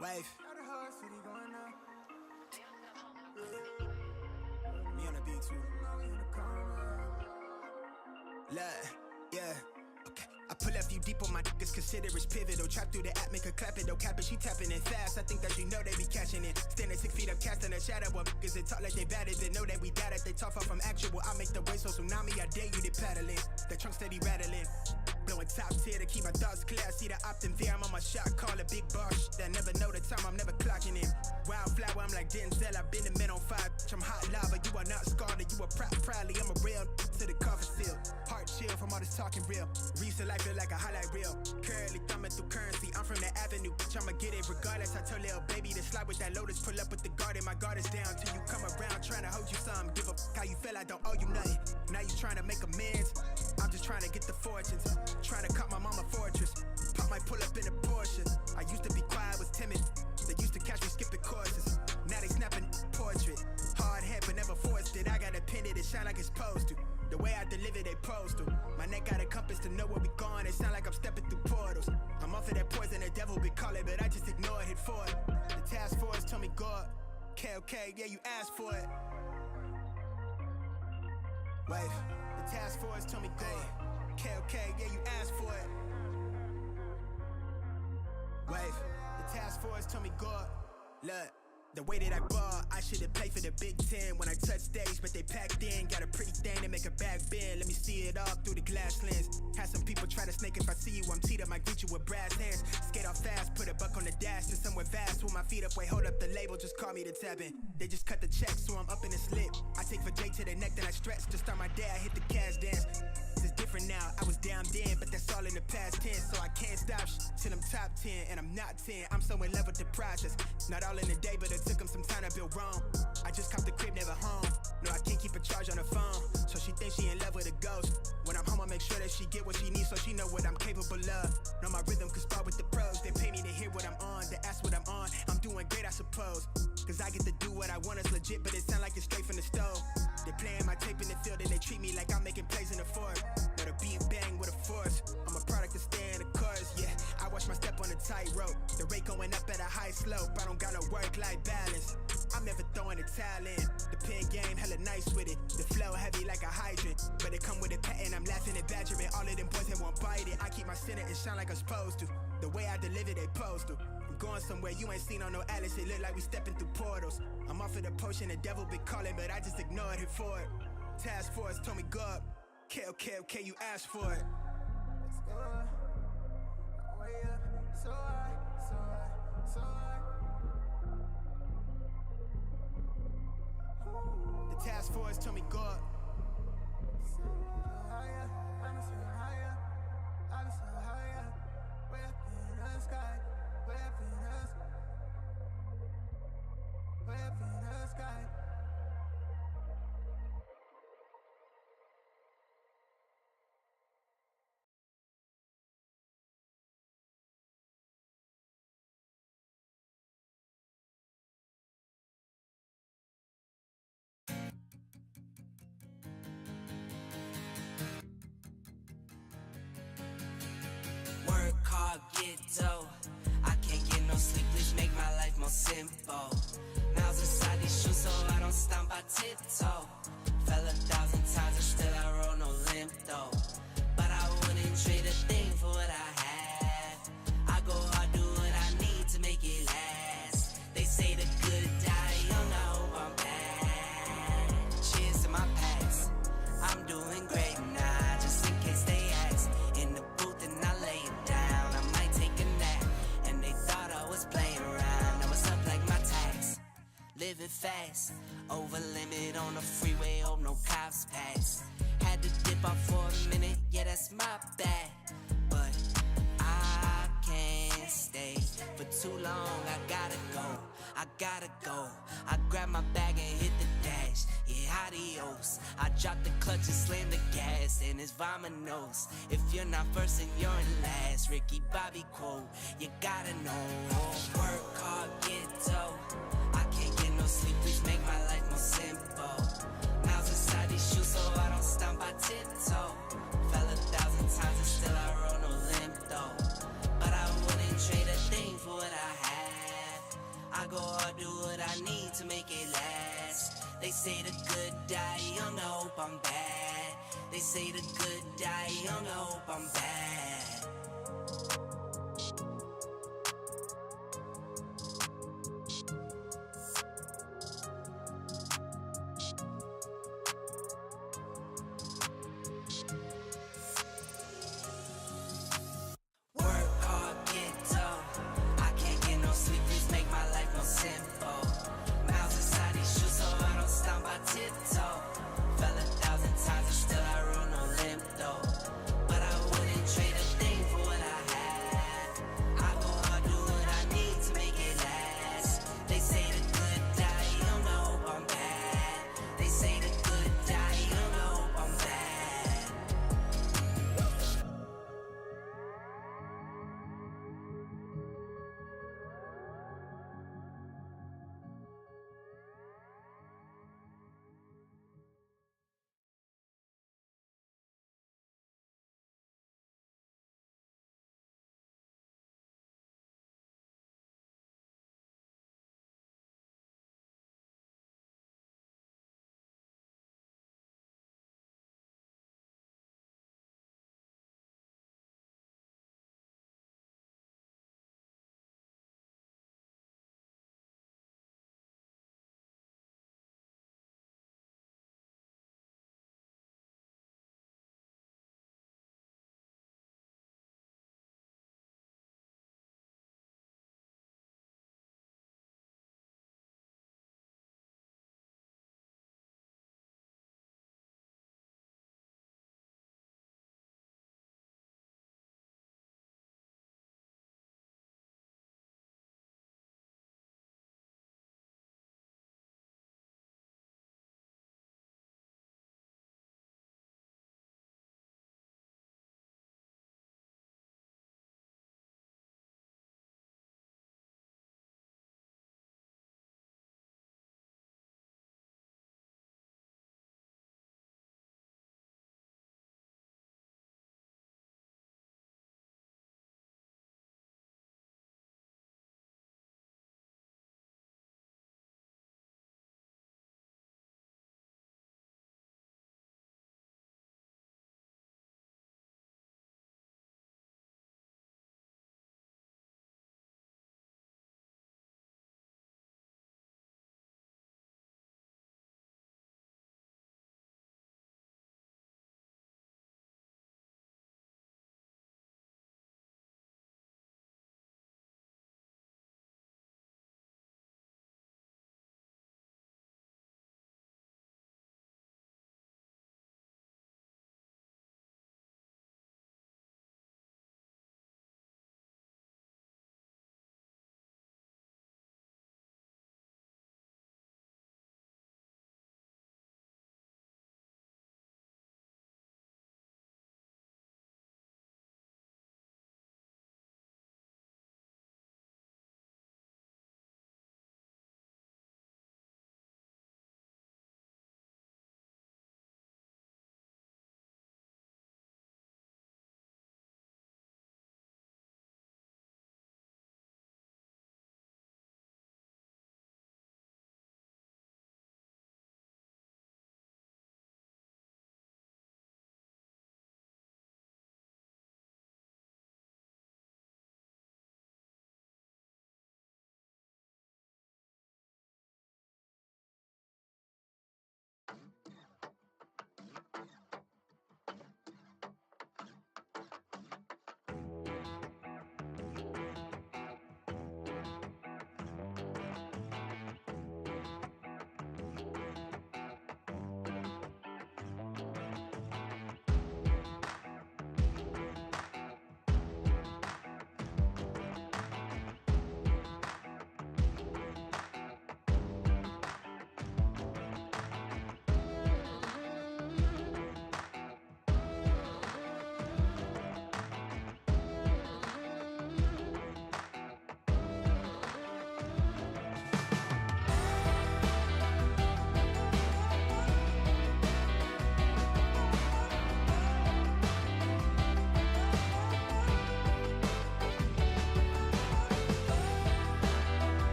Wave. Me on the beat too. Look, yeah. Okay. I pull a few deep on my niggas, consider it's pivotal. Trap through the app, make her clap it, though cap it, she tapping it fast. I think that you know they be catching it. Standing 6 feet up, casting a shadow. What niggas that talk like they bad, they know that we got it. They talk far from actual. I make the wave so tsunami, I dare you to paddle it. The trunk steady rattling. Blowing top tier to keep my thoughts clear. I see the opt in there, I'm on my shot, call a big boss. That never know the time, I'm never clocking in. Wildflower, I'm like Denzel, I've been the man on fire. I'm hot lava, you are not scarred, you are proudly. I'm a real to the cover still. Heart chill from all this talking real. Recent life feel like a highlight reel. Currently thumbing through currency, I'm from the avenue, bitch, I'ma get it regardless. I told little baby to slide with that lotus, pull up with the garden. My guard is down till you come around, trying to hold you some. Give a how you feel, I don't owe you nothing. Now you trying to make amends, I'm just trying to get the fortunes. Trying to cut my mama fortress. Pop might pull up in a Porsche. I used to be quiet, was timid. They used to catch me skipping courses. Now they snapping portrait. Hard head but never forced it. I got a pin it shine like it's supposed to. The way I deliver they pros to. My neck got a compass to know where we going. It sound like I'm stepping through portals. I'm off of that poison the devil be calling, but I just ignore it, hit for it. The task force told me God. Okay, yeah, you asked for it. Wave. The task force told me God. Okay, yeah, you asked for it. Wave, the task force told me God. Look, the way that I ball, I should've played for the Big Ten when I touched stage, but they packed in. Got a pretty thing to make a back bend. Let me see it all through the glass lens. Had some people try to snake if I see you, I'm teed up, might greet you with brass hands. Skate off fast, put a buck on the dash to somewhere vast. With my feet up, wait, hold up the label, just call me the tapping. They just cut the check, so I'm up in the slip. I take for J to the neck, then I stretch. To start my day, I hit the cash dance. It's different now, I was down then, but that's all in the past tense. So I can't stop till I'm top 10, and I'm not 10. I'm so in love with the process. Not all in the day, but it took them some time to build Rome. I just copped the crib, never home. No, I can't keep a charge on the phone. So she thinks she in love with a ghost. When I'm home, I make sure that she get what she needs, so she know what I'm capable of. Know my rhythm could spar with the pros. They pay me to hear what I'm on, they ask what I'm on. I'm doing great, I suppose. Cause I get to do what I want, it's legit, but it sound like it's straight from the stove. They playing my tape in the field and they treat me like I'm making plays in the fourth. Know the beat bang with a force. I'm a product to stay in the course, yeah. I watch my step on a tightrope. The rate going up at a high slope. I don't got no work-life balance. I'm never throwing a towel in. The pen game hella nice with it. The flow heavy like a hydrant. But it come with a patent, I'm laughing at badgering. All of them boys that won't bite it. I keep my center and shine like I'm supposed to. The way I deliver, they post to. I'm going somewhere you ain't seen on no atlas. It look like we stepping through portals. I'm off of the potion, the devil be calling, but I just ignored it for it. Task force told me go up. Okay, you asked for it. Let's go. Way up, so high, so high, so high. The task force told me go up. So higher, I'm so higher, I'm so higher. Way up in the sky, way up in the sky, way up in the sky. Get dough. I can't get no sleep, please make my life more simple. Miles inside these shoes so I don't stomp, I tiptoe. Fell 1,000 times and still I roll no limp though. But I wouldn't trade a thing for what I have. I go hard, do what I need to make it last. They say the good die young, I hope I'm bad. Cheers to my past, I'm doing great now, just in case they ask. In the booth and I lay it down, I might take a nap. And they thought I was playing around, now it's up like my tax. Living fast, over limit on the freeway, hope no cops pass. Had to dip off for a minute, yeah that's my bad. But I can't stay for too long, I gotta go. I grab my bag and hit the dash, yeah adios. I drop the clutch and slam the gas, and it's vamonos. If you're not first then you're in last, Ricky Bobby quote, you gotta know. Work hard, get dough. I can't get no sleep, please make my life more simple. Miles inside these shoes so I don't stomp, I tiptoe. Fell 1,000 times and still I roll no limp though. But I wouldn't trade a thing for what I have. go hard, do what I need to make it last. They say the good die young, I hope I'm bad. They say the good die young, I hope I'm bad. Work hard, get tough. I can't get no sleep, please make my life more simple. Miles inside these shoes, so I don't stomp, I tiptoe. Fell 1,000 times and still I roll no limp though. But I wouldn't trade a thing for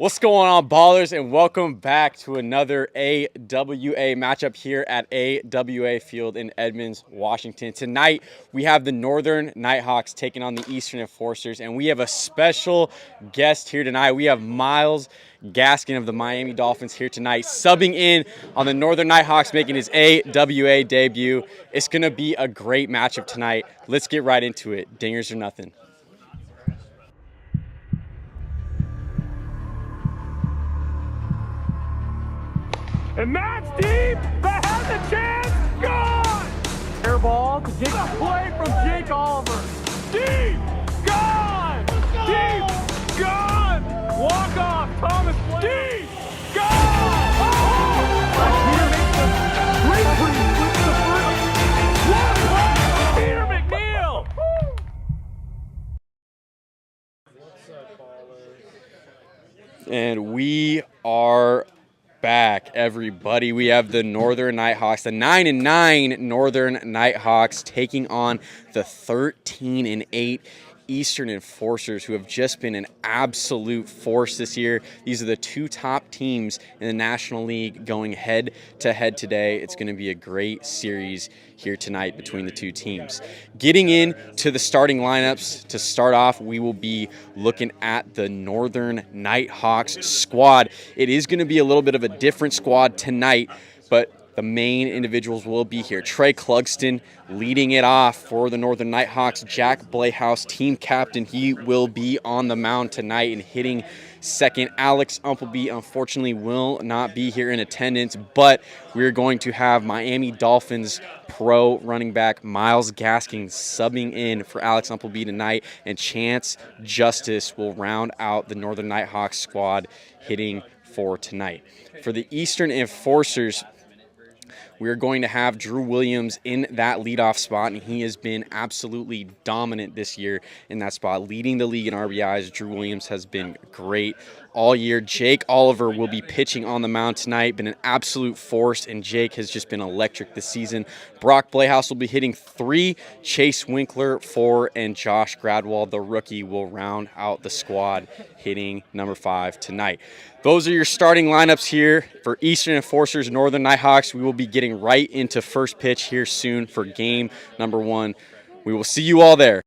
What's going on, ballers, and welcome back to another AWA matchup here at AWA Field in Edmonds, Washington. Tonight, we have the Northern Nighthawks taking on the Eastern Enforcers, and we have a special guest here tonight. We have Myles Gaskin of the Miami Dolphins here tonight, subbing in on the Northern Nighthawks, making his AWA debut. It's going to be a great matchup tonight. Let's get right into it. Dingers or nothing. And that's deep. That has a chance. Gone. Air ball to Jake. Play from Jake Oliver. Deep. Gone. Deep. Gone. Walk off. Thomas. Deep. Gone. Oh! Peter makes the great with the first. Peter McNeil. And we are back, everybody. We have the Northern Nighthawks, the 9-9 Northern Nighthawks, taking on the 13-8 Eastern Enforcers, who have just been an absolute force this year. These are the two top teams in the National League going head-to-head today. It's going to be a great series here tonight between the two teams. Getting into the starting lineups, to start off, we will be looking at the Northern Nighthawks squad. It is going to be a little bit of a different squad tonight, but the main individuals will be here. Trey Clugston leading it off for the Northern Nighthawks. Jack Blayhouse, team captain, he will be on the mound tonight and hitting second. Alex Umpleby, unfortunately, will not be here in attendance, but we're going to have Miami Dolphins pro running back Myles Gaskin subbing in for Alex Umpleby tonight, and Chance Justice will round out the Northern Nighthawks squad hitting for tonight. For the Eastern Enforcers, we're going to have Drew Williams in that leadoff spot, and he has been absolutely dominant this year in that spot, leading the league in RBIs. Drew Williams has been great all year. Jake Oliver will be pitching on the mound tonight, been an absolute force, and Jake has just been electric this season. Brock Blayhouse will be hitting 3, Chase Winkler 4, and Josh Gradwell, the rookie, will round out the squad hitting number 5 tonight. Those are your starting lineups here for Eastern Enforcers, Northern Nighthawks. We will be getting right into first pitch here soon for game number 1. We will see you all there.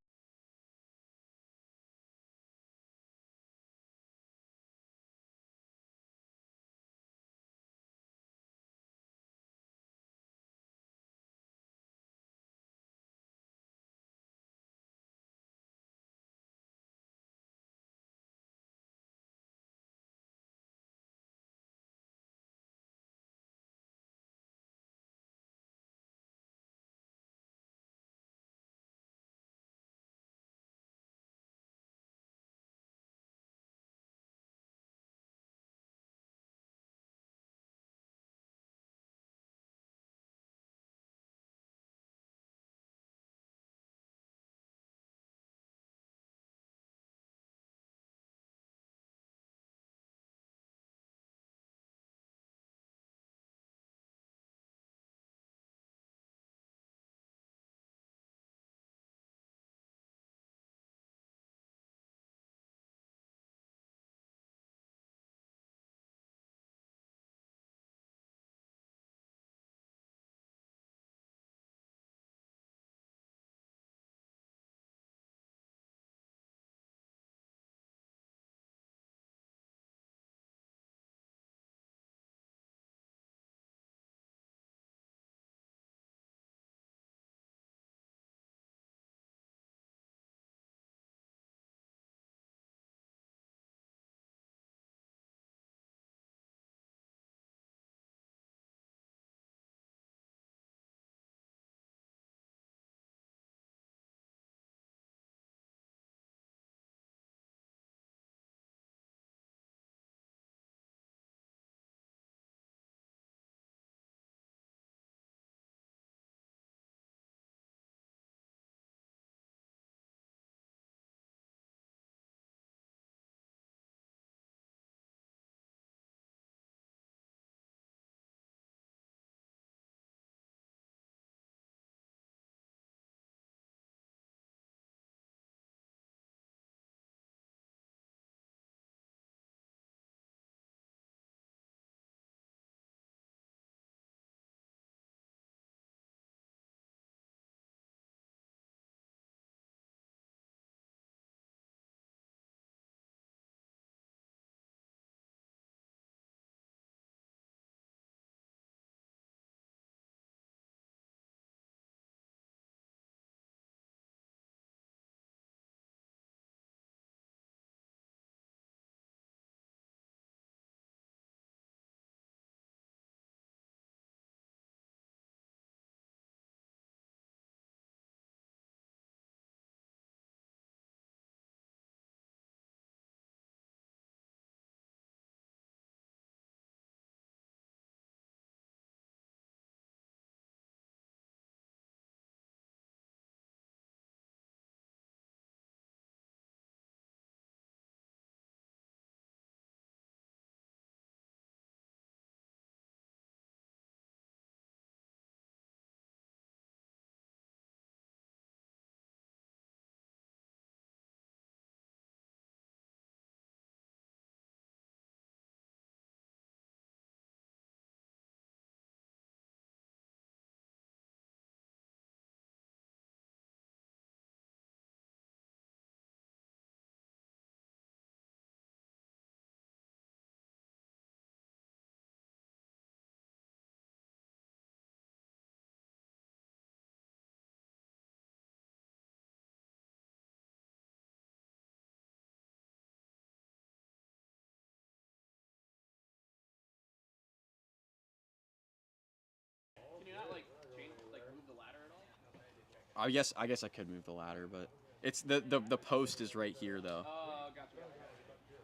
I guess I could move the ladder, but it's the post is right here though.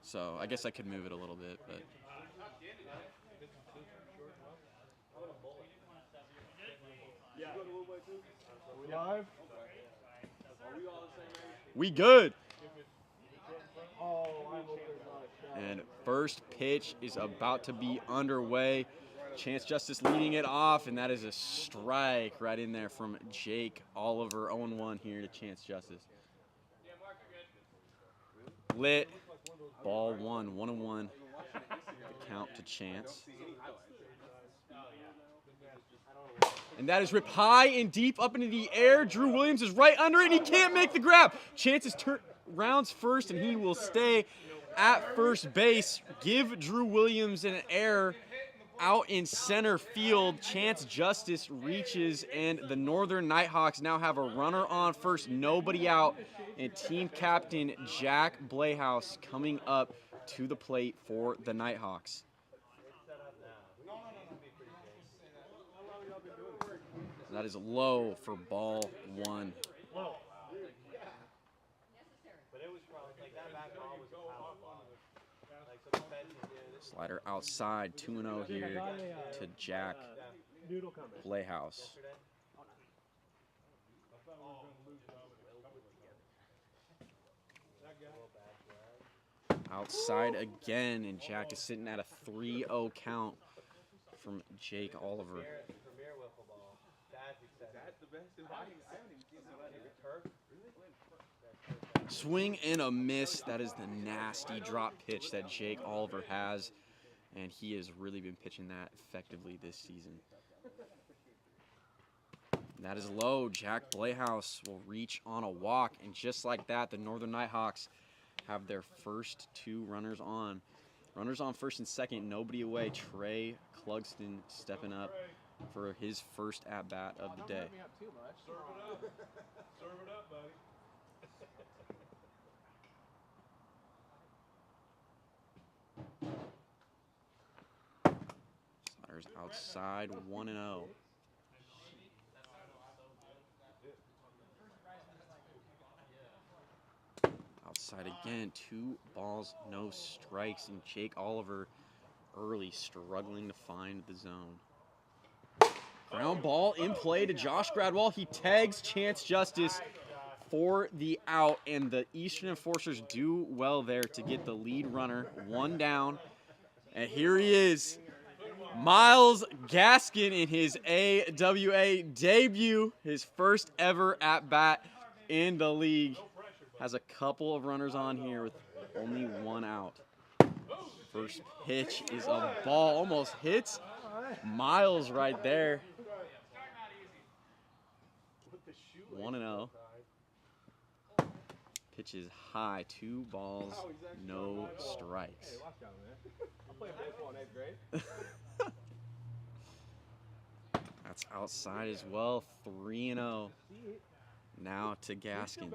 So I guess I could move it a little bit, but Live? we good. Oh, I hope there's not. And first pitch is about to be underway. Chance Justice leading it off, and that is a strike right in there from Jake Oliver. 0-1 here to Chance Justice. Lit. Ball 1, 1-1. The count to Chance. And that is ripped high and deep up into the air. Drew Williams is right under it, and he can't make the grab. Chance is rounds first, and he will stay at first base. Give Drew Williams an error out in center field. Chance Justice reaches, and the Northern Nighthawks now have a runner on first, nobody out, and team captain Jack Blayhouse coming up to the plate for the Nighthawks. That is low for ball 1. Slider outside, 2-0 here to Jack Playhouse. Outside again, and Jack is sitting at a 3-0 count from Jake Oliver. Swing and a miss. That is the nasty drop pitch that Jake Oliver has, and he has really been pitching that effectively this season. That is low. Jack Playhouse will reach on a walk, and just like that, the Northern Nighthawks have their first 2 runners on. Runners on first and second, nobody away. Trey Clugston stepping up for his first at-bat of the day. Serve it up, buddy. Sliders outside, 1-0. Outside again, 2 balls, no strikes, and Jake Oliver early struggling to find the zone. Ground ball in play to Josh Gradwell. He tags Chance Justice for the out, and the Eastern Enforcers do well there to get the lead runner 1 down. And here he is, Miles Gaskin in his AWA debut, his first ever at-bat in the league. Has a couple of runners on here with only 1 out. First pitch is a ball, almost hits Miles right there. 1-0. Pitch is high, 2 balls, no strikes. That's outside as well, 3-0. Now to Gaskin.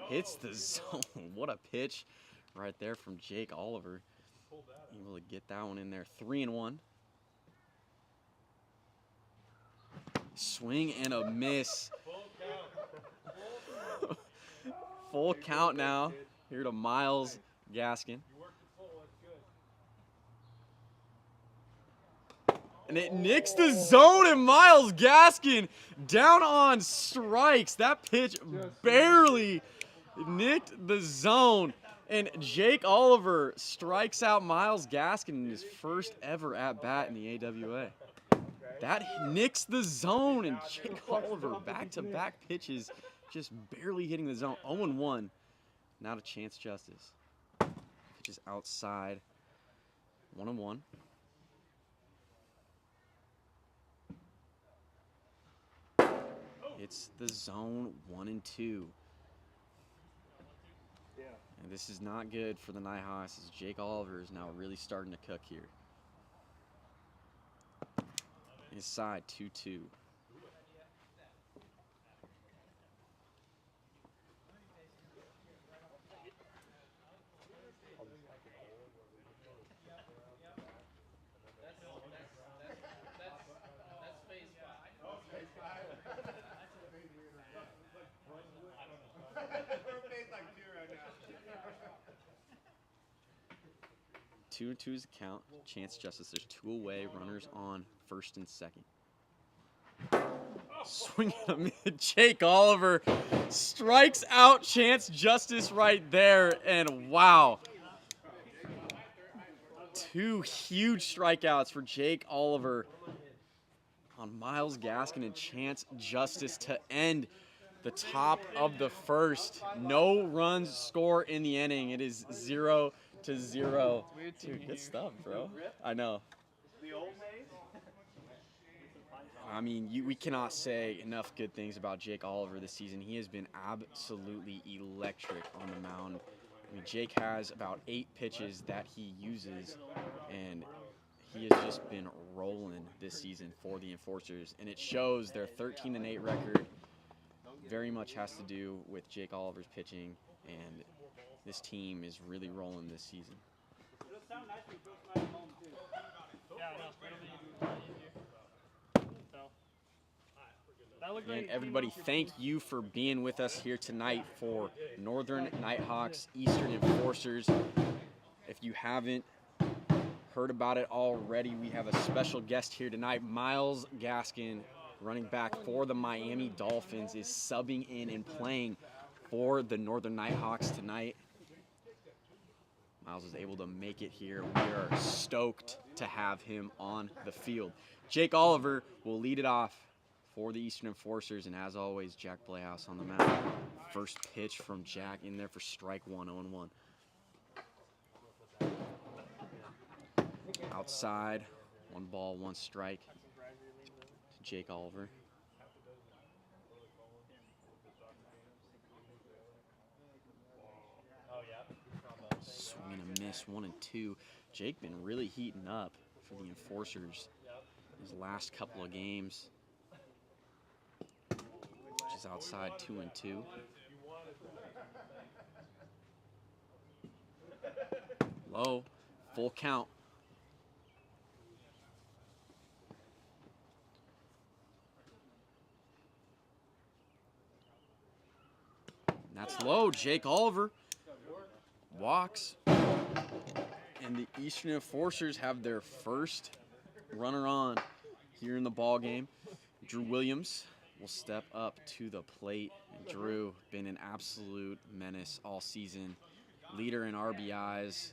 Hits the zone. What a pitch right there from Jake Oliver. Able to get that one in there. 3-1. Swing and a miss. Full count now. Here to Miles Gaskin. And it nicks the zone, and Miles Gaskin down on strikes. That pitch barely nicked the zone. And Jake Oliver strikes out Miles Gaskin in his first ever at-bat in the AWA. That nicks the zone, and Jake Oliver back-to-back pitches just barely hitting the zone. 0-1. Now to Chance Justice. Pitches outside. 1-1. It's the zone, 1-2. And this is not good for the Nighthawks, as Jake Oliver is now really starting to cook here. Inside, 2-2. 2-2 is the count. Chance Justice. There's 2 away. Runners on first and second. Swing and a miss. Jake Oliver strikes out Chance Justice right there. And wow. 2 huge strikeouts for Jake Oliver on Miles Gaskin and Chance Justice to end the top of the first. No runs score in the inning. It is 0-0. Dude, good stuff, bro. I know. I mean, we cannot say enough good things about Jake Oliver this season. He has been absolutely electric on the mound. I mean, Jake has about 8 pitches that he uses, and he has just been rolling this season for the Enforcers. And it shows their 13-8 record very much has to do with Jake Oliver's pitching, and this team is really rolling this season. And everybody, thank you for being with us here tonight for Northern Nighthawks, Eastern Enforcers. If you haven't heard about it already, we have a special guest here tonight. Miles Gaskin, running back for the Miami Dolphins, is subbing in and playing for the Northern Nighthawks tonight. Miles is able to make it here. We are stoked to have him on the field. Jake Oliver will lead it off for the Eastern Enforcers, and as always, Jack Playhouse on the mound. First pitch from Jack in there for strike 1, 0-1. Outside, 1 ball, 1 strike to Jake Oliver. Swing and a miss, 1-2. Jake been really heating up for the Enforcers his last couple of games. Which is outside, 2-2. Low, full count. And that's low. Jake Oliver walks. And the Eastern Enforcers have their first runner on here in the ball game. Drew Williams will step up to the plate. And Drew, been an absolute menace all season. Leader in RBIs.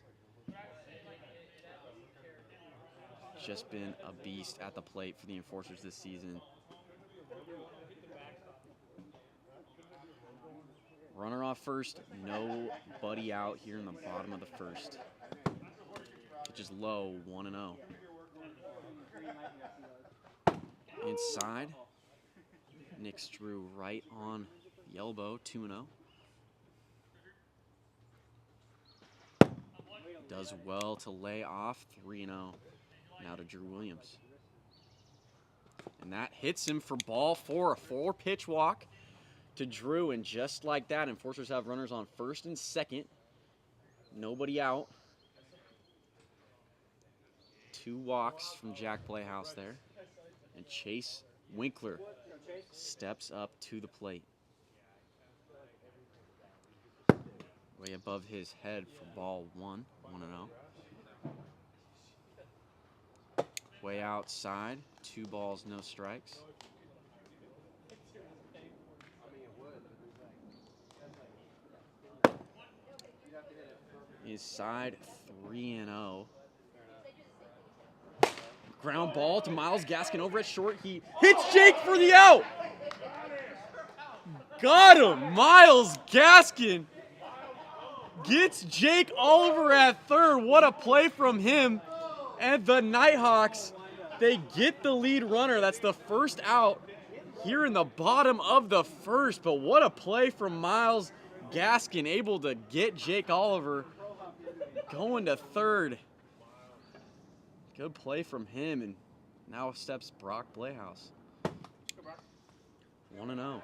Just been a beast at the plate for the Enforcers this season. Runner off first, nobody out here in the bottom of the first. Which is low, 1-0. Inside, Nick's Drew right on the elbow, 2-0. Does well to lay off, 3-0. Now to Drew Williams. And that hits him for ball 4, a 4-pitch walk to Drew. And just like that, Enforcers have runners on first and second. Nobody out. 2 walks from Jack Playhouse there. And Chase Winkler steps up to the plate. Way above his head for ball 1, 1-0. Way outside, 2 balls, no strikes. Inside, 3-0. Ground ball to Miles Gaskin over at short. He hits Jake for the out. Got him. Miles Gaskin gets Jake Oliver at third. What a play from him. And the Nighthawks, they get the lead runner. That's the first out here in the bottom of the first. But what a play from Miles Gaskin, able to get Jake Oliver going to third. Good play from him, and now steps Brock Playhouse. 1-0.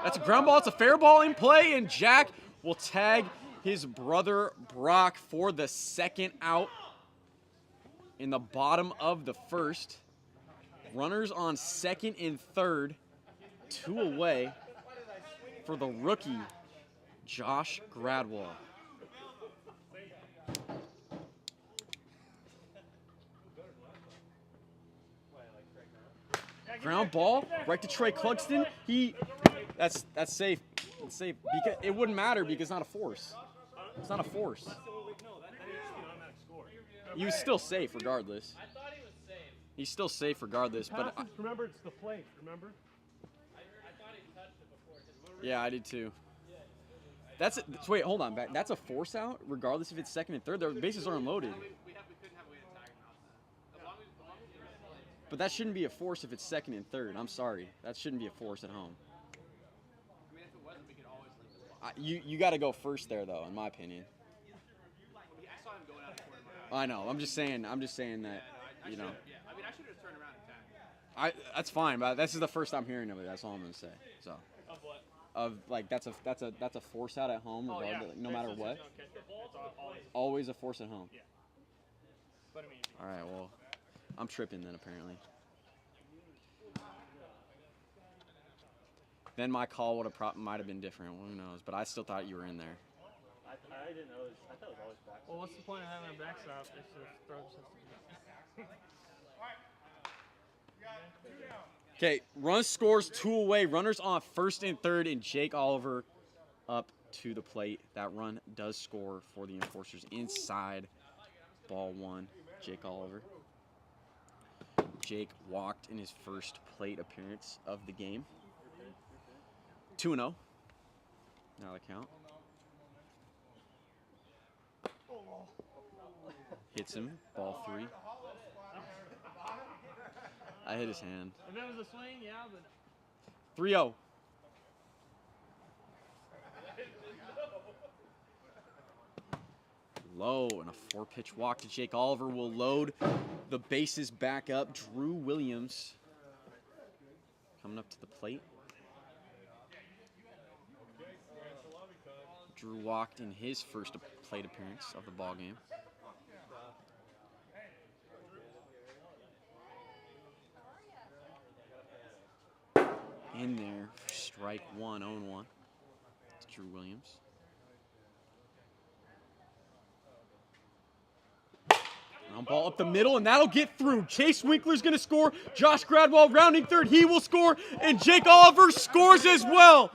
That's a ground ball. It's a fair ball in play, and Jack will tag his brother Brock for the second out in the bottom of the first. Runners on second and third, 2 away for the rookie Josh Gradwell. Ground ball right to Trey Clugston. That's safe. It's safe. Because it wouldn't matter because it's not a force. It's not a force. He was still safe regardless. I thought he was safe. He's still safe regardless. But Remember, it's the plate. Remember? I thought he touched it before. yeah, I did too. Wait, hold on. That's a force out, regardless if it's second and third. The bases are unloaded. But that shouldn't be a force if it's second and third. I'm sorry. That shouldn't be a force at home. You got to go first there, though, in my opinion. I know. I'm just saying that, you know. I mean, I should have just turned around and tagged. That's fine, but this is the first I'm hearing of it. That's all I'm gonna say. So. Of what? Of like that's a force out at home, regardless, like, no matter what. Always a force at home. Yeah. But I mean, all right. Well, I'm tripping then apparently. Then my call might have been different. Who knows? But I still thought you were in there. I didn't know. I thought it was always back. Well, what's the point of having a backstop if the throw just has to be Okay, run scores 2 away. Runners on first and third, and Jake Oliver up to the plate. That run does score for the Enforcers inside ball 1. Jake Oliver. Jake walked in his first plate appearance of the game. 2-0. Now the count. Hits him, ball 3. I hit his hand. If it was a swing, yeah, but 3-0. Low and a 4-pitch walk to Jake Oliver will load the bases back up. Drew Williams coming up to the plate. Drew walked in his first plate appearance of the ball game. In there for strike 1, 0-1. It's Drew Williams. Ground ball up the middle, and that'll get through. Chase Winkler's going to score. Josh Gradwell rounding third. He will score, and Jake Oliver scores as well.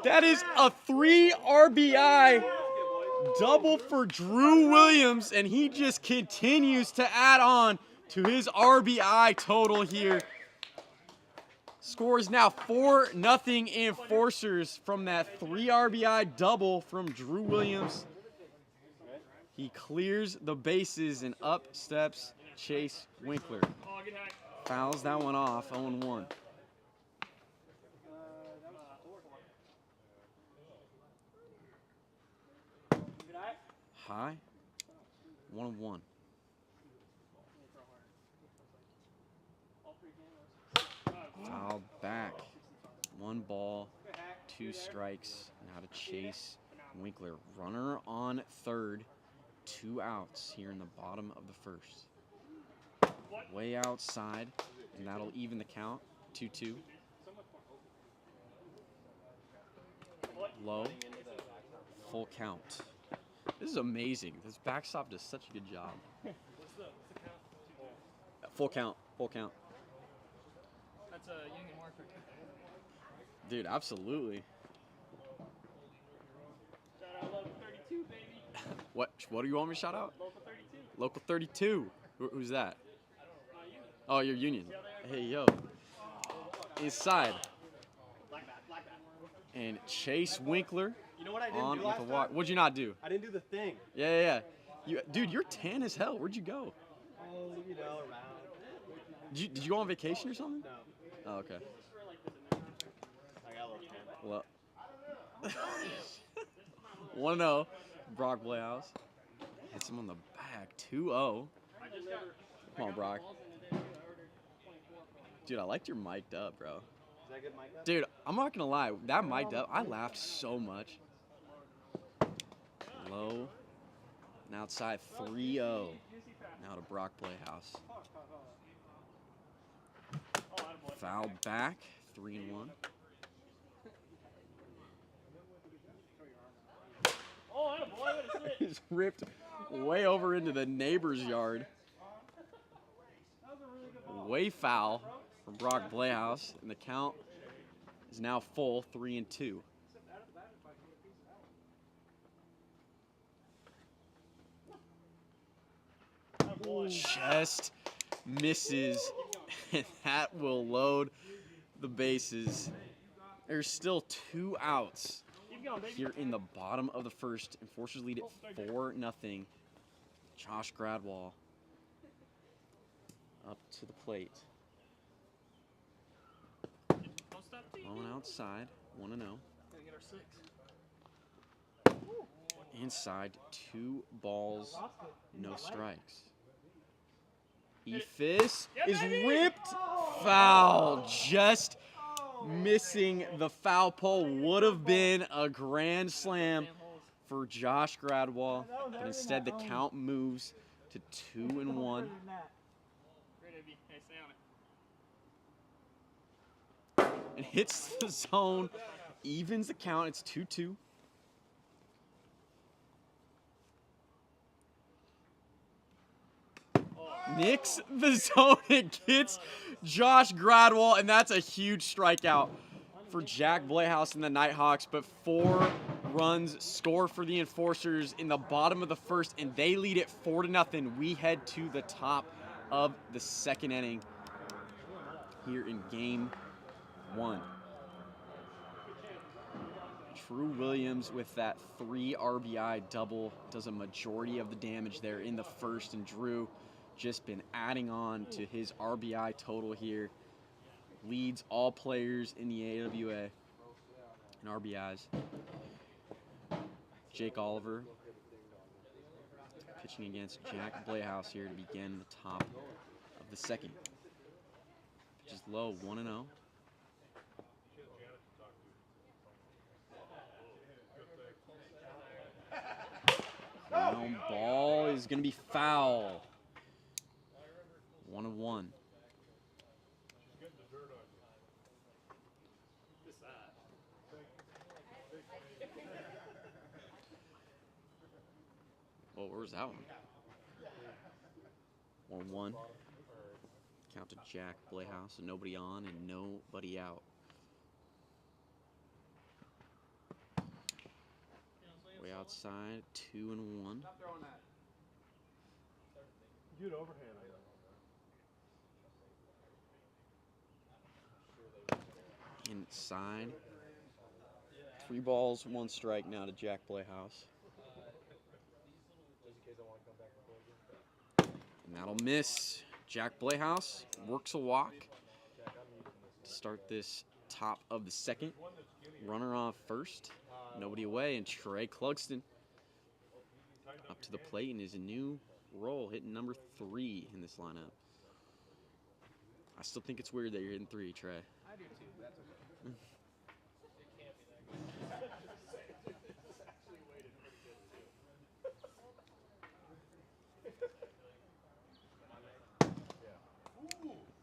That is a 3 RBI double for Drew Williams, and he just continues to add on to his RBI total here. Scores now 4-0 Enforcers from that 3 RBI double from Drew Williams. He clears the bases and up steps Chase Winkler. Fouls that one off, 0-1. High, 1-1. Fouled back. 1 ball, 2 strikes. Now to Chase Winkler. Runner on third. 2 outs here in the bottom of the first. Way outside, and that'll even the count. 2-2. Low. Full count. This is amazing. This backstop does such a good job. Full count. Full count. that's a union marker. Dude, absolutely. Shout out Local 32, baby. What do you want me to shout out? Local 32. Local 32. Who's that? You. Oh, your union. Hey, yo. Inside. Black bat. And Chase Winkler. You know what I didn't on do with last a walk. time? What'd you not do? I didn't do the thing. Yeah. Dude, you're tan as hell. Where'd you go? Oh, you know, around. Did you go on vacation or something? No. Oh, okay. I got a little tan. Well, 1-0. Brock Playhouse. Hits him on the back. 2-0. Come on, Brock. Dude, I liked your mic'd up, bro. Is that good mic up? Dude, I'm not gonna lie. That mic'd up, I laughed so much. Low. And outside 3-0. Now to Brock Playhouse. Foul back. 3-1. is ripped way over into the neighbor's yard. Way foul from Brock Playhouse, and the count is now full, 3-2. Just misses, and that will load the bases. There's still 2 outs here in the bottom of the first. Enforcers lead it 4-0. Josh Gradwall up to the plate. On outside, 1-0. Inside, 2 balls, no strikes. Ephis is ripped foul, just missing the foul pole. Would have been a grand slam for Josh Gradwall, but instead the count moves to 2-1. And hits the zone, evens the count. It's 2-2. Nicks the zone and gets Josh Gradwall, and that's a huge strikeout for Jack Playhouse and the Nighthawks. But 4 runs score for the Enforcers in the bottom of the first, and they lead it 4-0. We head to the top of the second inning here in Game 1. Drew Williams with that 3 RBI double does a majority of the damage there in the first, and Drew just been adding on to his RBI total here. Leads all players in the AWA in RBIs. Jake Oliver pitching against Jack Playhouse here to begin the top of the second. Pitch is low, 1-0. Ground ball is going to be foul. 1-1. Oh, where was that one? 1-1. Count to Jack Playhouse, and nobody on and nobody out. Way outside, 2-1. Good overhand. Inside. 3 balls, 1 strike now to Jack Playhouse. And that'll miss. Jack Playhouse works a walk to start this top of the second. Runner on first. Nobody away, and Trey Clugston up to the plate in his new role, hitting number 3 in this lineup. I still think it's weird that you're hitting 3, Trey. I do too. That's okay.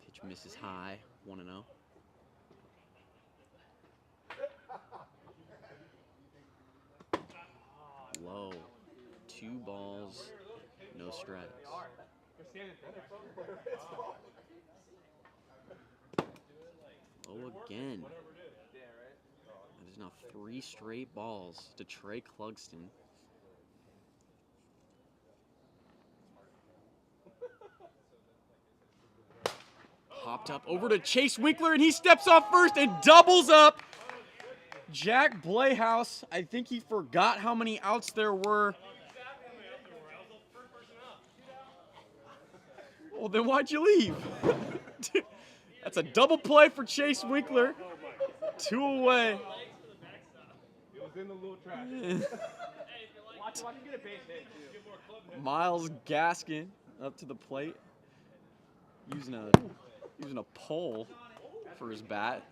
Pitch misses high, 1-0. Low, 2 balls, no strikes. Low again. There's now 3 straight balls to Trey Clugston. Hopped up over to Chase Winkler, and he steps off first and doubles up. Jack Playhouse, I think he forgot how many outs there were. Well, then why'd you leave? That's a double play for Chase Winkler. 2 away. It was in the little trash. Watch him get a base hit, too. Miles Gaskin up to the plate. Using a pole for his bat.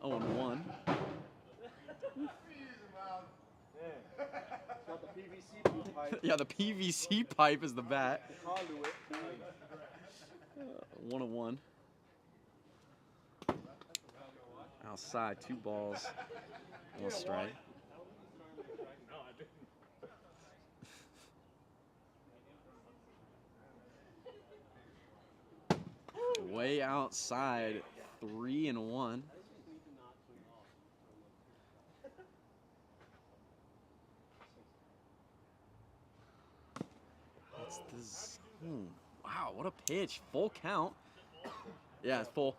0-1. Yeah, the PVC pipe is the bat. 1-1. Outside, 2 balls, 1 strike. Way outside, 3-1. What's this? Wow, what a pitch. Full count. Yeah, it's full.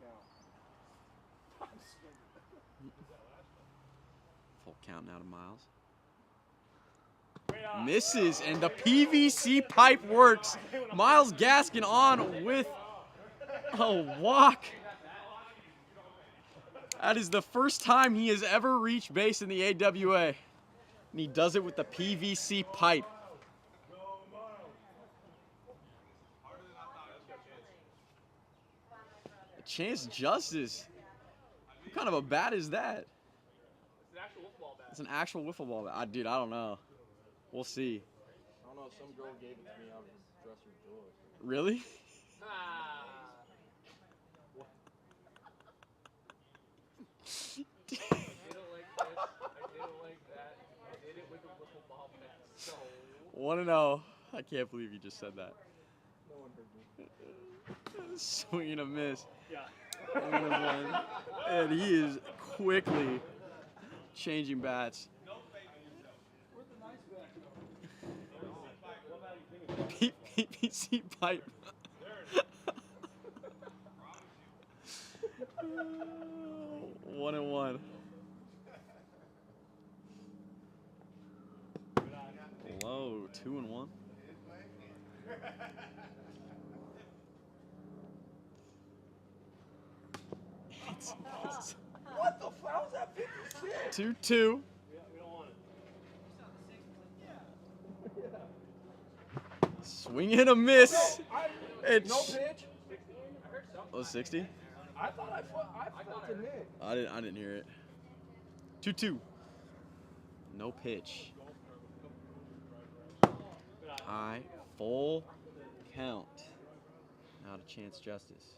Full count now to Miles. Misses, and the PVC pipe works. Miles Gaskin on with a walk. That is the first time he has ever reached base in the AWA. And he does it with the PVC pipe. Chance Justice. What kind of a bat is that? It's an actual wiffle ball bat. Dude, I don't know. We'll see. I don't know. Some girl gave it to me out of the dresser drawer. Really? Want to know? I can't believe you just said that. No one heard me. Swing and a miss. Yeah. And he is quickly changing bats. PVC pipe. 1-1. Low, 2-1. What the fuck was that 56? 2-2. Swing and a miss. It's No pitch? oh, 60. I thought I felt a hit. I didn't hear it. 2-2. No pitch. High, full count. Now to Chance Justice.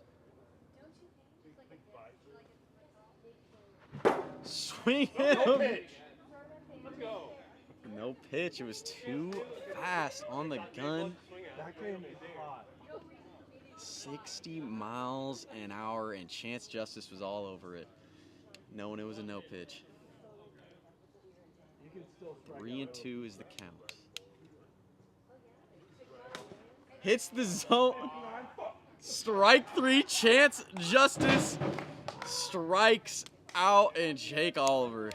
Swing and No a pitch. Let's go. no pitch. It was too fast on the gun. That came hot. 60 miles an hour, and Chance Justice was all over it, knowing it was a no pitch. You can still strike 3-2 is the count. Hits the zone. Strike 3. Chance Justice strikes out, and Jake Oliver.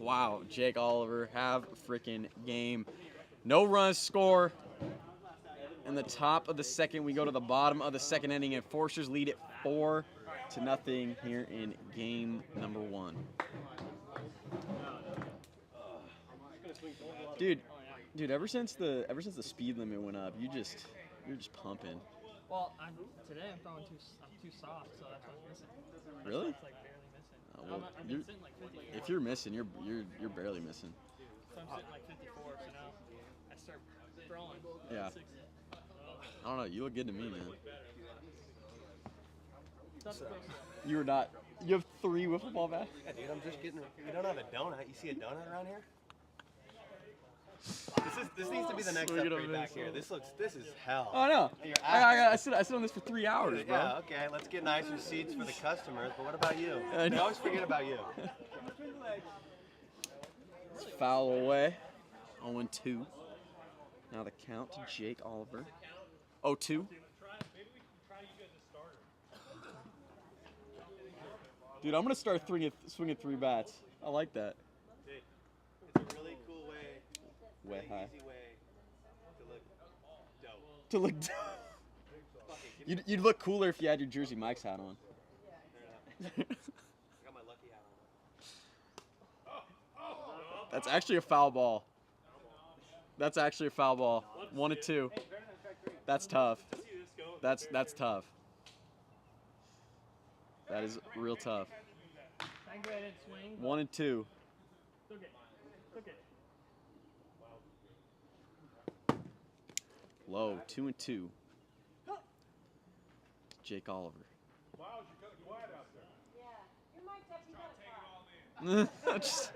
Wow, Jake Oliver, have a freaking game. No runs score. In the top of the second, we go to the bottom of the second inning, and Forsters lead it 4-0 here in game number 1. Dude, ever since the speed limit went up, you're just pumping. Well, today I'm too soft, so that's what's missing. Really? It's like barely missing. Well, I've been sitting like 54. if you're missing, you're barely missing. So I'm sitting like 54, so now I start throwing. Yeah. 60. I don't know. You look good to me, man. That's gross. You were not. You have 3 wiffle ball bats. Yeah, dude, I'm just getting. You don't have a donut. You see a donut around here? This needs to be the next Swing and a upgrade back miss. here. This is hell. Oh no. Your I sit on this for 3 hours, bro. Yeah, okay. Let's get nicer seats for the customers. But what about you? I They know. always forget about you. It's foul away. 0-2. Now the count to Jake Oliver. 0-2. Dude, I'm gonna start swinging 3 bats. I like that. It's a really cool way, Way high. easy way to look dope. To look. You'd look cooler if you had your Jersey Mike's hat on. I got my lucky hat on. That's actually a foul ball. That's actually a foul ball. 1-2. That's tough. That's tough. That is real tough. Thank you, I didn't swing. 1-2. Took it. Took it. Low. 2-2. Jake Oliver. Just-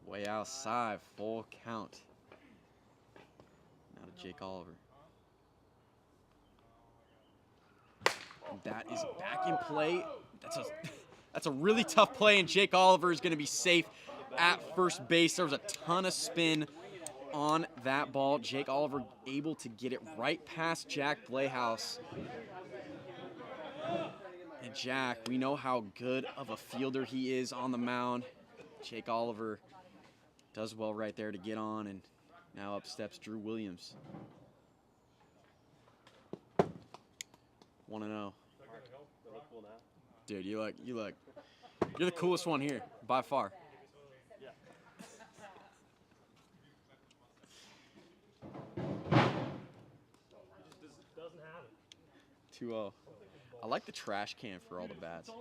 Way outside, full count. Now to Jake Oliver. That is back in play. That's a really tough play, and Jake Oliver is going to be safe at first base. There was a ton of spin on that ball. Jake Oliver able to get it right past Jack Playhouse. And Jack, we know how good of a fielder he is on the mound. Jake Oliver does well right there to get on, and now up steps Drew Williams. 1-0. Dude, you're the coolest one here by far. Doesn't have it. 2-0. I like the trash can for all the bats. Got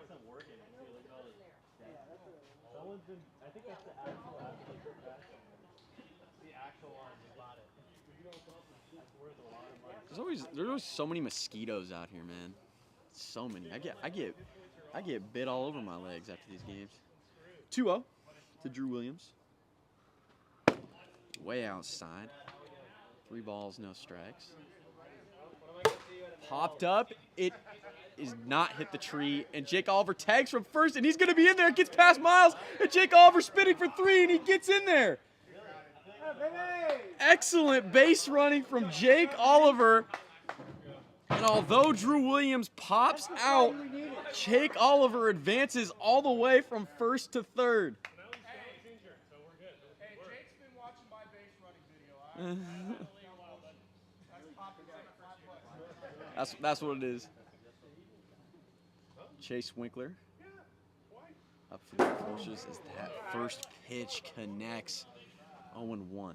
some work in it. Someone's been, I think that's the actual the actual one. We bought it. That's worth a lot of money. There's always so many mosquitoes out here, man. So many. I get bit all over my legs after these games. 2-0 to Drew Williams. Way outside. 3 balls, no strikes. Popped up. It is not hit the tree, and Jake Oliver tags from first, and he's going to be in there. It gets past Miles, and Jake Oliver spinning for 3, and he gets in there. Excellent base running from Jake Oliver. And although Drew Williams pops out, Jake Oliver advances all the way from first to third. Hey, Jake's been watching my base running video. That's what it is. Chase Winkler up for the Enforcers as that first pitch connects. 0-1.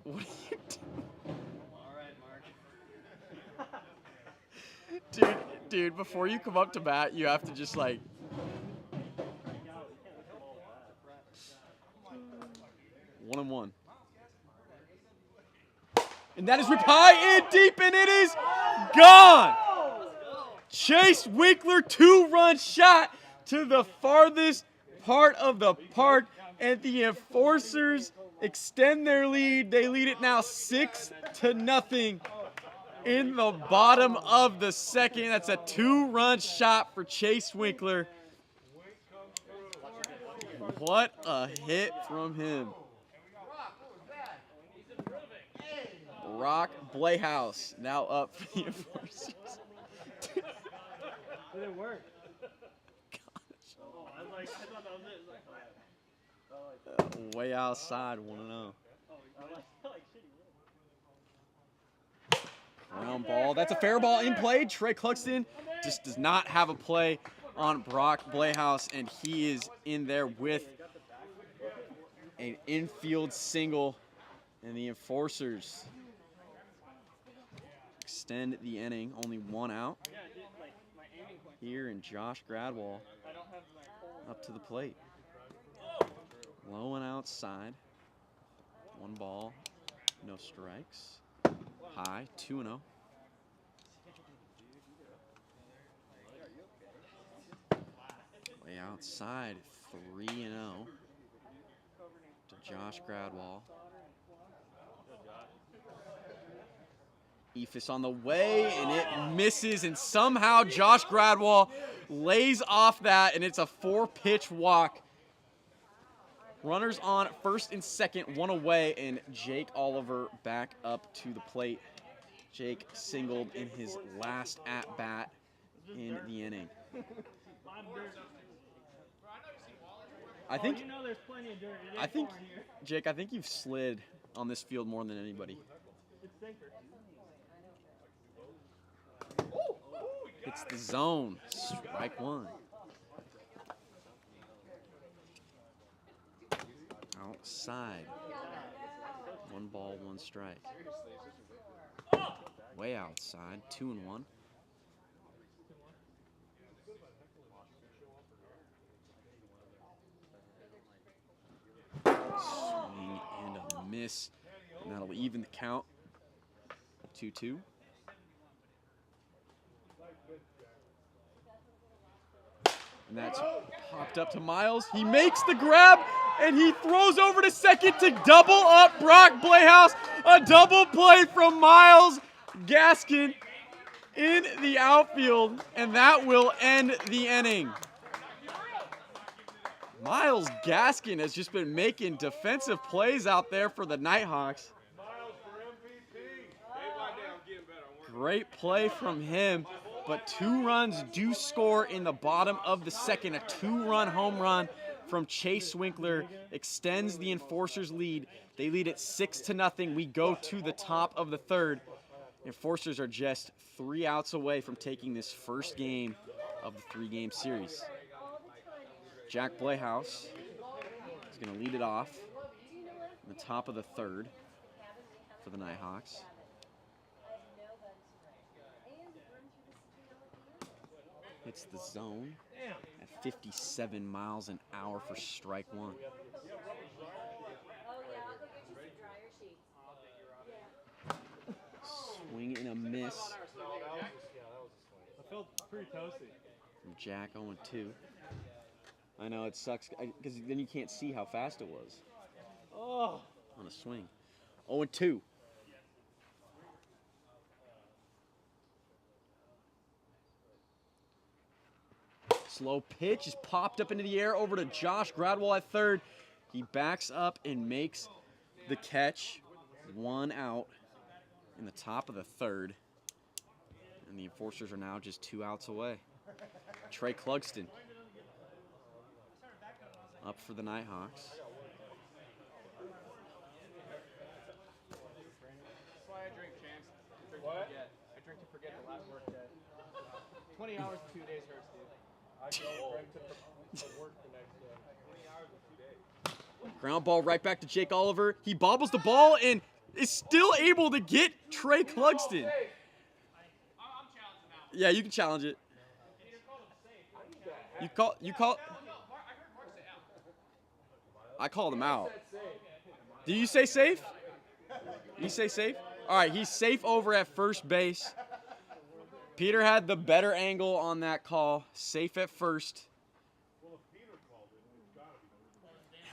What are you doing? All right, Mark. Dude, before you come up to bat, you have to just like. 1-1. And that is ripped high and deep, and it is gone. Chase Winkler 2-run shot to the farthest part of the park, and the Enforcers extend their lead. They lead it now 6-0 in the bottom of the second. That's a 2-run shot for Chase Winkler. What a hit from him. Brock Playhouse now up for the Enforcers. Did it work? Gosh. Oh, I thought that was it. Way outside, 1-0. Ground ball. That's a fair ball in play. Trey Cluxton just does not have a play on Brock Playhouse, and he is in there with an infield single, and the Enforcers extend the inning. Only 1 out here, and Josh Gradwell up to the plate. Low and outside. 1 ball, no strikes. High, 2-0. Way outside, 3-0 to Josh Gradwell. Ephus on the way, and it misses, and somehow Josh Gradwell lays off that, and it's a 4-pitch walk. Runners on first and second, 1 away, and Jake Oliver back up to the plate. Jake singled in his last at-bat in the inning. I think, Jake, I think you've slid on this field more than anybody. It's the zone. Strike 1. Outside. 1 ball, 1 strike. Way outside. 2-1. Swing and a miss. And that'll even the count. 2-2. And that's popped up to Miles. He makes the grab, and he throws over to second to double up Brock Playhouse. A double play from Miles Gaskin in the outfield, and that will end the inning. Miles Gaskin has just been making defensive plays out there for the Nighthawks. Great play from him, but 2 runs do score in the bottom of the second. A 2-run home run from Chase Winkler extends the Enforcers' lead. They lead it 6-0. We go to the top of the third. Enforcers are just 3 outs away from taking this first game of the 3-game series. Jack Playhouse is going to lead it off in the top of the third for the Nighthawks. Hits the zone at 57 miles an hour for strike 1. Swing and a miss. I felt pretty toasty. From Jack 0-2. I know it sucks because then you can't see how fast it was. Oh. On a swing. 0-2. Slow pitch is popped up into the air over to Josh Gradwell at third. He backs up and makes the catch. 1 out in the top of the third. And the Enforcers are now just 2 outs away. Trey Clugston up for the Nighthawks. That's why I drink, champs. I drink to forget. I drink to forget the last work day. 20 hours and 2 days hurts, dude. I don't drink to work the next day. 20 hours and 2 days. Ground ball right back to Jake Oliver. He bobbles the ball and is still able to get Trey Clugston. Yeah, you can challenge it. You call. I called him out. Did you say safe? You say safe? All right, he's safe over at first base. Peter had the better angle on that call. Safe at first.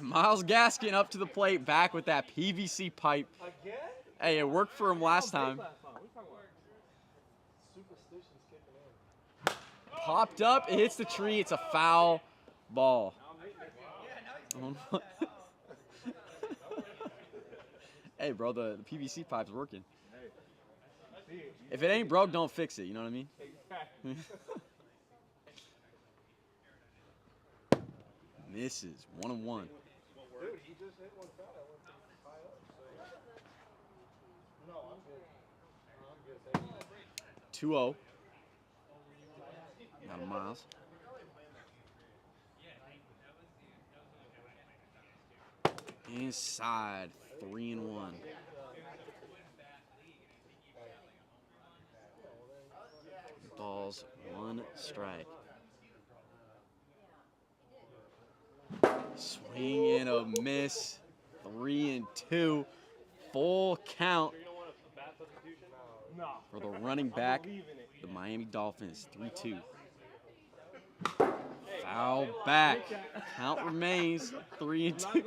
Miles Gaskin up to the plate, back with that PVC pipe. Hey, it worked for him last time. Popped up, it hits the tree. It's a foul ball. Hey, bro, the PVC pipe's working. If it ain't broke, don't fix it. You know what I mean? Misses. 1-1. 2-0. Got Miles. Inside. 3-1. Balls, 1 strike. Swing and a miss. 3-2. Full count for the running back, the Miami Dolphins. 3-2. Foul back. Count remains 3-2.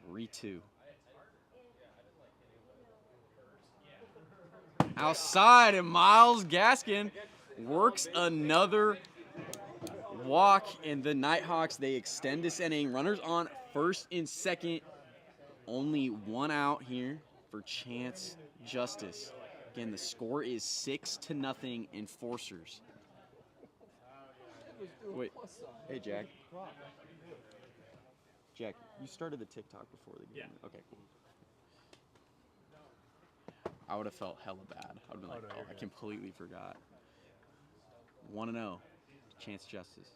3-2. Outside, and Miles Gaskin works another walk, and the Nighthawks, they extend this inning. Runners on first and second. Only 1 out here for Chance Justice. Again, the score is 6-0 Enforcers. Wait, hey Jack. Jack, you started the TikTok before the game. Yeah. Okay, cool. I would have felt hella bad. I would have been like, oh, I completely forgot. 1-0, Chance Justice.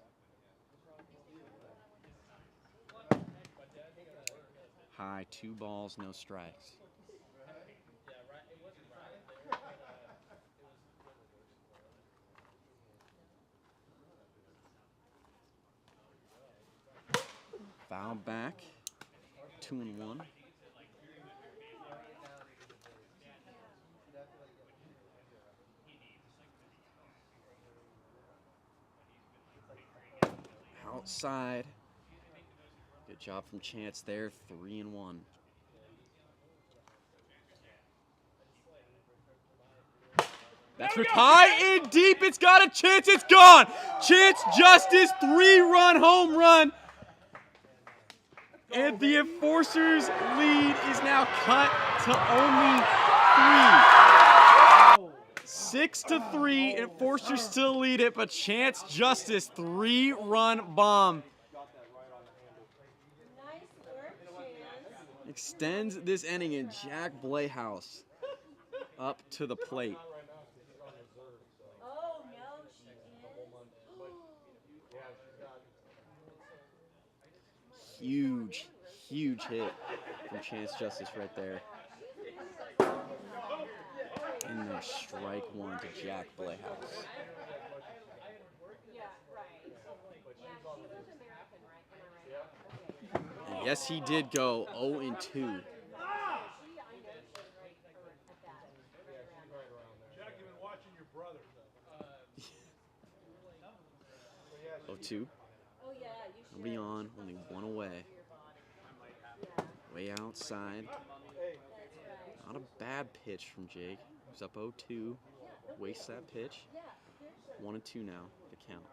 High, 2 balls, no strikes. Foul back, 2-1. outside. Good job from Chance there, 3-1. That's for high and deep. It's got a chance. It's gone. Chance Justice, 3-run home run. And the Enforcers' lead is now cut to only 3. 6-3. Enforcers still lead it, but Chance Justice, 3-run bomb. Extends this inning, and Jack Blayhouse up to the plate. Huge, huge hit from Chance Justice right there. And there's strike one to Jack Blayhouse. And yes, he did go 0-2. Oh, 2. Nobody on, only one away. Way outside. Not a bad pitch from Jake. He's up 0-2. Wastes that pitch. 1-2 now, the count.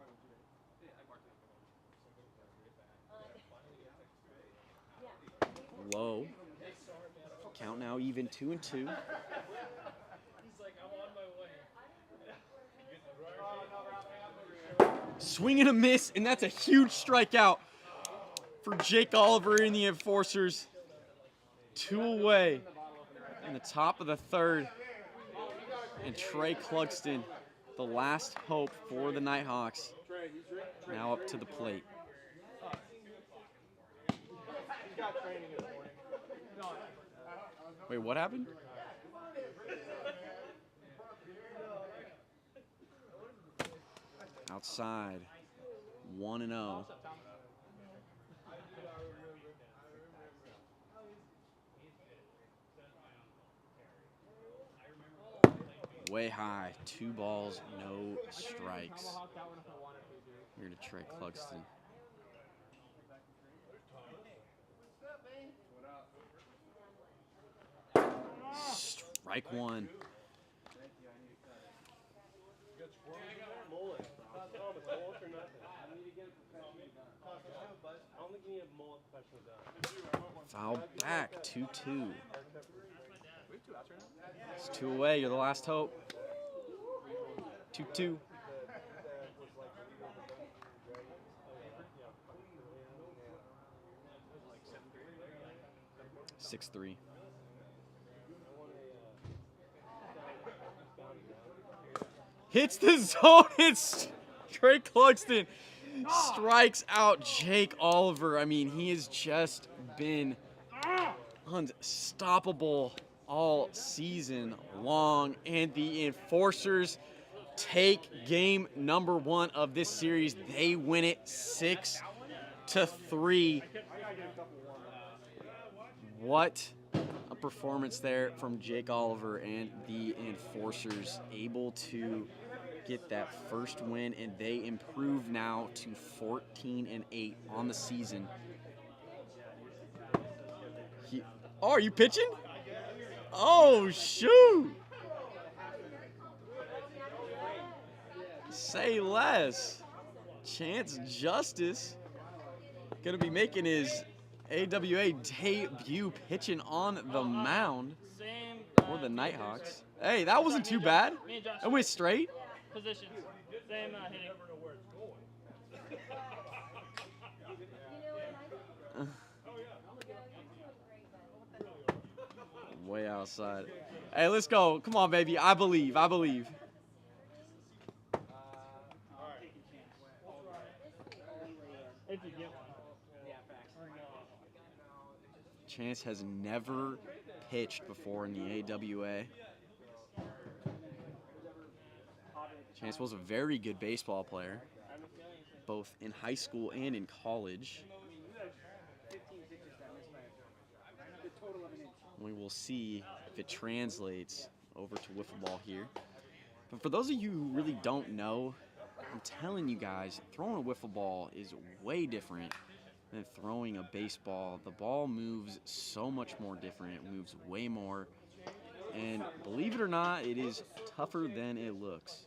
Low. Count now even, 2-2. Swing and a miss, and that's a huge strikeout for Jake Oliver in the Enforcers. 2 away in the top of the third. And Trey Clugston, the last hope for the Nighthawks, now up to the plate. Wait, what happened? Outside, 1-0. Way high, 2 balls, no strikes. Here to Trey Clugston. Strike 1. Foul back, 2-2. It's 2 away, you're the last hope. 2-2. Six 3. Hits the zone. It's Trey Clugston strikes out Jake Oliver. I mean, he has just been unstoppable all season long. And the Enforcers take game number 1 of this series. They win it 6-3. What a performance there from Jake Oliver and the Enforcers, able to get that first win, and they improve now to 14-8 on the season. Oh, are you pitching? Oh, shoot. Say less. Chance Justice going to be making his AWA debut, pitching on the mound for the Nighthawks. Hey, that wasn't too bad. It went straight. Positions. Same hitting. Way outside. Hey, let's go. Come on, baby. I believe. I believe. If you get one. Chance has never pitched before in the AWA. Chance was a very good baseball player, both in high school and in college. We will see if it translates over to wiffle ball here. But for those of you who really don't know I'm telling you guys, throwing a wiffle ball is way different than throwing a baseball. The ball moves so much more different. It moves way more. And believe it or not, it is tougher than it looks.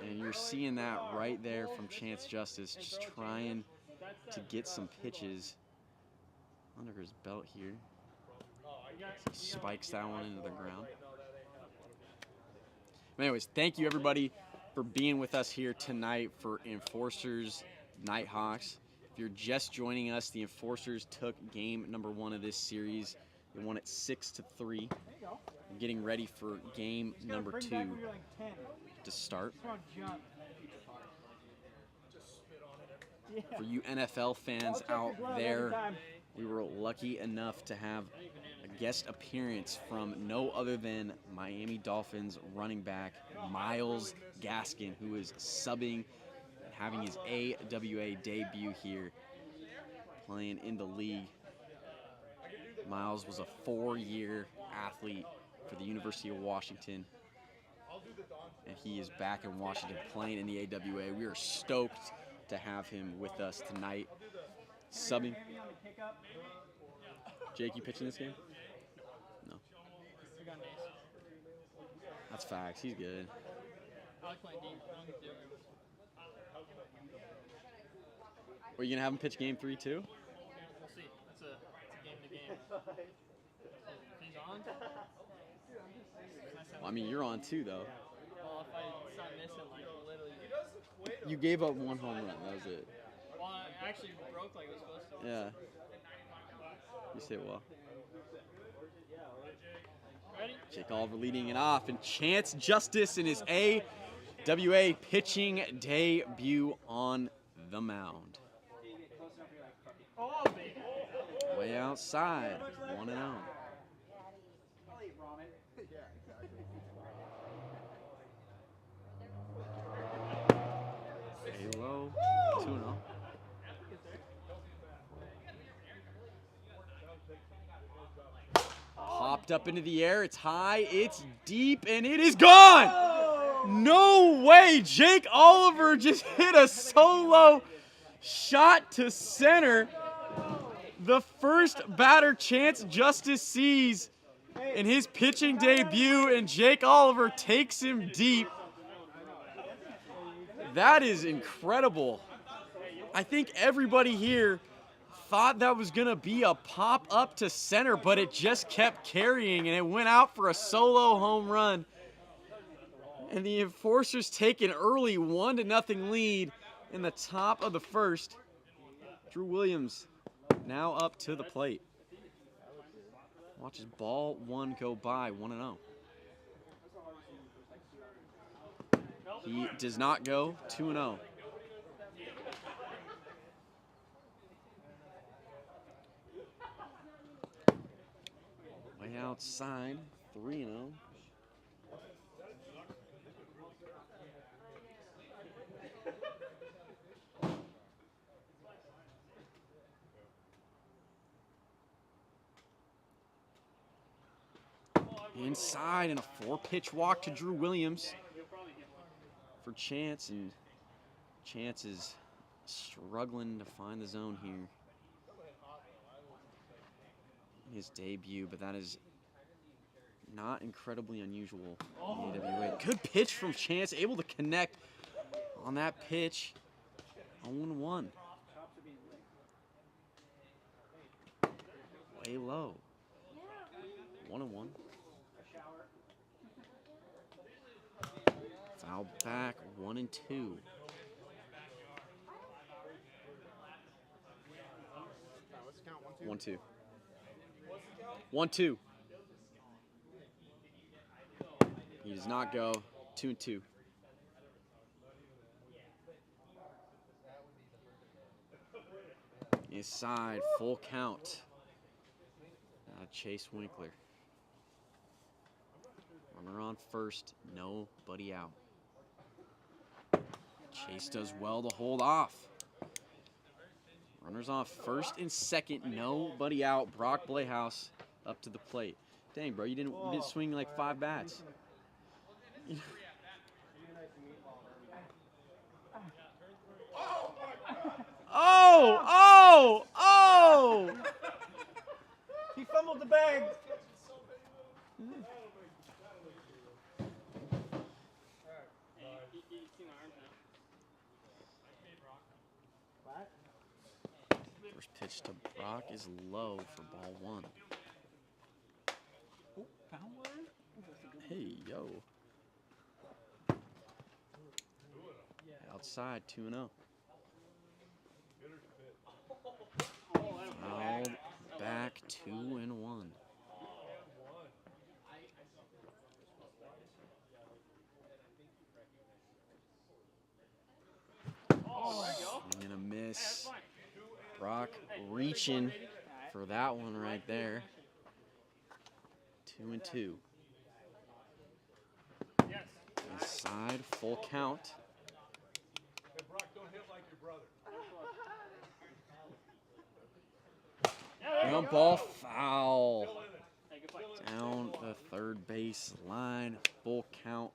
And you're seeing that right there from Chance Justice, just trying to get some pitches under his belt here. He spikes that one into the ground. But anyways, thank you everybody for being with us here tonight for Enforcers Nighthawks. If you're just joining us, the Enforcers took game number 1 of this series. They won it 6-3. Getting ready for game number 2 to start. For you NFL fans out there, we were lucky enough to have a guest appearance from no other than Miami Dolphins running back Myles Gaskin, who is subbing and having his AWA debut here, playing in the league. Myles was a 4-year athlete for the University of Washington, and he is back in Washington playing in the AWA. We are stoked to have him with us tonight, subbing. Jake, you pitching this game? No. That's facts. He's good. I like playing deep. Are you going to have him pitch game 3 too? We'll see. It's a game to game. He's on? Well, I mean, you're on too, though. Well, if I start missing, like, literally. You gave up 1 home run. That was it. Well, I actually broke like it was supposed to. Yeah. You say well. Ready? Jake Oliver leading it off, and Chance Justice in his AWA pitching debut on the mound. Oh, baby. Way outside, 1-0. Halo, 2-0. Popped up into the air, it's high, it's deep, and it is gone! No way! Jake Oliver just hit a solo shot to center. The first batter Chance Justice sees in his pitching debut, and Jake Oliver takes him deep. That is incredible. I think everybody here thought that was going to be a pop up to center, but it just kept carrying, and it went out for a solo home run. And the Enforcers take an early 1-0 lead in the top of the first. Drew Williams now up to the plate. Watches ball 1 go by, 1-0. He does not go, 2-0. Way outside, 3-0. Inside and a 4-pitch walk to Drew Williams for Chance, and Chance is struggling to find the zone here. His debut, but that is not incredibly unusual in the AWA. Good pitch from Chance, able to connect on that pitch. 0-1. Way low. 1-1. Foul back, 1-2. 1-2. 1-2. He does not go. 2-2. Inside, full count. Chase Winkler. Runner on first, nobody out. Chase does well to hold off. Runners on first and second, nobody out. Brock Blayhouse up to the plate. Dang, bro, you didn't swing like 5 bats. Oh! Oh! He fumbled the bag. First pitch to Brock is low for ball 1. Hey, yo. Outside, 2-0. Fouled back, 2-1. Swing and a miss. Brock reaching for that one right there. 2-2. Inside, full count. Ground ball, foul. Down the third base line, full count.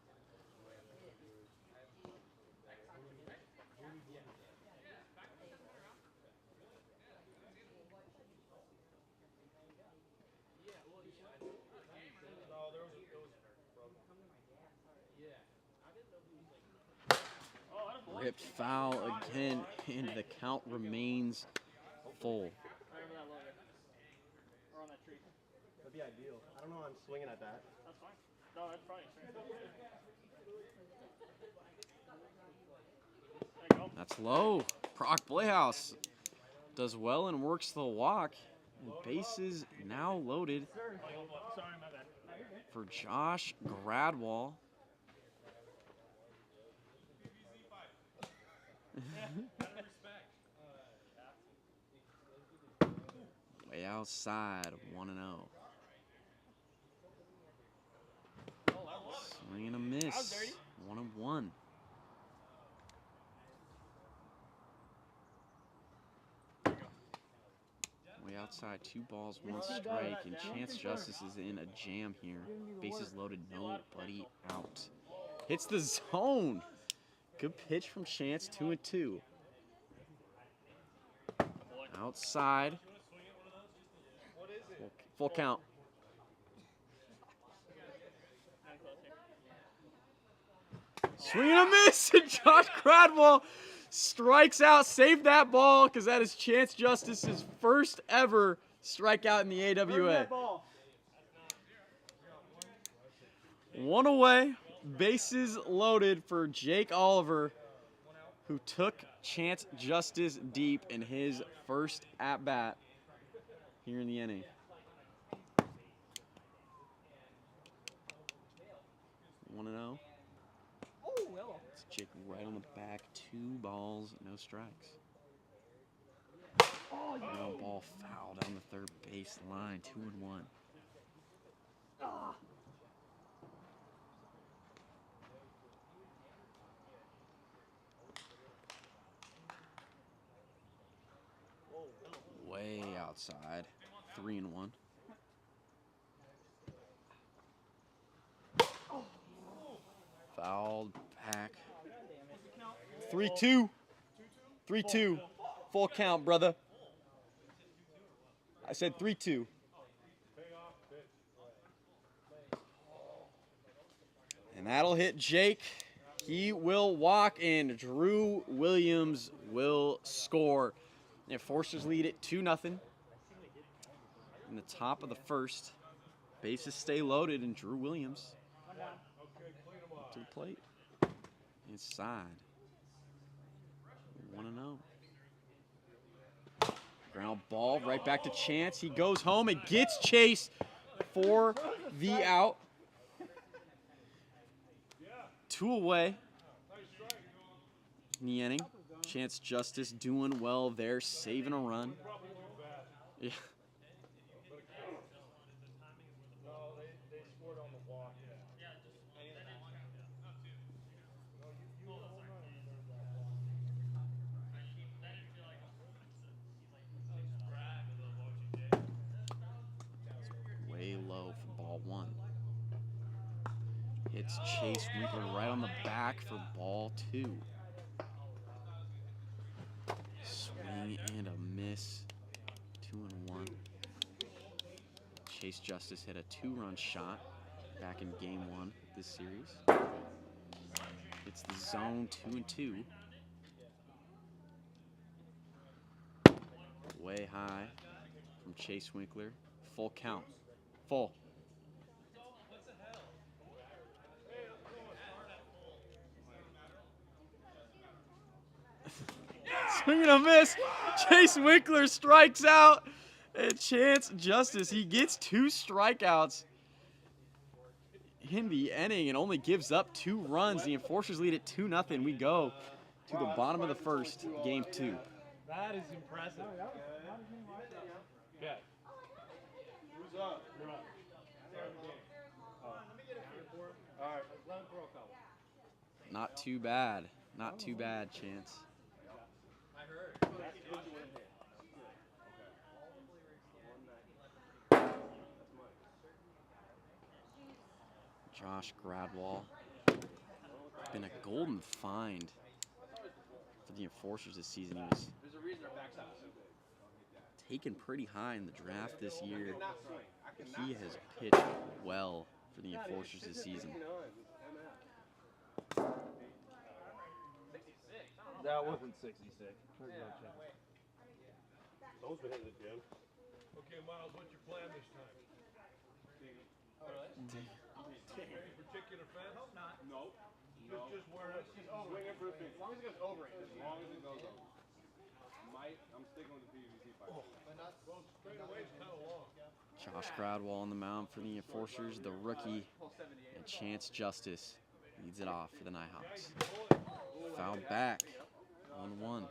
Ripped foul again, and the count remains full. That'd be ideal. I don't know. I'm swinging at that. That's fine. No, that's fine. There you go. That's low. Brock Playhouse does well and works the walk. And bases now loaded Sorry, my bad. for Josh Gradwall. Way outside, 1-0. Swing and a miss. 1-1. Way outside, 2 balls, 1 strike, and Chance Justice is in a jam here. Bases loaded, nobody out. Hits the zone. Good pitch from Chance, 2-2. Outside. Full count. Swing and a miss, and Josh Gradwall strikes out. Save that ball, because that is Chance Justice's first ever strikeout in the AWA. 1 away, bases loaded for Jake Oliver, who took Chance Justice deep in his first at-bat here in the inning. 1-0. It's Jake right on the back. 2 balls, no strikes. No ball foul down the third base line. 2-1. Way outside. 3-1. Fouled back. 3-2. 3-2. Full count, brother. I said 3-2. And that'll hit Jake. He will walk, and Drew Williams will score. The Enforcers lead it 2-0. In the top of the first. Bases stay loaded, and Drew Williams to the plate. Inside. 1-0. Ground ball right back to Chance. He goes home and gets Chase for the out. 2 away in the inning. Chance Justice doing well there, saving a run. Yeah. Way low for ball 1. Hits Chase Winkler right on the back for ball 2. Swing Swing and a miss. 2-1. Chase Justice hit a 2-run shot back in game 1 of this series. It's the zone 2-2. Way high from Chase Winkler. Full count. Full. Swing and a miss. Chase Winkler strikes out. And Chance Justice, he gets 2 strikeouts in the inning and only gives up 2 runs. The Enforcers lead at 2-0. We go to the bottom of the first, game 2. That is impressive. Yeah. Who's up? You're up. All right. Let him throw a couple. Not too bad. Not too bad, Chance. Josh Gradwall. Been a golden find for the Enforcers this season. He was taken pretty high in the draft this year. He has pitched well for the Enforcers this season. That wasn't 66. Those been hitting the gym. Okay, Miles, what's your plan this time? Any particular fan? No. Just where it's Swinging for the pitch. As long as it goes over it. As long as it goes over. I'm sticking with the PVC pipe. well, straight away is kind of long. Josh Gradwall on the mound for the Enforcers, the rookie, and Chance Justice leads it off for the Nighthawks. Fouled back, 1-1.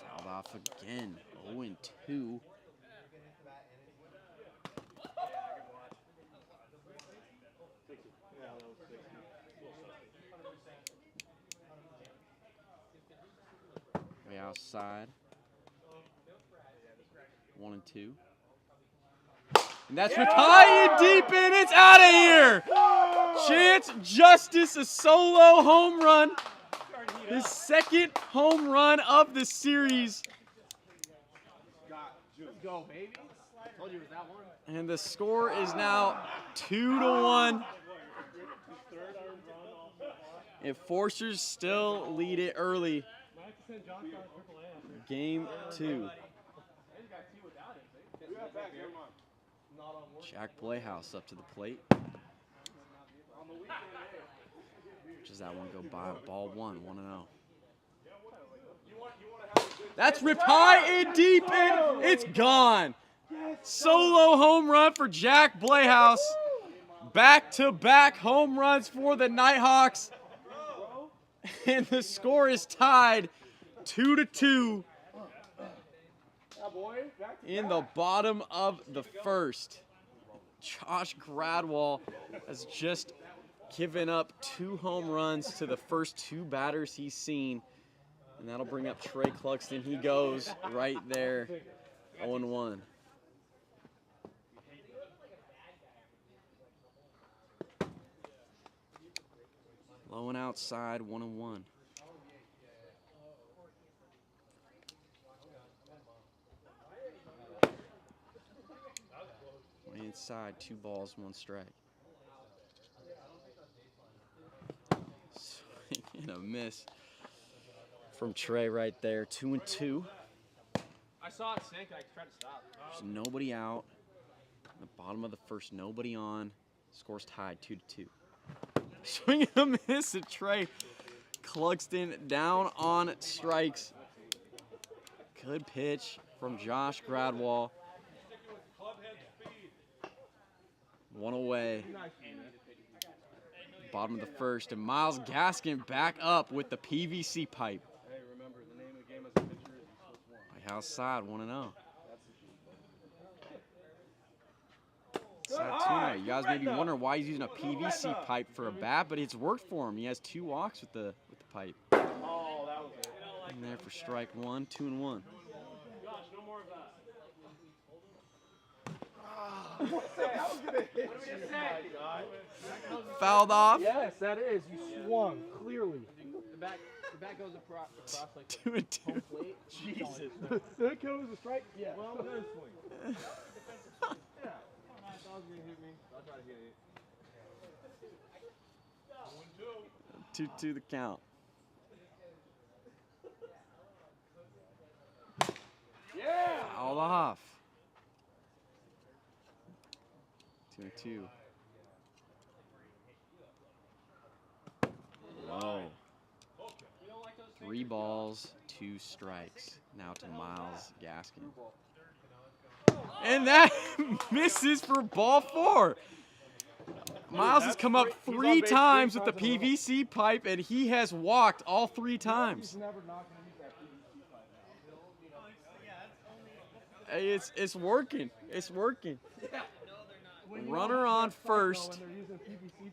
Fouled off again, 0-2. Way outside. 1-2. And that's with high and deep in. It's out of here. Chance Justice, a solo home run. His second home run of the series. Let's go, baby. Told you it was that one. And the score is now 2-1. Enforcers still lead it early. Game 2. Jack Playhouse up to the plate. Does that one go by? Ball 1, 1-0. That's ripped high and deep, and it's gone. Solo home run for Jack Playhouse. Back-to-back home runs for the Nighthawks. And the score is tied 2-2 in the bottom of the first. Josh Gradwall has just given up 2 home runs to the first 2 batters he's seen. And that'll bring up Trey Cluxton. He goes right there, 0-1. Low and outside, 1-1. Way inside, 2 balls, 1 strike. Swing and a miss from Trey right there, 2-2. I saw it sink and I tried to stop. There's nobody out. In the bottom of the first, nobody on. Score's tied, 2-2. Swing and a miss at Trey Cluxton down on strikes. Good pitch from Josh Gradwall. 1 away. Bottom of the first, and Miles Gaskin back up with the PVC pipe. Hey, remember, the name of the game as a pitcher is you switch one. Outside, 1-0. Saturno. You guys may be wondering why he's using a PVC pipe for a bat, but it's worked for him. He has 2 walks with the pipe. Oh, that was it. In there for strike 1, 2-1. Fouled off. Yes, that is. You swung clearly. bat goes across like 2 and 2. home plate. Jesus. That goes a strike? Yeah. Well, I'm gonna swing. Yeah. I thought it was gonna hit me. I'll try to hit it. 2-2 the count. Yeah. Fouled off. 2 and 2. Whoa. 3 balls, 2 strikes. Now to Miles Gaskin. And that misses for ball 4. Miles has come up 3 times with the PVC pipe, and he has walked all 3 times. Hey, it's working. It's working. Runner on first.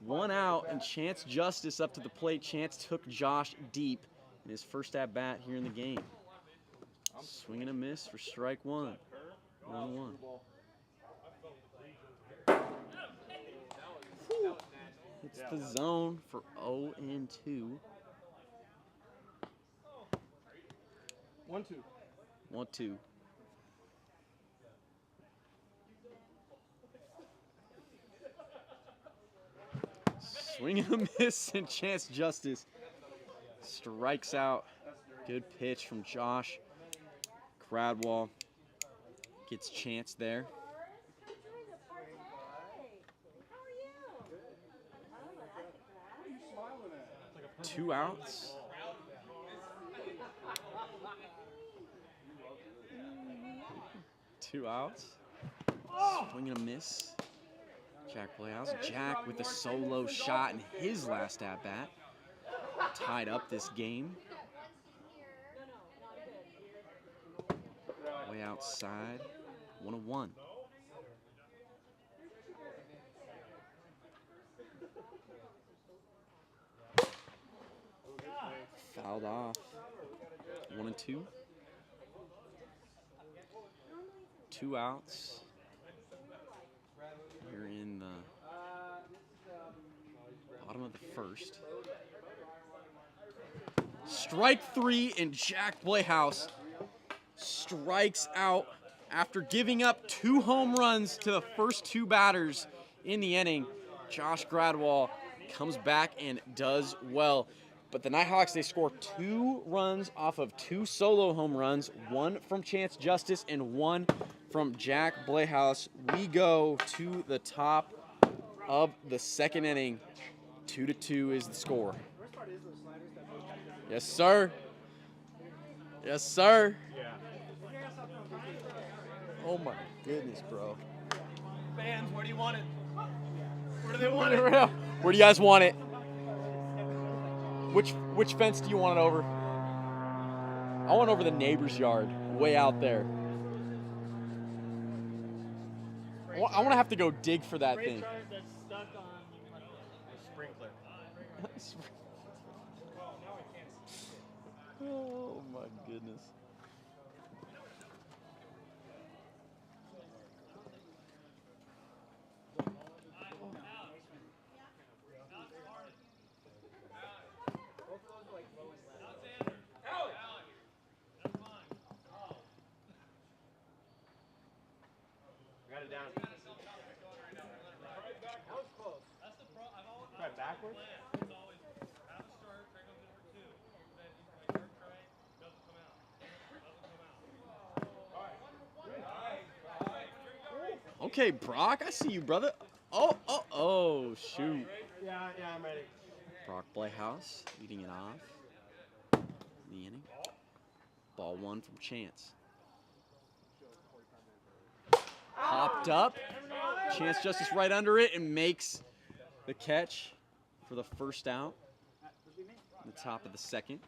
1 out, and Chance Justice up to the plate. Chance took Josh deep in his first at bat here in the game. Swing and a miss for strike 1. 1-1. It's the zone for 0 and 2. 1-2. 1-2. Swing and a miss, and Chance Justice strikes out. Good pitch from Josh. Cradwell gets Chance there. 2 outs. Two outs. Swing and a miss. Jack Playhouse. Jack with a solo shot in his last at bat. Tied up this game. Way outside. 1-1. Fouled off. 1-2. 2 outs. Here in the bottom of the first. Strike 3, and Jack Playhouse strikes out after giving up 2 home runs to the first 2 batters in the inning. Josh Gradwell comes back and does well. But the Nighthawks, they score 2 runs off of 2 solo home runs, 1 from Chance Justice and 1 from Jack Playhouse. We go to the top of the second inning. 2-2 is the score. Yes, sir. Yes, sir. Oh my goodness, bro. Fans, where do you want it? Where do they want it? Where do you guys want it? Which fence do you want it over? I want over the neighbor's yard, way out there. I want to have to go dig for that thing. That's stuck on Sprinkler. Oh my goodness. Got it down. That was close. That's the pro. I've always Try backwards. It's always have a start, try to go number 2. Then he's like third try, doesn't come out. Okay, Brock, I see you, brother. Oh, shoot. Yeah, I'm ready. Brock Playhouse leading it off in the inning. Ball 1 from Chance. Popped up. Chance Justice right under it and makes the catch for the first out. In the top of the second.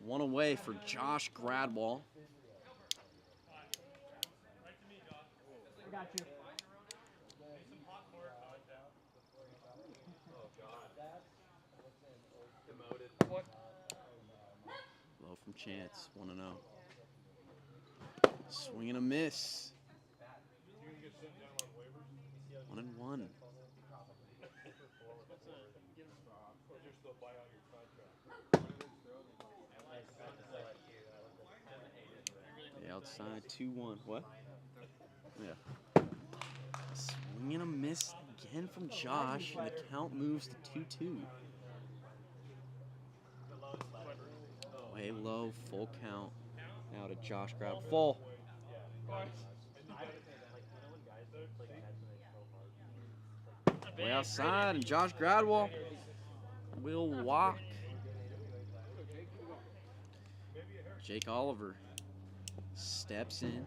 1 away for Josh Gradwell. I got you. Low from Chance, 1-0. Swing and a miss. 1-1. outside, 2-1. What? Yeah. Swing and a miss again from Josh, and the count moves to 2-2. Way low, full count. Now to Josh Grab. Full. Way outside, and Josh Gradwell will walk. Jake Oliver steps in.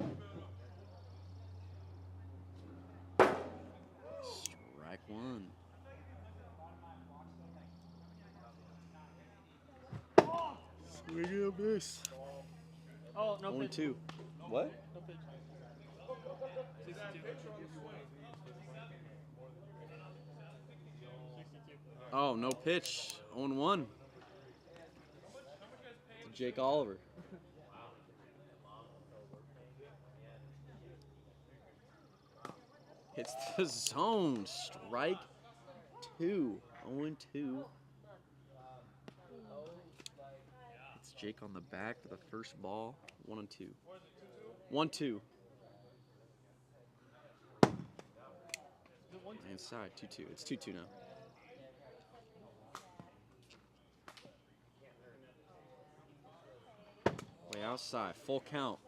Strike one. Swing and a miss. Oh, no pitch. 0-2. What? No pitch. 62. Oh, no pitch. 0-1. Jake Oliver. Hits the zone. Strike two. 0-2. It's Jake on the back to the first ball. 1-2. 1-2. Inside. 2-2. It's 2-2 now. Way outside. Full count.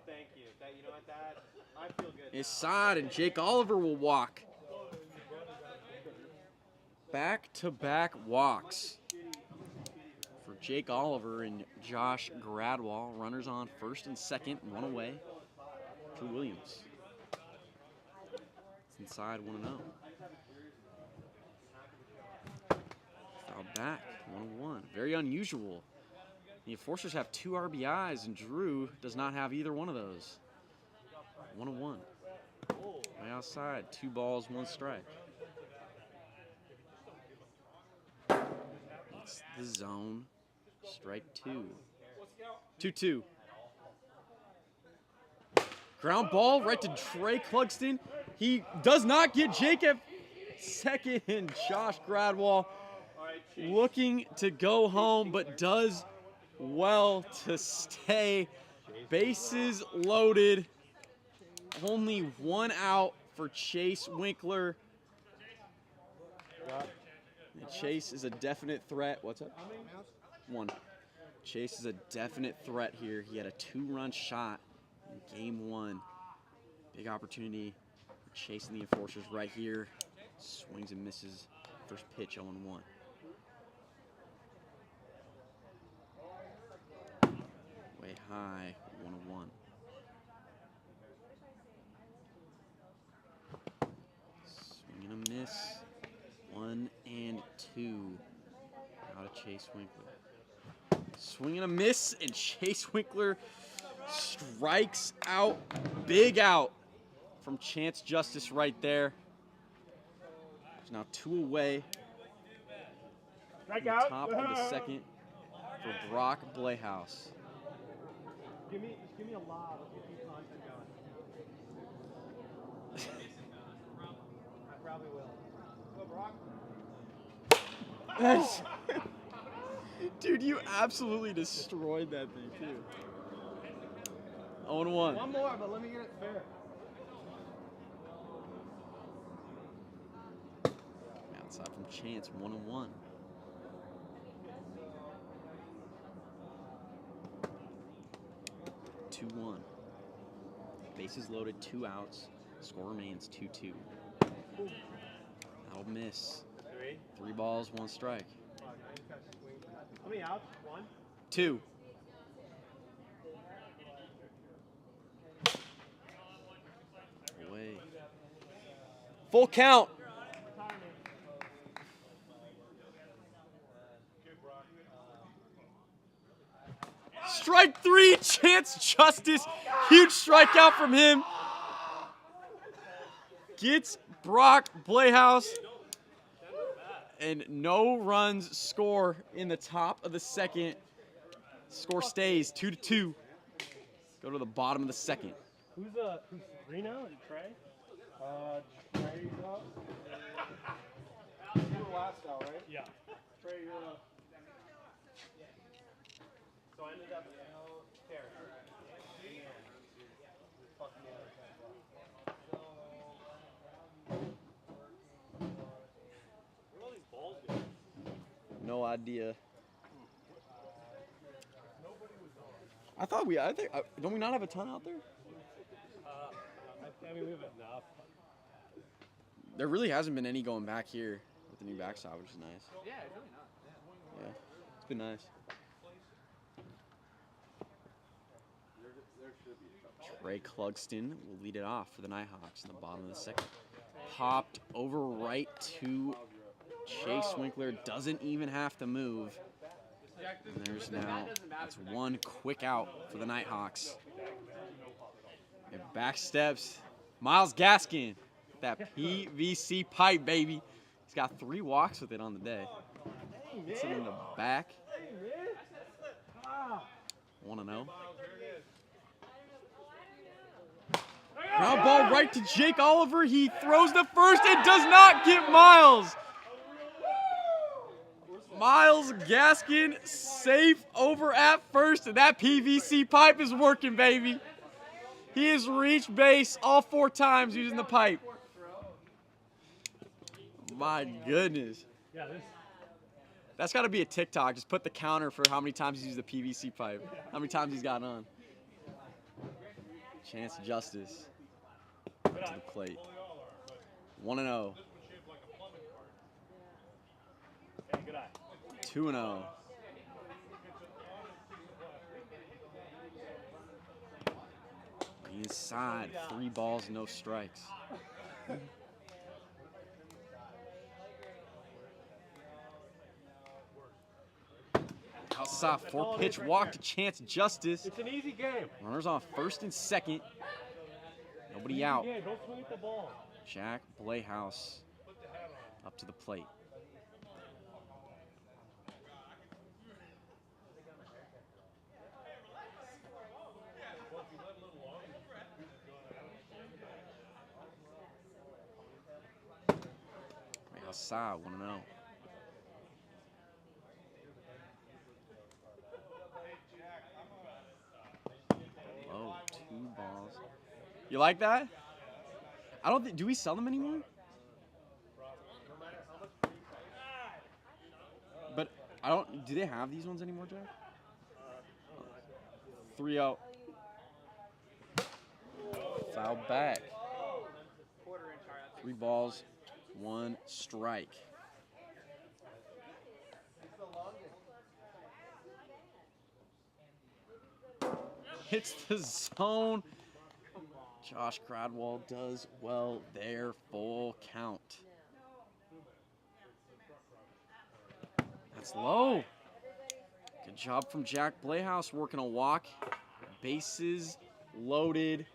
Thank you. You know what, Dad? I feel good. Inside, and Jake Oliver will walk. Back-to-back walks for Jake Oliver and Josh Gradwell. Runners on first and second, one away to Williams. It's inside 1-0. Foul back, 1-1. Very unusual. The Enforcers have 2 RBIs, and Drew does not have either one of those. 1-1. Way outside, 2 balls, 1 strike. It's the zone. Strike 2. 2-2. Ground ball right to Trey Clugston. He does not get Jake at second, and Josh Gradwell looking to go home, but does well to stay. Bases loaded. Only 1 out for Chase Winkler. And Chase is a definite threat. What's up? 1. Chase is a definite threat here. He had a 2-run shot in game 1. Big opportunity for Chase and the Enforcers right here. Swings and misses. First pitch 0-1. Way high, 1-1. Swing and a miss. 1-2. Out of Chase Winkler. Swing and a miss, and Chase Winkler strikes out. Big out from Chance Justice right there. There's now 2 away. Strike out. Top of the second for Brock Blehouse. Just give me a lob. I'll keep content going. I probably will. Go, Brock. Dude, you absolutely destroyed that thing, too. 0-1. One more, but let me get it fair. Outside from Chance, 1-1. Bases loaded, 2 outs. Score remains 2-2. That'll miss. 3 balls, 1 strike. How many outs? 1? 2. Away. Full count. Strike 3, Chance Justice. Huge strikeout from him. Gets Brock Blehouse. And no runs score in the top of the second. Score stays 2-2. Go to the bottom of the second. Who's Reno and Trey? Trey's up. Yeah. So I ended up there. No idea. Don't we not have a ton out there? I mean, we have enough. There really hasn't been any going back here with the new backstop, which is nice. Yeah, it's really not. Yeah, it's been nice. Trey Clugston will lead it off for the Nighthawks in the bottom of the second. Popped over right to Chase Winkler. Doesn't even have to move. And there's now, that's one quick out for the Nighthawks. And back steps Miles Gaskin. That PVC pipe, baby. He's got 3 walks with it on the day. Hits it in the back. 1-0. Ground ball right to Jake Oliver. He throws the first. It does not get Miles. Miles Gaskin safe over at first, and that PVC pipe is working, baby. He has reached base all 4 times using the pipe. My goodness. Yeah, That's got to be a TikTok. Just put the counter for how many times he's used the PVC pipe. How many times he's gotten on. Chance Justice to the plate. 1-0. 2-0. Inside, 3 balls, no strikes. Outside, 4-pitch walk to Chance Justice. it's an easy game. Runners on first and second. Nobody out. Yeah, don't swing at the ball. Jack Playhouse up to the plate. Right outside, 1-0. Oh, 2 balls. You like that? I don't think. Do we sell them anymore? But I don't. Do they have these ones anymore, Jack? 3-0. Foul back. 3 balls, 1 strike. Hits the zone. Josh Cradwell does well there. Full count. That's low. Good job from Jack Playhouse working a walk. Bases loaded.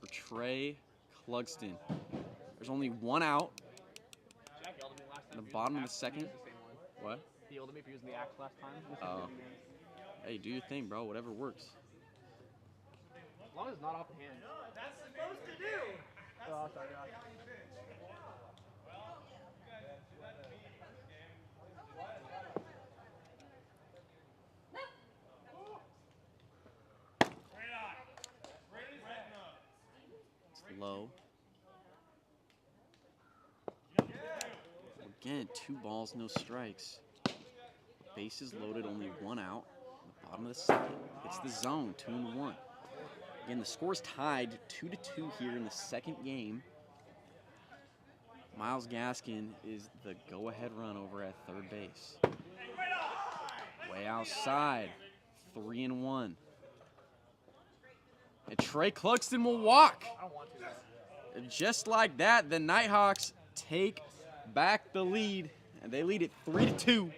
For Trey Clugston. There's only 1 out. Jack yelled at me last time. In the bottom of the second. What? He yelled at me for using the axe last time. Oh. Hey, do your thing, bro. Whatever works. As long as it's not off the hand. That's supposed to do. Oh, sorry, Josh. It's low. Again, 2 balls, no strikes. Bases loaded, only 1 out. In the bottom of the second. It's the zone, 2-1. Again, the score's tied 2-2 here in the second game. Miles Gaskin is the go-ahead run over at third base. Way outside, 3-1. And Trey Clugston will walk. I don't want to. And just like that, the Nighthawks take back the lead, and they lead it 3-2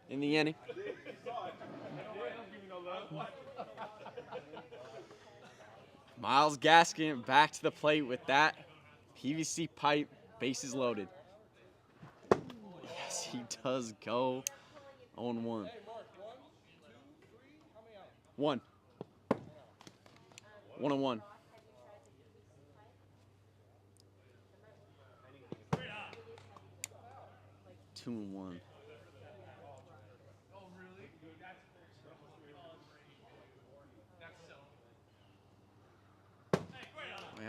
in the inning. Miles Gaskin back to the plate with that PVC pipe, bases loaded. Yes, he does go 0-1. 1-1. 2-1.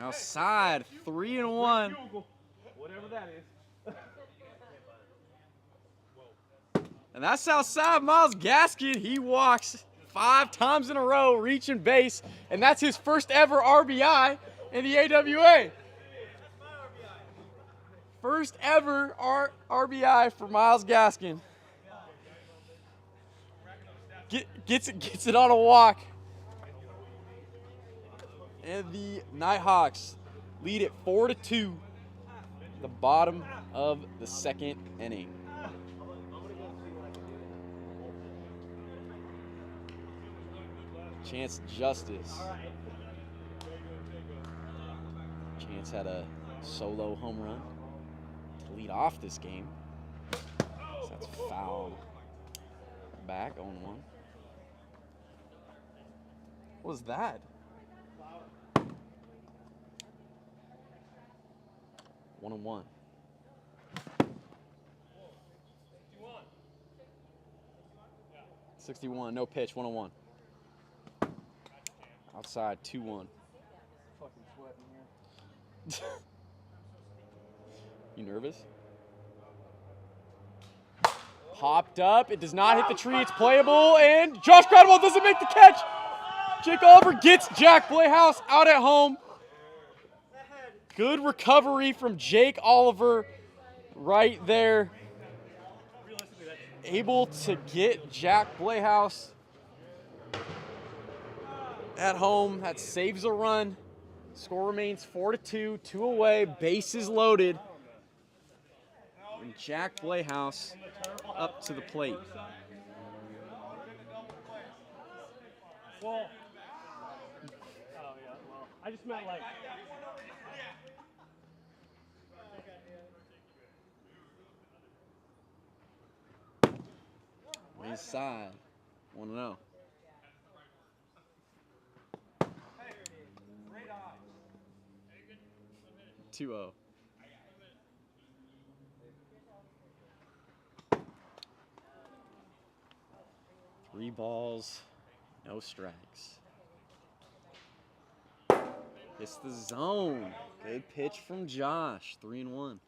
Outside, 3-1. Whatever that is. And that's outside Miles Gaskin. He walks 5 times in a row, reaching base, and that's his first ever RBI in the AWA. First ever RBI for Miles Gaskin. Gets it on a walk. And the Nighthawks lead it 4-2. The bottom of the second inning. Chance Justice. Chance had a solo home run to lead off this game. So that's foul back on 1. What was that? 1-1. 61, no pitch, 1-1. Outside, 2-1. Fucking sweating here. You nervous? Popped up. It does not hit the tree. It's playable. And Josh Gradwell doesn't make the catch. Jake Oliver gets Jack Playhouse out at home. Good recovery from Jake Oliver right there. Able to get Jack Playhouse at home. That saves a run. Score remains 4-2, 2 away, bases loaded. And Jack Playhouse up to the plate. Well, oh yeah, well, I just meant like. Inside, 1-0. Hey, 2-0. Three balls, no strikes. It's the zone. Good pitch from Josh. 3-1.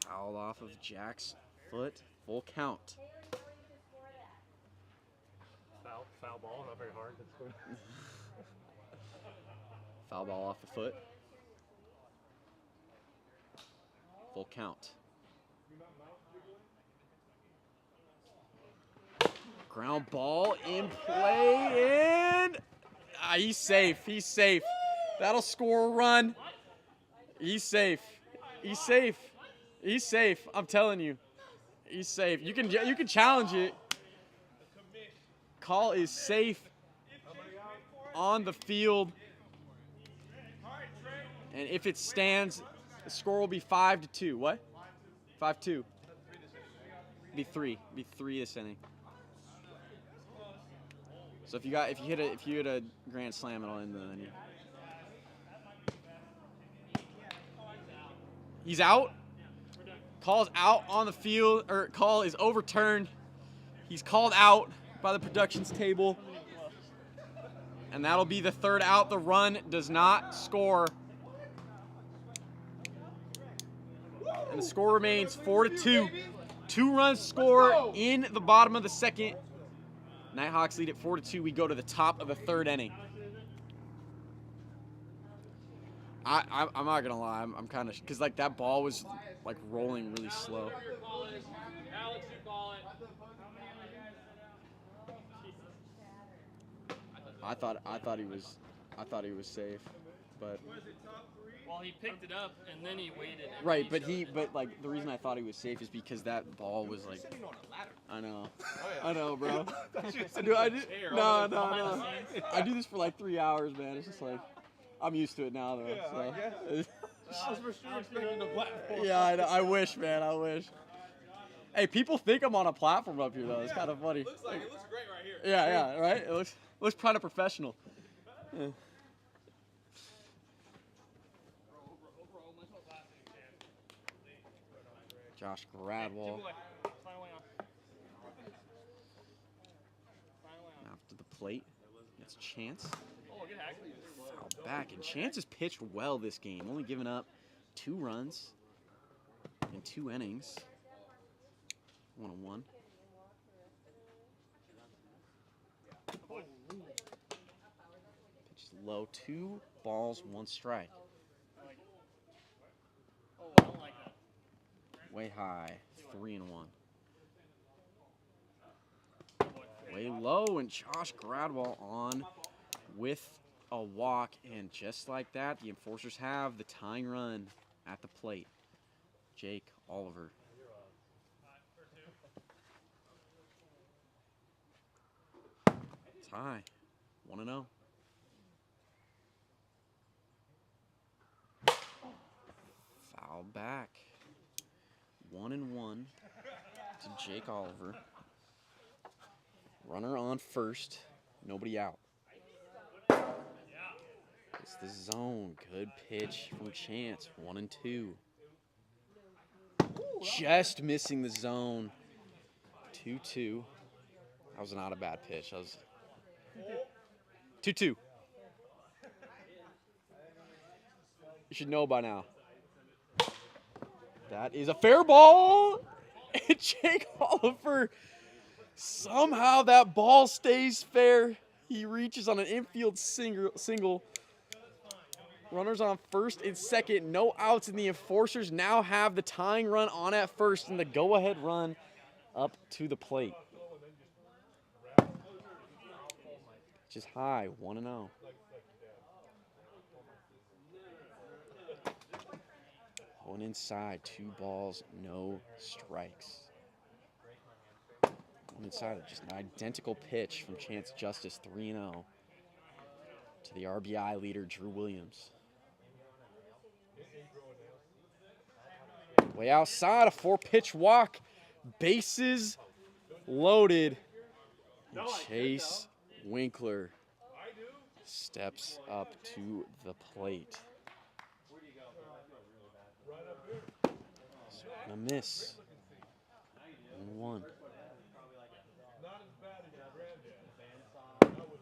Foul off of Jack's foot. Full count. Foul ball, not very hard. That's good. Foul ball off the foot. Full count. Ground ball in play, and he's safe. He's safe. That'll score a run. He's safe. He's safe. He's safe. I'm telling you, he's safe. You can challenge it. Call is safe on the field, and if it stands, the score will be 5-2. What? 5-2. Be three this inning. So if you hit a grand slam, it'll end the inning. He's out. Call's out on the field, or call is overturned. He's called out by the productions table. And that'll be the third out. The run does not score. And the score remains 4-2. 2 runs score in the bottom of the second. Nighthawks lead at 4-2. We go to the top of the third inning. I'm not gonna lie. I'm kind of, because like that ball was like rolling really slow. Alex, you call it. I thought he was safe, but Well, he picked it up and then he waited. right. But like the reason I thought he was safe is because that ball was like. I know. I know, bro. No. I do this for like 3 hours, man. It's just like I'm used to it now, though. Yeah, so. I guess. I was for sure expecting the platform. Yeah, I know. I wish, man. I wish. Hey, people think I'm on a platform up here, though. It's kind of funny. It looks great right here. Yeah, right. It looks kind of professional. Yeah. Josh Gradwell. After the plate, it's Chance. Foul back, and Chance has pitched well this game, only giving up 2 runs in 2 innings. 1-1. Pitch low, 2 balls, 1 strike. Way high, 3-1. Way low, and Josh Gradwell on with a walk, and just like that, the Enforcers have the tying run at the plate. Jake Oliver. It's high, 1-0. Foul back, 1-1 to Jake Oliver. Runner on first, nobody out. It's the zone. Good pitch from Chance. 1-2. Just missing the zone. 2-2. That was not a bad pitch. That was 2-2. You should know by now. That is a fair ball. And Jake Oliver, somehow that ball stays fair. He reaches on an infield single. Runners on first and second, no outs, and the Enforcers now have the tying run on at first and the go-ahead run up to the plate. Just high, 1-0. Going inside, 2 balls, no strikes. Going inside, just an identical pitch from Chance Justice, 3-0 to the RBI leader, Drew Williams. Way outside, a 4-pitch walk, bases loaded. And Chase Winkler steps up to the plate. A miss. 1-1.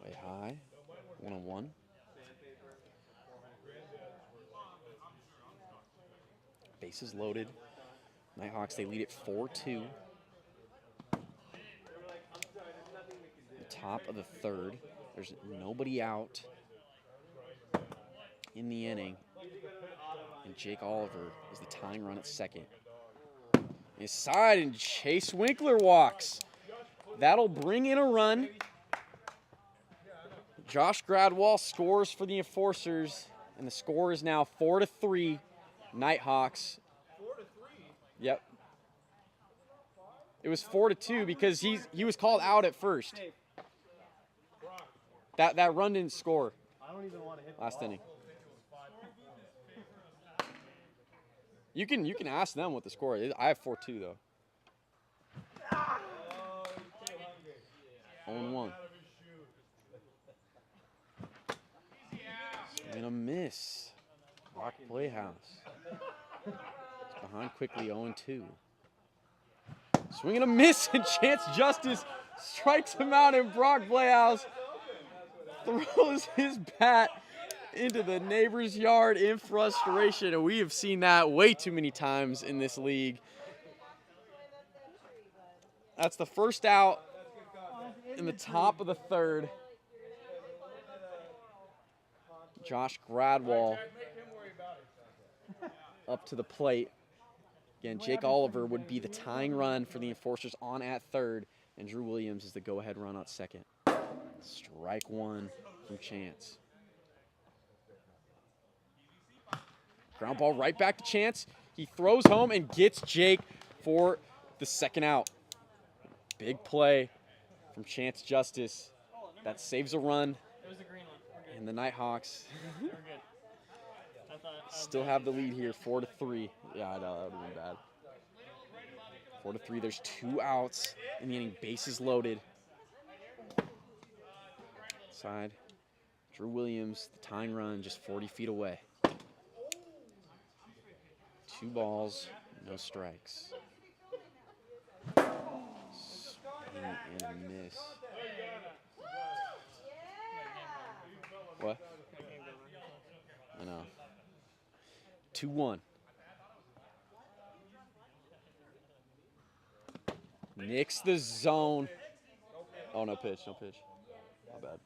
Way high. 1-1. Bases loaded. Nighthawks, they lead it 4-2. The top of the third. There's nobody out in the inning. And Jake Oliver is the tying run at second. Inside, and Chase Winkler walks. That'll bring in a run. Josh Gradwell scores for the Enforcers, and the score is now 4-3. Nighthawks. 4-3. Yep. It was 4-2 because he was called out at first. That run didn't score. I don't even want to hit last inning. You can ask them what the score is. I have 4-2 though. 0-1. And a miss. Rock Playhouse. It's behind quickly, 0-2. Swing and a miss, and Chance Justice strikes him out, and Brock Playhouse throws his bat into the neighbor's yard in frustration, and we have seen that way too many times in this league. That's the first out in the top of the third. Josh Gradwell up to the plate. Again, Jake Oliver would be the tying run for the Enforcers on at third, and Drew Williams is the go-ahead run on second. Strike 1 from Chance. Ground ball right back to Chance. He throws home and gets Jake for the second out. Big play from Chance Justice. That saves a run. It was a green one. And the Nighthawks We're good. still have the lead here, 4-3. Yeah, I know, that would have been bad. 4-3, there's 2 outs in the inning, bases loaded. Side, Drew Williams, the tying run, just 40 feet away. 2 balls, no strikes. Swing and a miss. What? I know. 2-1. Nicks the zone. Oh, no pitch, no pitch. Not bad.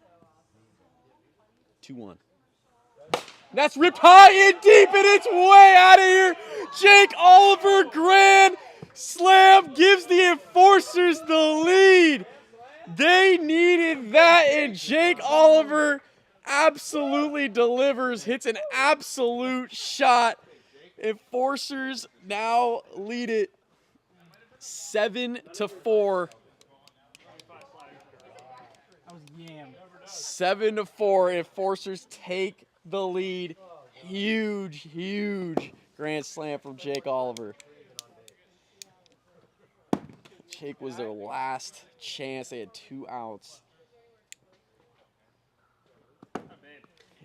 2-1. That's ripped high and deep, and it's way out of here. Jake Oliver, grand slam, gives the Enforcers the lead. They needed that, and Jake Oliver absolutely delivers, hits an absolute shot. Enforcers now lead it 7-4. 7-4. Enforcers take the lead. Huge, huge grand slam from Jake Oliver. Jake was their last chance. They had 2 outs.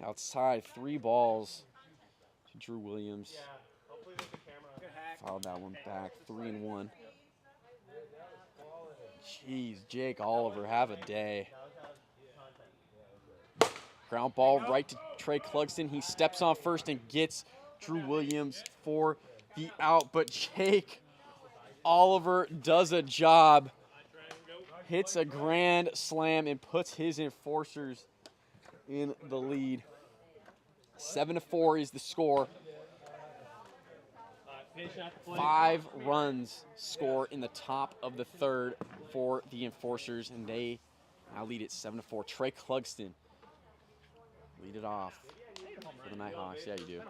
Outside, 3 balls to Drew Williams. Fouled that one back. 3-1. Jeez, Jake Oliver, have a day. Ground ball right to Trey Clugston. He steps on first and gets Drew Williams for the out. But Jake Oliver does a job. Hits a grand slam and puts his Enforcers in the lead. 7-4 is the score. 5 runs score in the top of the third for the Enforcers, and they now lead it 7-4. Trey Clugston lead it off for the Nighthawks. Yeah, you do.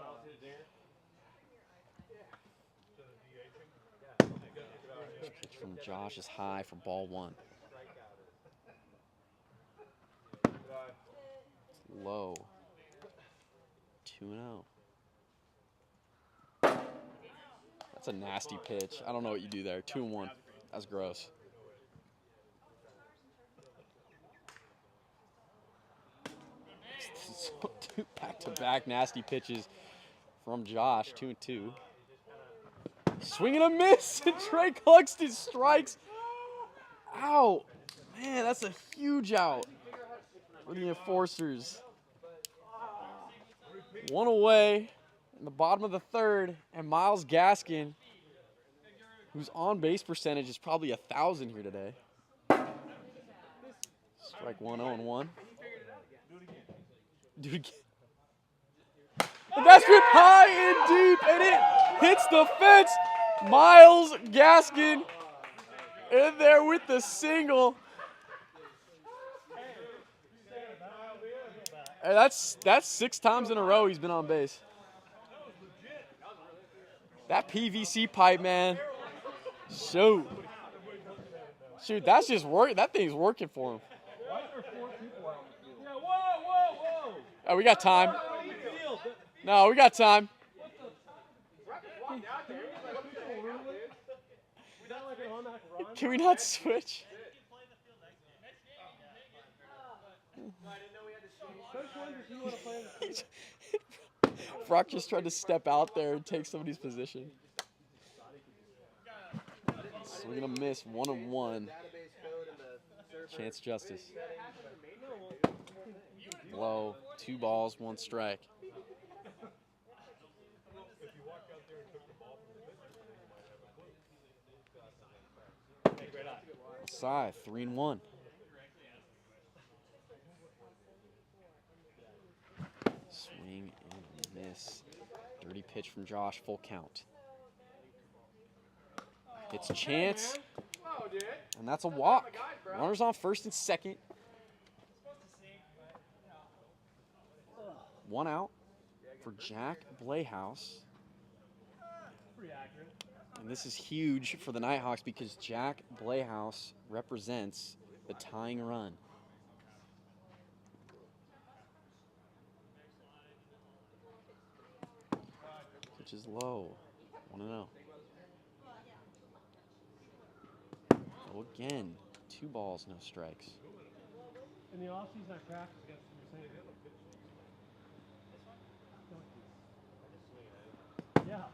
Pitch from Josh is high for ball 1. It's low. 2-0. That's a nasty pitch. I don't know what you do there. 2-1. That's gross. Two back-to-back nasty pitches from Josh. 2-2. Swing and a miss. And Trey Clugston strikes out. Man, that's a huge out for the Enforcers. 1 away in the bottom of the third, and Miles Gaskin, whose on-base percentage is probably 1,000 here today. Strike 1, 0-1. Do it again. And that's ripped high and deep, and it hits the fence. Miles Gaskin in there with the single. And that's 6 times in a row he's been on base. That PVC pipe, man. Shoot, that's just work. That thing's working for him. Oh, we got time. No, we got time. Can we not switch? Brock just tried to step out there and take somebody's position. Swing and a miss, 1-1. Chance Justice. Low, 2 balls, 1 strike. Side, 3-1. Swing and miss. Dirty pitch from Josh, full count. It's a chance, and that's a walk. Runners on first and second. 1 out for Jack Blehouse. And this is huge for the Nighthawks because Jack Blehouse represents the tying run. Which is low. 1-0. Oh, again, 2 balls, no strikes. In the offseason, I practiced against Mercedes. Yeah.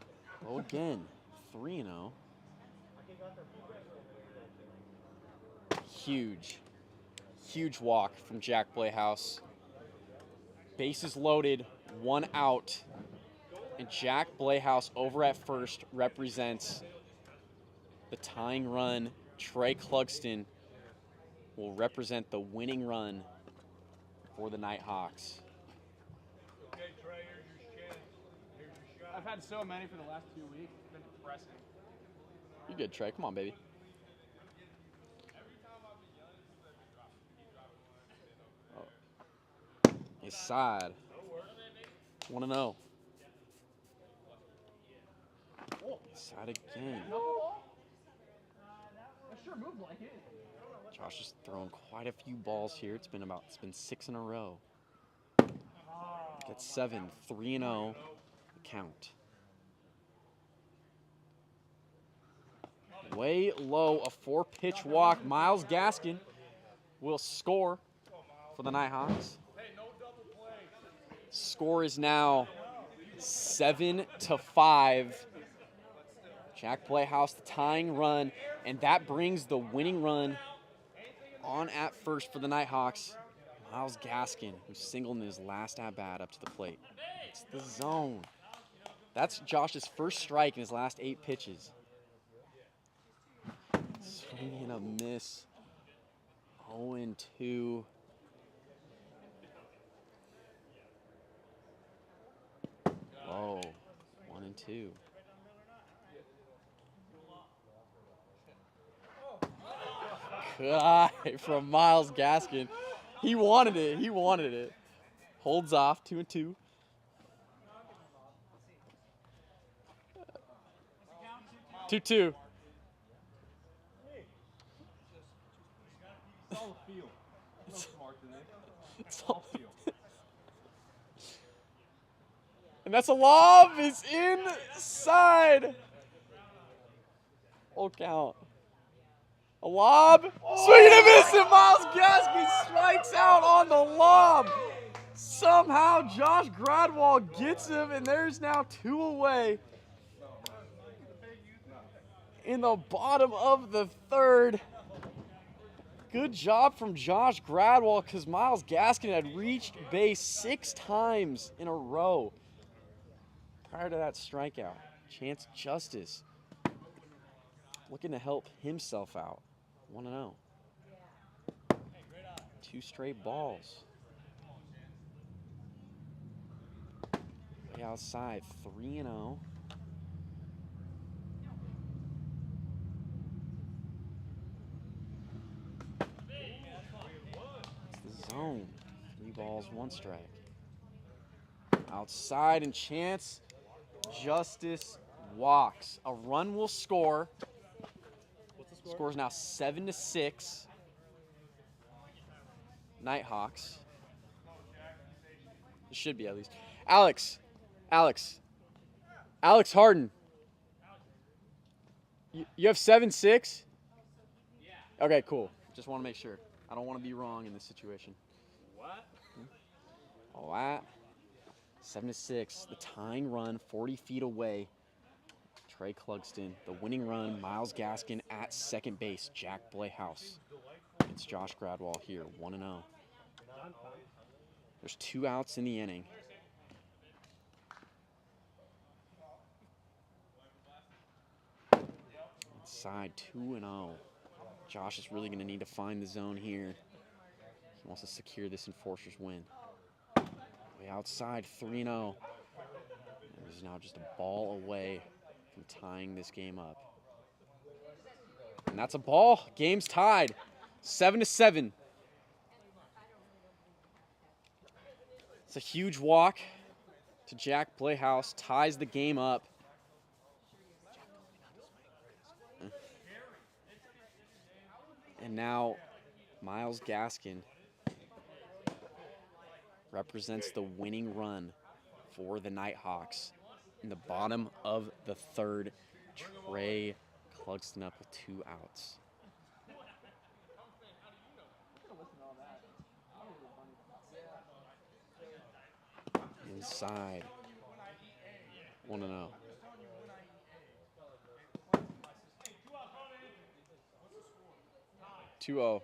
Oh, again, 3-0. Huge walk from Jack Playhouse. Bases loaded, 1 out. And Jack Playhouse over at first represents the tying run. Trey Clugston will represent the winning run for the Nighthawks. Okay, Trey, here's your chance. Here's your shot. I've had so many for the last 2 weeks. It's been depressing. You're good, Trey. Come on, baby. His side. 1-0. Side again. That sure moved like it. Josh has thrown quite a few balls here. It's been 6 in a row. That's 7, 3-0 count. Way low, a 4-pitch walk. Miles Gaskin will score for the Nighthawks. Score is now 7-5. Jack Playhouse, the tying run, and that brings the winning run on at first for the Nighthawks. Miles Gaskin, who singled in his last at-bat up to the plate. It's the zone. That's Josh's first strike in his last 8 pitches. Swing and a miss. 0-2. Whoa, 1-2. God, from Miles Gaskin. He wanted it. Holds off, 2-2. Two. It's all a feel. No smart in it. It's all and that's a lob. It's inside. Full count. A lob. Swing and a miss, and Miles Gaskin strikes out on the lob. Somehow Josh Gradwell gets him, and there's now 2 away. In the bottom of the 3rd. Good job from Josh Gradwell because Miles Gaskin had reached base 6 times in a row prior to that strikeout. Chance Justice looking to help himself out. 1-0. 2 straight balls. Way outside, 3-0. It's the zone. 3 balls, 1 strike. Outside and Chance Justice walks. A run will score. What's the score? Score is now 7-6. Nighthawks. It should be at least. Alex Harden. You have 7-6? Yeah. Okay, cool. Just want to make sure. I don't want to be wrong in this situation. What? All right. 7-6. The tying run, 40 feet away. Trey Clugston. The winning run, Miles Gaskin at second base. Jack Playhouse. It's Josh Gradwell here, 1-0. There's 2 outs in the inning. Inside, 2-0. Josh is really going to need to find the zone here. He wants to secure this Enforcers win. Way outside, 3-0. There's now just a ball away from tying this game up. And that's a ball. Game's tied. 7-7. It's a huge walk to Jack Playhouse. Ties the game up. And now Miles Gaskin represents the winning run for the Nighthawks. In the bottom of the 3rd, Trey Clugston up with 2 outs. Inside. 1-0. 2-0.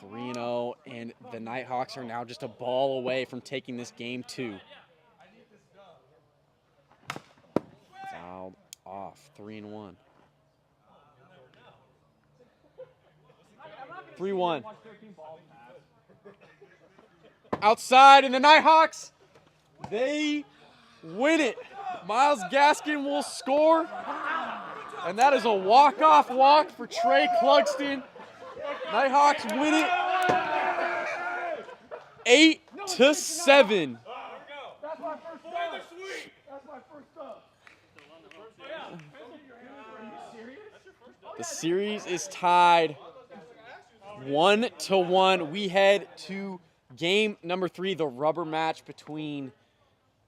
3-0, and the Nighthawks are now just a ball away from taking this game 2. Fouled off. 3-1. 3-1. Outside, and the Nighthawks, they win it. Miles Gaskin will score, and that is a walk-off walk for Trey Clugston. Nighthawks win it 8-7. That's my first dub. That's my first dub. The series is tied 1-1. We head to game number 3, the rubber match between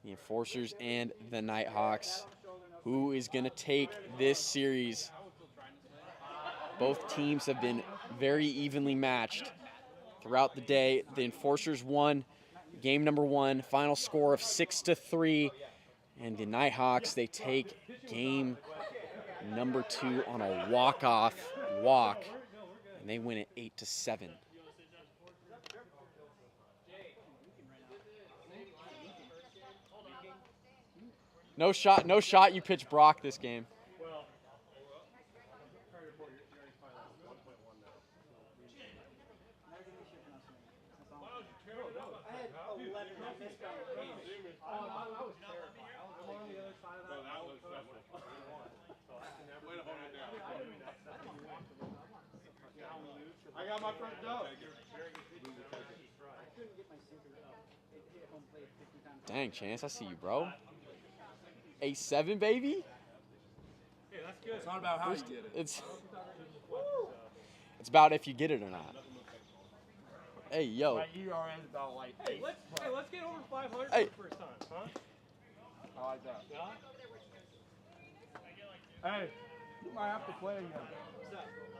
the Enforcers and the Nighthawks. Who is going to take this series? Both teams have been very evenly matched throughout the day. The Enforcers won game number 1, final score of 6-3. And the Nighthawks, they take game number 2 on a walk-off walk, and they win it 8-7. No shot you pitch Brock this game. I got my first dub. Dang, Chance, I see you, bro. 8-7, baby. Hey, that's good. It's not about how you get it. It's about if you get it or not. Hey, yo. My ERA is about like 8. Let's get over 500 Hey. for the first time, huh? I like that. Hey, you might have to play again.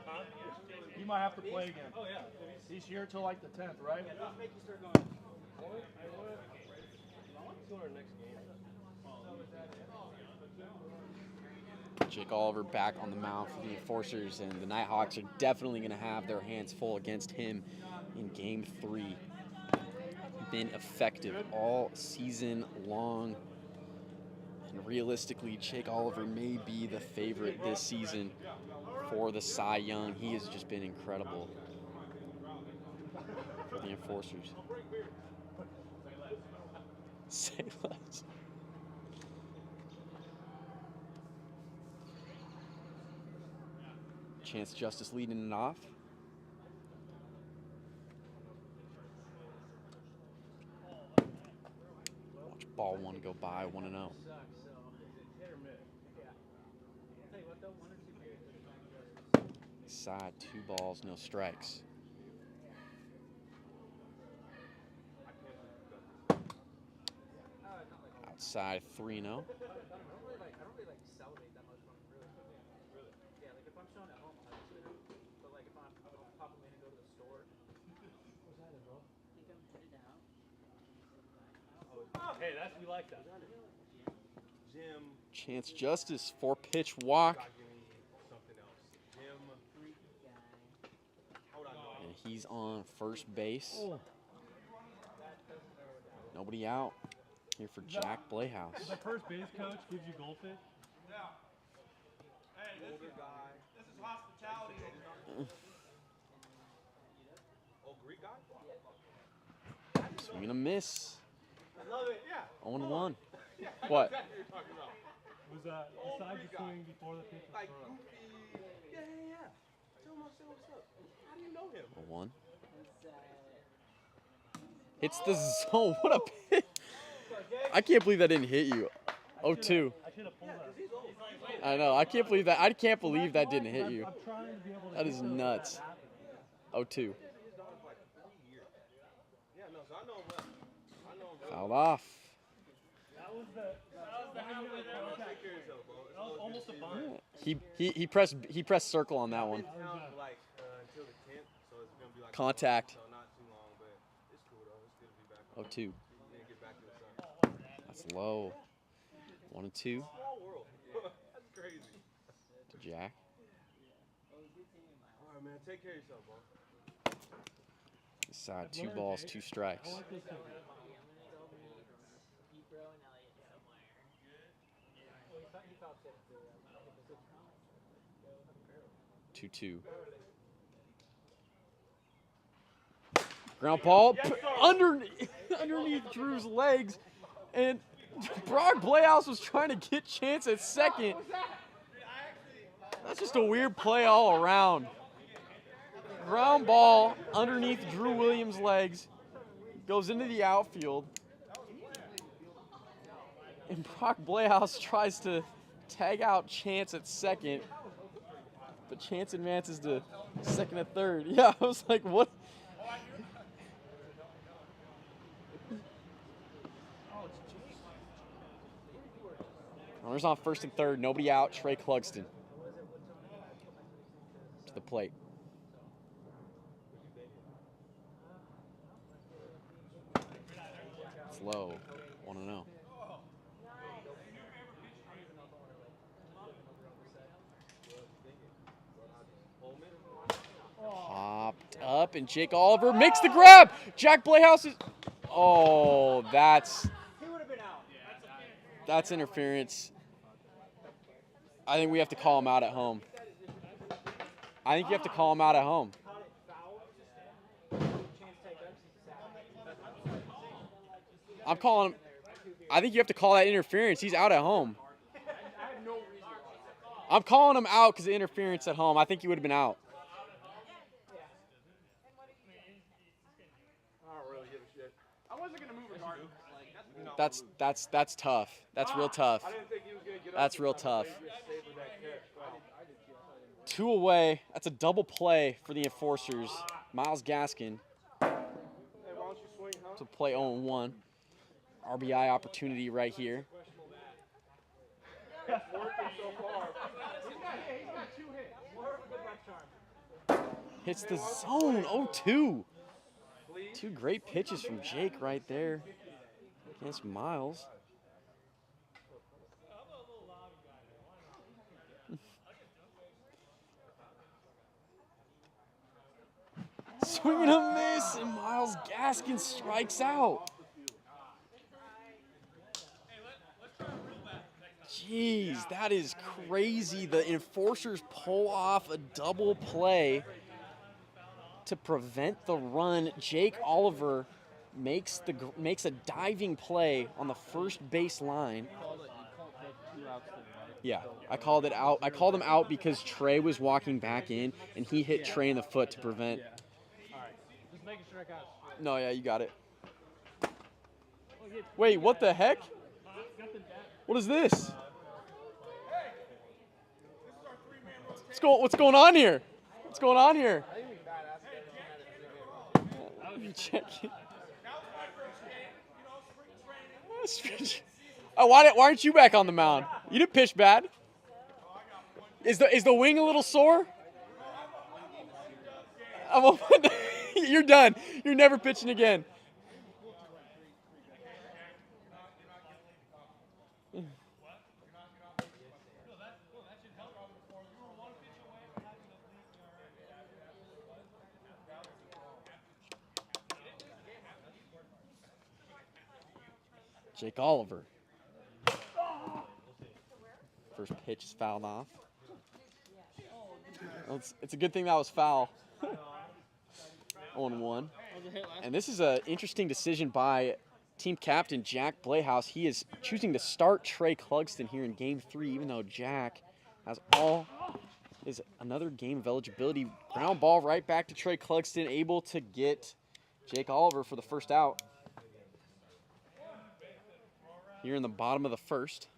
Huh? You might have to play again. Oh, yeah. He's here till like the 10th, right? Yeah, that'll make you start going. I want to go to our next game. Jake Oliver back on the mound for the Enforcers, and the Nighthawks are definitely going to have their hands full against him in Game 3. Been effective all season long, and realistically, Jake Oliver may be the favorite this season for the Cy Young. He has just been incredible for the Enforcers. Say less. Chance Justice leading it off. Watch ball 1 go by, 1-0. Side, 2 balls, no strikes. Outside, 3-0. Hey, we like that. Chance Justice, 4-pitch walk. And he's on first base. Nobody out here for Jack Playhouse. The first base coach gives you goldfish? Yeah. Hey, this is hospitality. Oh, Greek guy? Swing and a miss. I love it, yeah. 0-1. What? Was besides the swing before the pitch was thrown? Yeah. Tell him what's up. How do you know him? 0-1. Hits the zone. What a pitch. I can't believe that didn't hit you. 0-2. I should have pulled that. I know. I can't believe that. I can't believe that didn't hit you. I'm trying to be able to That is nuts. 0-2. Fouled off. That was almost a bunt. He pressed circle on that one. Contact. 0-2. That's low. 1-2. To Jack. All right, man. Take care of yourself, bro. This side, 2 balls, 2 strikes. 2-2. Ground ball underneath Drew's legs, and Brock Playhouse was trying to get chance at second. That's just a weird play all around. Ground ball underneath Drew Williams' legs, goes into the outfield. And Brock Playhouse tries to tag out Chance at second, but Chance advances to second and third. Yeah, I was like, what? Runners on first and third, nobody out. Trey Clugston to the plate. It's low, 1-0. Popped up, and Jake Oliver makes the grab. Jack Playhouse is. Oh, that's interference. I think we have to call him out at home. I think you have to call him out at home. I'm calling him. I think you have to call that interference. He's out at home. I'm calling him out because of interference at home. I think he would have been out. That's tough. That's real tough. That's real tough. 2 away. That's a double play for the enforcers. Miles Gaskin to play 0-1. RBI opportunity right here. Hits the zone. 0-2. 2 great pitches from Jake right there against Miles. Swing and a miss, and Miles Gaskin strikes out. Jeez, that is crazy. The enforcers pull off a double play to prevent the run. Jake Oliver makes a diving play on the first base line. Yeah, I called it out. I called him out because Trey was walking back in, and he hit Trey in the foot to prevent. Just making sure I got it. No, yeah, you got it. Wait, what the heck? What is this? What's going on here? What's going on here? Check it. Oh, why aren't you back on the mound? You didn't pitch bad. Is the wing a little sore? You're done. You're never pitching again. Jake Oliver. First pitch is fouled off. Well, it's a good thing that was foul. 0-1. And this is an interesting decision by team captain Jack Playhouse. He is choosing to start Trey Clugston here in Game 3, even though Jack has another game of eligibility. Ground ball right back to Trey Clugston, able to get Jake Oliver for the first out. Here in the bottom of the first.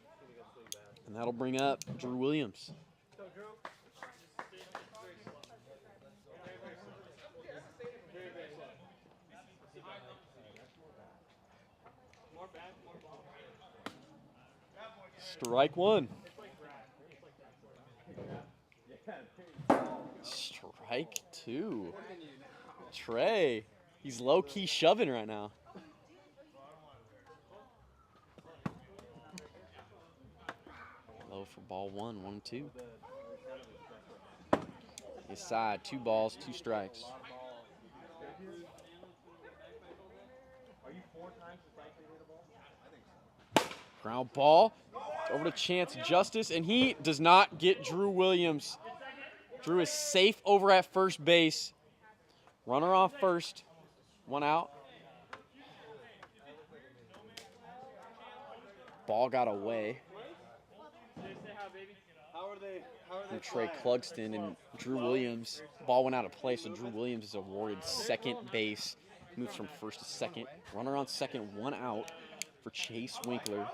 And that'll bring up Drew Williams. Strike 1. Strike 2. Trey. He's low-key shoving right now. Low for ball 1, 1-2. His side, 2 balls, 2 strikes. Ground ball over to Chance Justice, and he does not get Drew Williams. Drew is safe over at first base. Runner on first, 1 out. Ball got away from Trey Clugston, and Drew Williams. Ball went out of play, so Drew Williams is awarded second base. Moves from first to second. Runner on second, 1 out for Chase Winkler.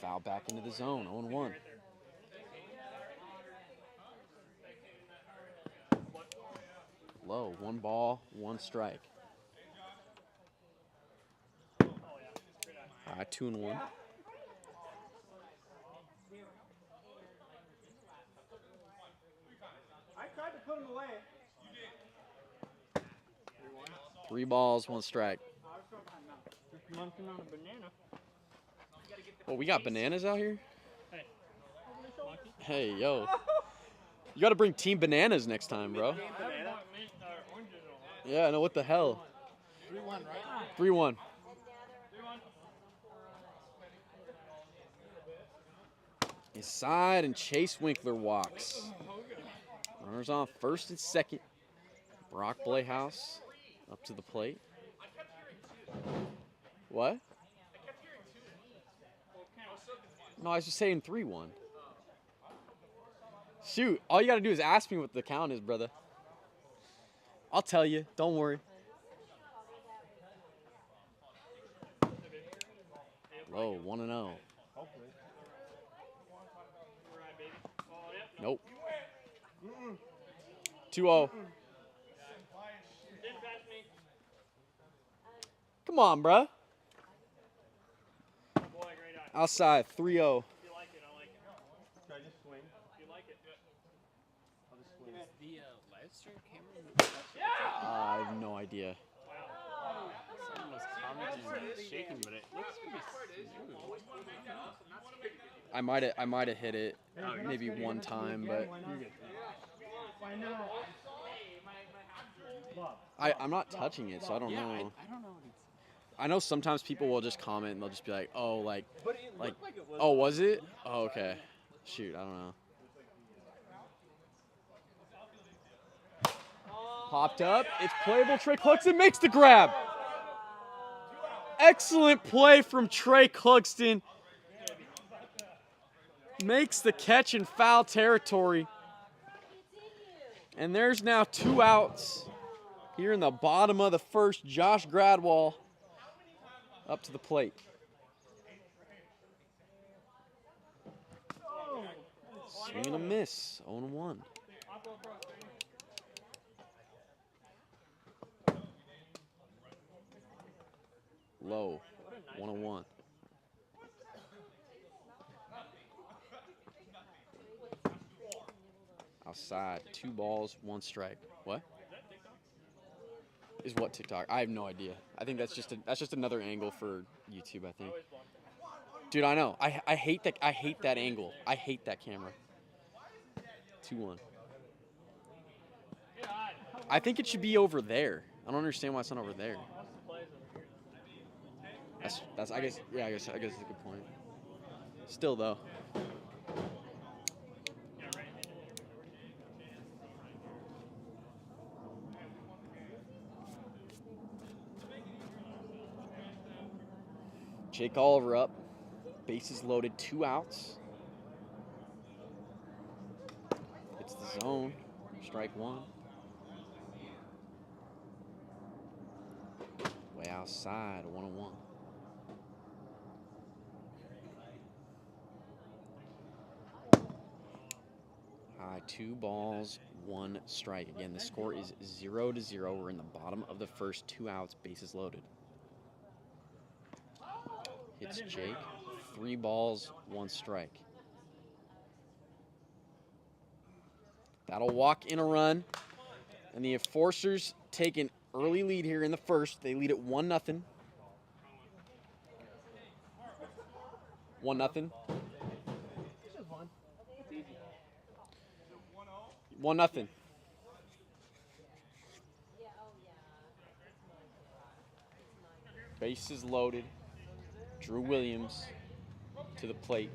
Foul back into the zone, 0-1. Low, 1 ball, 1 strike. 2-1. I tried to put him away. 3 balls, 1 strike. Munching on a banana. Oh, we got bananas out here? Hey, yo. You got to bring Team Bananas next time, bro. Yeah, I know, what the hell? 3-1, right? 3-1. Inside, and Chase Winkler walks. Runners on first and second. Brock Playhouse up to the plate. What? No, I was just saying 3-1. Shoot, all you got to do is ask me what the count is, brother. I'll tell you. Don't worry. Low, 1-0. Nope. 2-0. Come on, bruh. Outside, 3-0. Should I just swing? I'll just swing. The live stream camera. I have no idea. Someone was commenting shaking, but it looks pretty smooth. I might have hit it maybe one time, but I'm not touching it, so I don't know. I don't know what it's. I know sometimes people will just comment and they'll just be like, "Oh, like, oh, was it? Oh, okay. Shoot, I don't know." Popped up. It's playable. Trey Clugston makes the grab. Excellent play from Trey Clugston. Makes the catch in foul territory. And there's now 2 outs here in the bottom of the first. Josh Gradwall up to the plate. Swing and a miss. 0-1. Low. 1-1. Outside. 2 balls, 1 strike. What? Is what TikTok? I have no idea. I think that's just another angle for YouTube, I think. Dude, I know. I hate that angle. I hate that camera. 2-1. I think it should be over there. I don't understand why it's not over there. That's I guess it's a good point. Still though. Jake Oliver up. Bases loaded, 2 outs. It's the zone. Strike 1. Way outside, 1-1. High, 2 balls, 1 strike. Again, the score is 0-0. We're in the bottom of the first, 2 outs, bases loaded. Hits Jake. 3 balls, 1 strike. That'll walk in a run. And the Enforcers take an early lead here in the first. They lead at 1-0. 1-0. 1-0. Bases loaded. Drew Williams to the plate.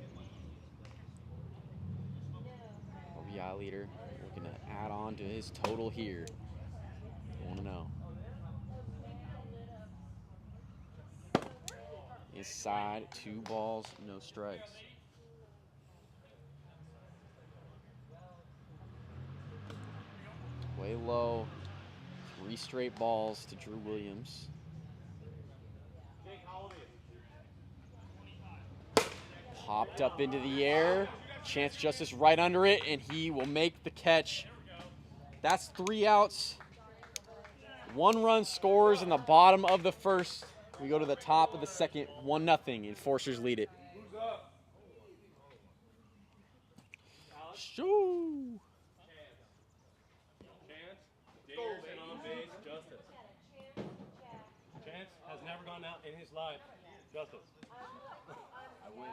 RBI leader looking to add on to his total here. 1-0. Inside, 2 balls, no strikes. Way low. 3 straight balls to Drew Williams. Popped up into the air. Chance Justice right under it, and he will make the catch. That's 3 outs. 1 run scores in the bottom of the first. We go to the top of the second, 1-0. Enforcers lead it. Shoo! Chance, dingers and on base, Justice. Chance has never gone out in his life. Justice. I wish.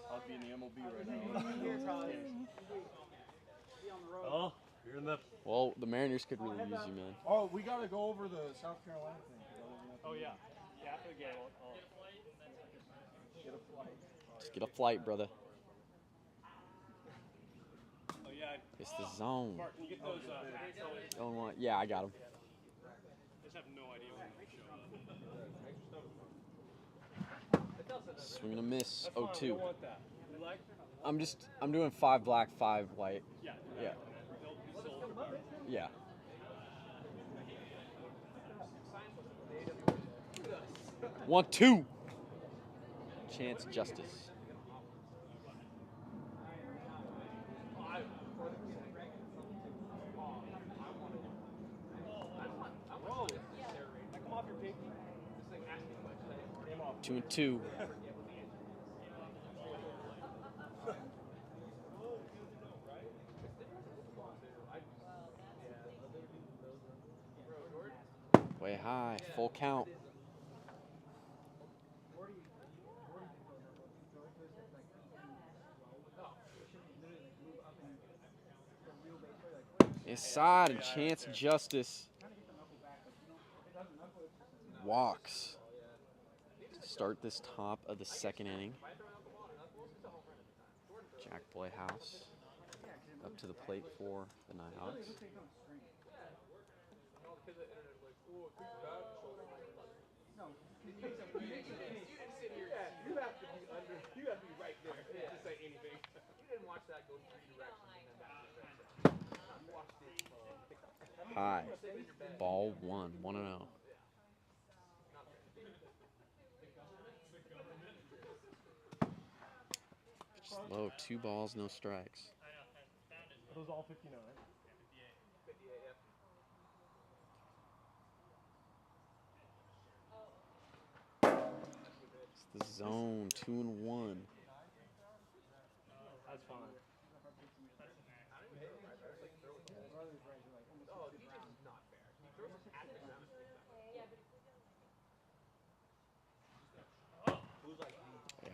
I'll be in the MLB right now. Oh, you're in the. Well, the Mariners could really use you, man. Oh, we got to go over the South Carolina thing. Oh, yeah. Yeah, after the game. Get a flight. Just get a flight, brother. Oh, yeah. It's the zone. Mark, can you get those? Yeah, I got him. I just have no idea when they show up. Swing and a miss, That's fine, we 0-2. don't want that. We like? I'm doing 5 black, 5 white. Yeah. Yeah. They'll be sold for better. Yeah. One, 2. Chance Justice. Come off your pinky. 2-2. Way high, full count. Inside, and Chance Justice walks to start this top of the second inning. Jack Playhouse up to the plate for the Nighthawks. You have to be right there to say anything. You didn't watch that go 3 directions and then back to the You watched it. High. Ball 1, 1-0. Low, 2 balls, no strikes. Are those all 59? It's the zone, 2-1. That's fine.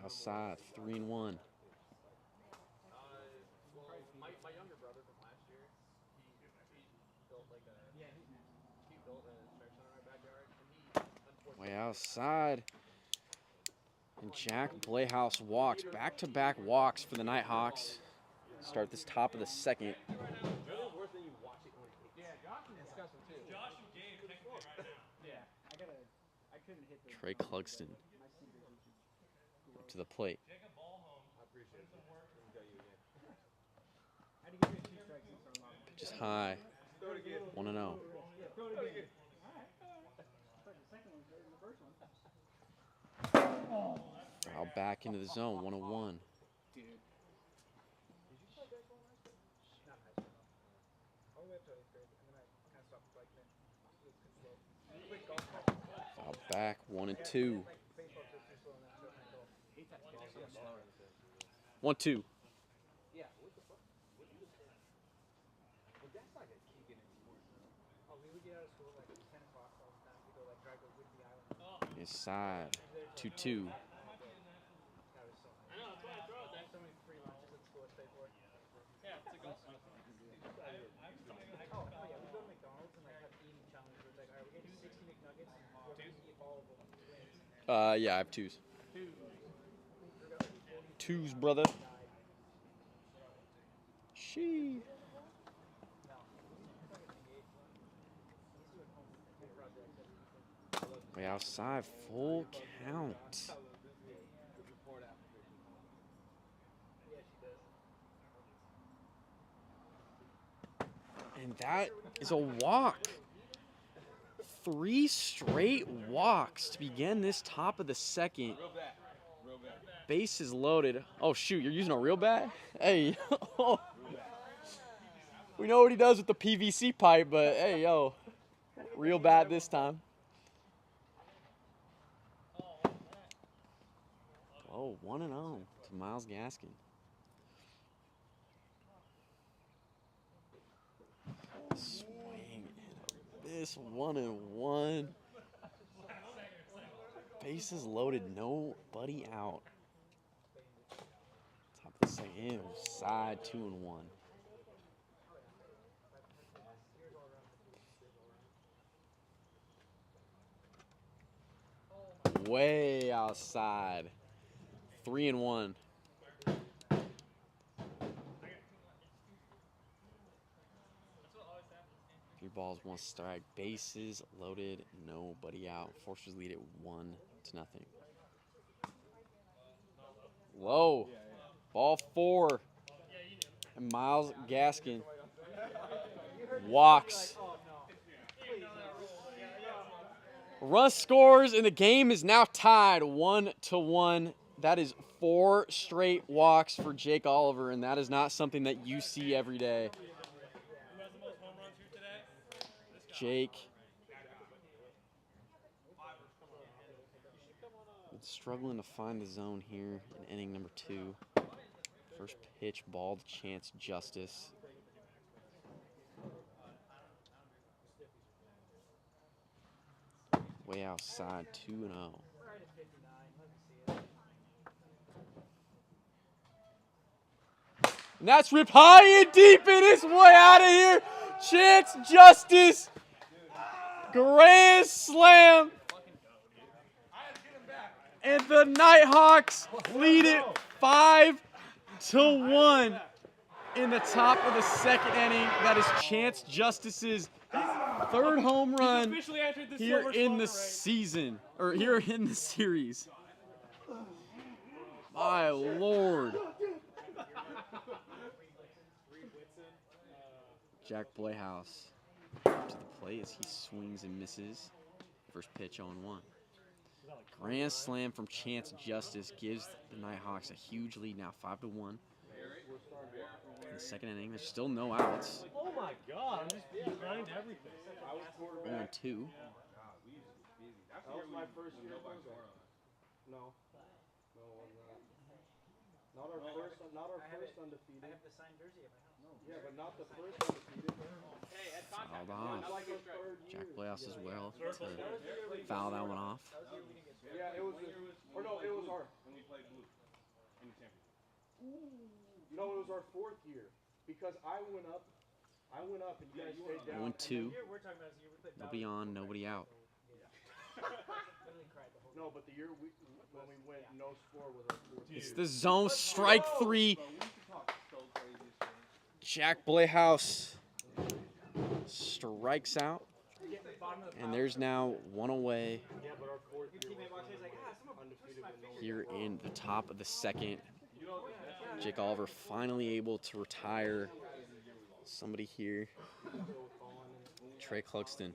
Outside, 3-1. My younger brother from last year, he built like he built a stretch center in our backyard, and he Way outside. And Jack Playhouse walks. Back-to-back walks for the Nighthawks. Start this top of the second. worse than you watch it when it hits. Yeah, Josh can discuss it too. Josh and Gabe technically right now. Yeah, I couldn't hit the Trey Clugston up to the plate. I appreciate it. Let me tell you again. I had to give you 2 strikes and start off. Just high. Throw it again. 1-0. Throw it again. Alright. The second one's better than the first one. Foul back into the zone, 1-1. Dude. Did you play baseball in high school? Not high school. All the way up to 8th grade, and then I kind of stopped like then. It was too slow. You played golf? Foul back, 1-2. Baseball just too slow in that short handle. 1-2. Yeah, what the fuck? Well, that's not gonna kick in anymore. Oh, we would get out of school like 10 o'clock all the time to go like drive to Whidbey Island. Is side 2-2. That was so nice. I know, that's why I throw it. So many free lunches at school I paid for. Yeah, it's a good stuff. Oh yeah, we go to McDonald's and like have eating challenges where it's like, all right, we're getting 60 McNuggets and whoever can eat all of them wins. Yeah, I have 2s. 2s, brother. She. Way outside, full count. And that is a walk. 3 straight walks to begin this top of the second. Base is loaded. Oh, shoot, you're using a real bat? Hey, we know what he does with the PVC pipe, but hey, yo, real bat this time. Oh, 1-0 to Miles Gaskin. Swing and a miss, 1-1. Bases loaded, nobody out. Top of the second, side 2-1. Way outside, 3-1. 3 balls, 1 strike. Bases loaded, nobody out. Forcers lead it 1-0. Low. Ball 4. And Miles Gaskin walks. Run scores, and the game is now tied 1-1. That is 4 straight walks for Jake Oliver, and that is not something that you see every day. Jake struggling to find the zone here in inning number 2. First pitch, ball to Chance Justice. Way outside, 2-0. And that's ripped high and deep, and it's way out of here. Chance Justice. Grand slam. And the Nighthawks lead it 5-1 in the top of the second inning. That is Chance Justice's 3rd home run here in the season, or here in the series. My Lord. Jack Playhouse to the plate as he swings and misses. First pitch 0-1. Grand slam from Chance Justice gives the Nighthawks a huge lead now, 5-1. In the second inning, there's still no outs. Oh my God, I'm just behind everything. 0-2. That was my first year. No. Not our first undefeated. I have the signed jersey at my house. Yeah, but not the first undefeated. Fouled off. Jack Playhouse as well to foul that one off. Yeah, it was. Or no, it was our. When we played blue in the championship. No, it was our 4th year because I went up and you guys stayed down. 1-2. We're talking about is the year we played Nobody on, nobody out. No, but the year when we went no score was our 4th year. It's the zone, strike 3. Jack Playhouse strikes out. And there's now 1 away here in the top of the second. Jake Oliver finally able to retire somebody here. Trey Cluxton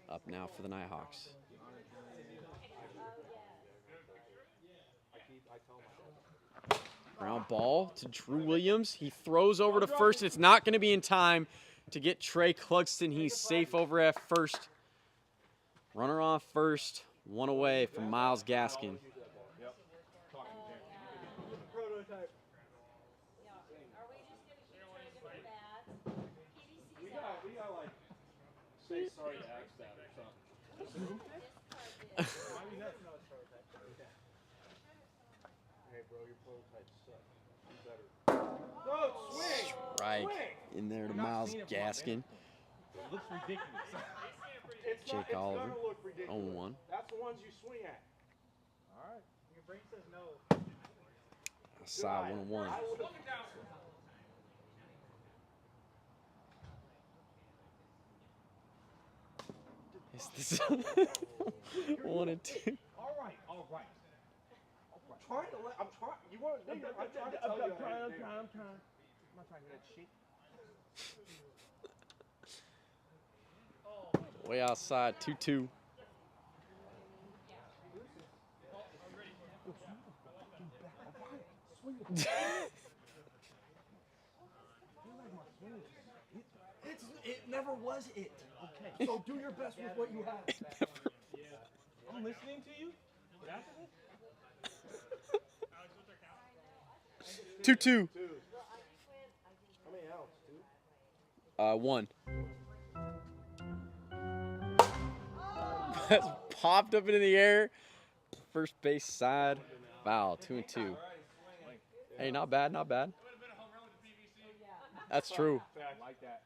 up now for the Nighthawks. Ground ball to Drew Williams. He throws over to first, and it's not going to be in time to get Trey Cluxton. He's safe over at first. Runner on first, 1 away from Miles Gaskin. We got like Say sorry to Axbat or something. Hey, bro, your prototypes suck. Do better. No, swing! Strike in there to Miles Gaskin. It looks ridiculous. It's Jake not, Oliver, It's gonna look ridiculous. 0-1. That's the ones you swing at. All right. Your brain says no. Side 1-1. Is this 1 and 2? All right. I'm trying. You want to? I'm trying to tell you. I'm trying. I'm not trying to hear that shit. Way outside, 2-2. It never was it. Okay. So do your best with what you have. I'm listening to you. What happened? 2-2. How many outs? 1. That's popped up into the air. First base side. Foul. 2 and 2. Hey, not bad, not bad. That's true. I like that.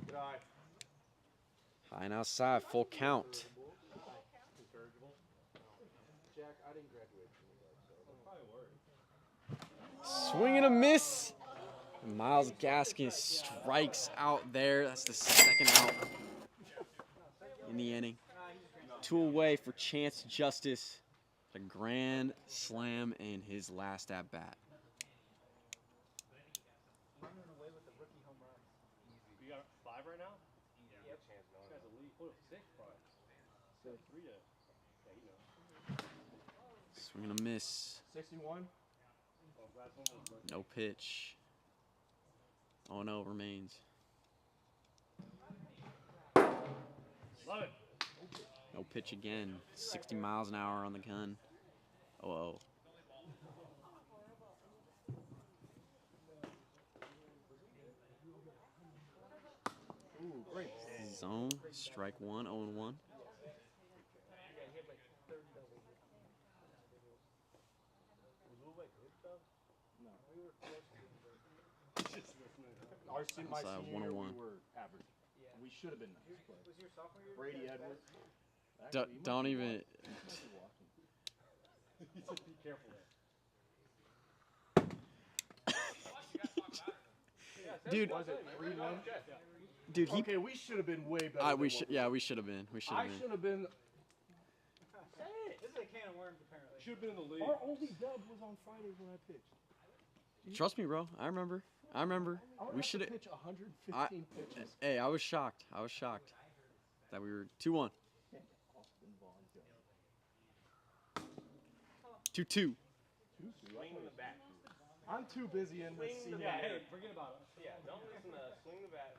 Good eye. High and outside, full count. Jack, I didn't graduate from you guys, so. Swing and a miss. Miles Gaskin strikes out there. That's the second out in the inning. 2 away for Chance Justice. A grand slam in his last at bat. You got 5 right now? Yeah. Yep. This guy's a lead. What, 6? 5. So 3 to. Yeah, you know. Swing and a miss. 61. No pitch. 0-0 remains. Love it. No pitch again. 60 miles an hour on the gun. 0-0. Ooh, great. Zone. Strike 1. 0-1. My Outside, senior year, 1-1. we were average. We should have been nice. But Was your sophomore year? Brady Edwards. Don't even. He said, be careful there. Dude, Was it 3-1? dude, he. Okay, we should have been way better. We should. Yeah, we should have been. We should have I been. should have been. This is a can of worms, apparently. Should have been in the league. Our only dub was on Fridays when I pitched. Trust me, bro. I remember. We should have. pitch 115 pitches. Hey, I was shocked. That we were 2-1. 2-2. Swing the bat. I'm too busy in this senior year. Hey, forget about it. Yeah, don't listen to swing the bat.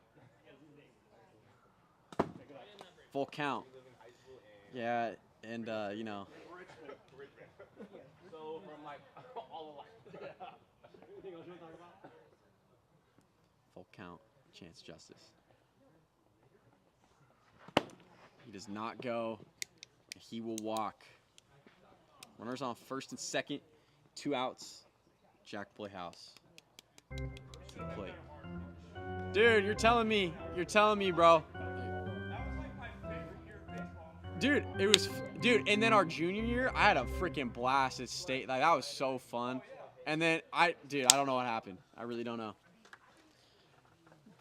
Full count. Yeah, and you know. Richmond. So from like all of life. Anything else you want to talk about? Full count. Chance Justice. He does not go. He will walk. Runners on first and second. 2 outs. Jack Playhouse. Play. Dude, you're telling me, bro. Dude, and then our junior year, I had a freaking blast at state. Like, that was so fun. And then I don't know what happened. I really don't know.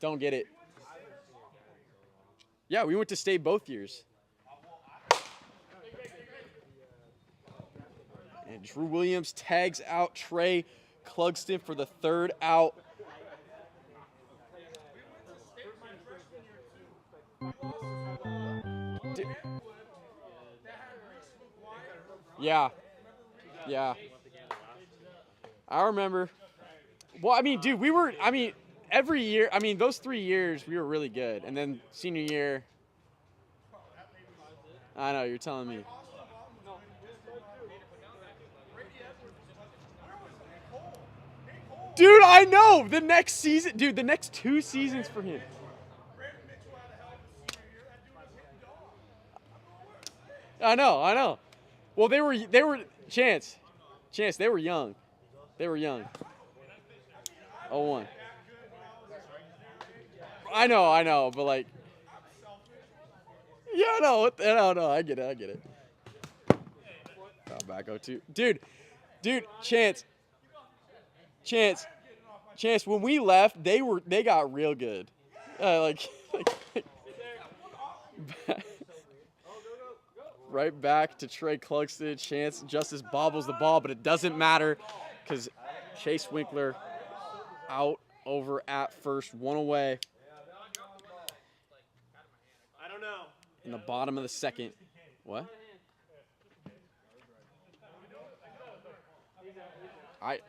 Don't get it. Yeah, we went to state both years. And Drew Williams tags out Trey Clugston for the 3rd out. Yeah. I remember. Well, I mean, dude, every year, those 3 years, we were really good. And then senior year, I know, you're telling me. Dude, I know. The next season, dude, the next 2 seasons for him. I know. Well, they were Chance, they were young. They were young. 0-1. I know, but like, yeah, I know. I get it. Foul back 0-2. Dude, Chance. When we left, they got real good. Right back to Trey Clugston. Chance Justice bobbles the ball, but it doesn't matter because Chase Winkler out over at first, 1 away. I don't know. In the bottom of the second. What? I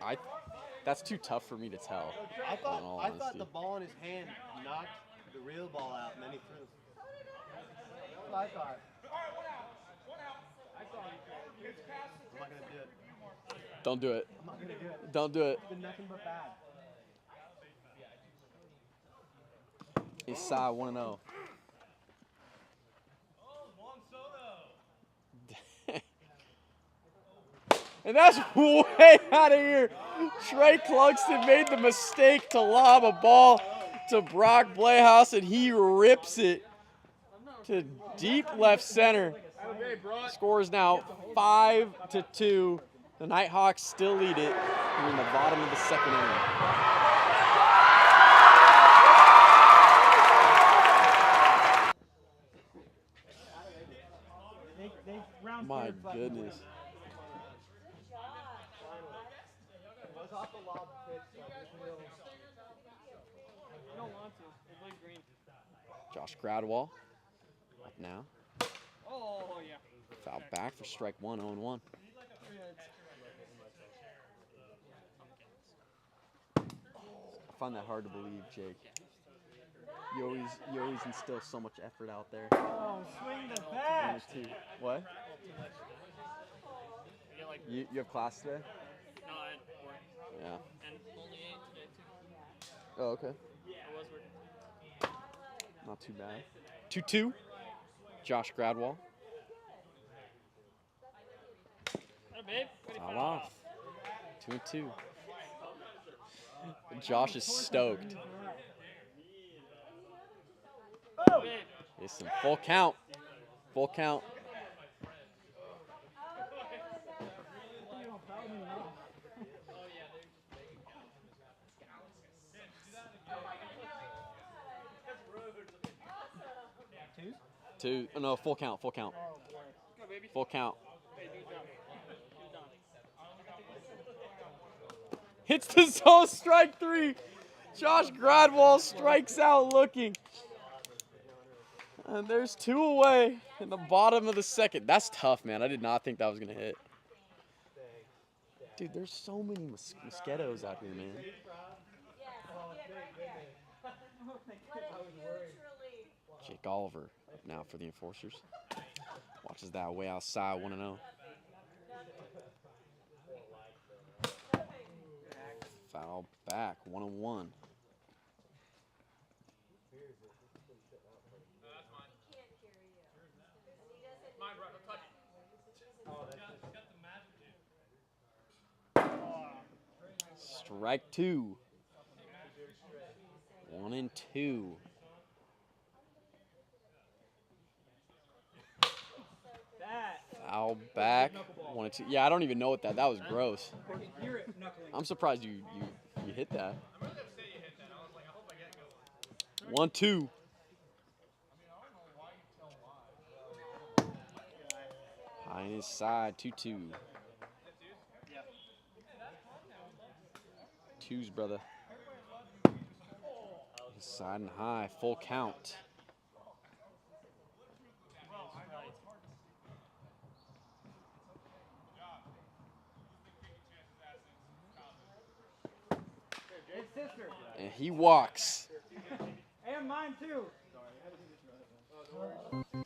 that's too tough for me to tell. I thought the ball in his hand knocked the real ball out, and then he threw. That's what I thought. I'm not gonna do it. Don't do it. I'm not gonna do it. Don't do it. It's been nothing but bad. It's side 1-0. And that's way out of here. Trey Clugston made the mistake to lob a ball to Brock Playhouse, and he rips it to deep left center. Score is now 5-2. The Nighthawks still lead it in the bottom of the second inning. My goodness. Josh Gradwell up now. Oh, yeah. Foul back for strike 1, 0-1. I find that hard to believe, Jake. You always instill so much effort out there. Oh, swing the bat. What? You have class today? No, I had work. Yeah. And only 8 today, too. Oh, okay. I was working. Not too bad. 2-2. Josh Gradwell. Babe. Foul off. 2-2. Josh is stoked. Oh. It's some full count. Full count. Two. No, full count. Full count. Full count. Hits the zone, strike 3. Josh Gradwell strikes out looking. And there's 2 away in the bottom of the second. That's tough, man. I did not think that was going to hit. Dude, there's so many mosquitoes out here, man. Jake Oliver now for the Enforcers. Watches that way outside, 1-0. Foul back, 1-1. Strike 2. 1-2. Foul back. 1-2. Yeah, I don't even know what that was gross. I'm surprised you hit that. 1-2. High in his side, 2-2. Twos, brother. His side and high, full count. And he walks. And mine too.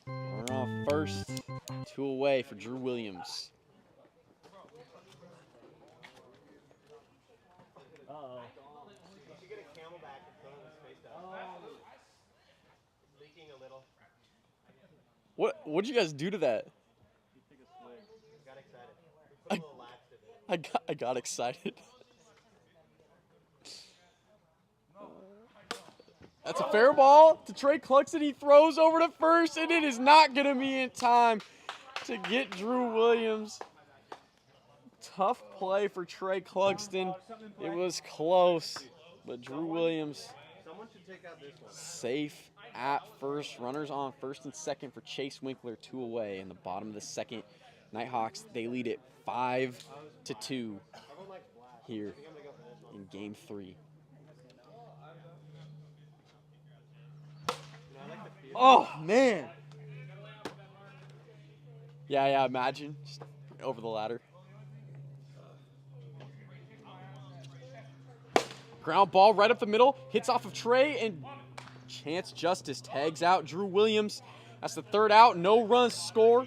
We're on first. 2 away for Drew Williams. Uh-oh. You should get a Camelback and throw it in his face down. It's leaking a little. What'd you guys do to that? Got excited. We put a little laxative in. I got excited. That's a fair ball to Trey Cluxton. He throws over to first, and it is not going to be in time to get Drew Williams. Tough play for Trey Cluxton. It was close, but Drew Williams Someone should take out this one. safe at first. Runners on first and second for Chase Winkler, 2 away in the bottom of the second. Nighthawks, they lead it 5-2 here in game 3. Oh, man. Yeah, imagine. Just over the ladder. Ground ball right up the middle. Hits off of Trey, and Chance Justice tags out Drew Williams. That's the 3rd out. No runs score.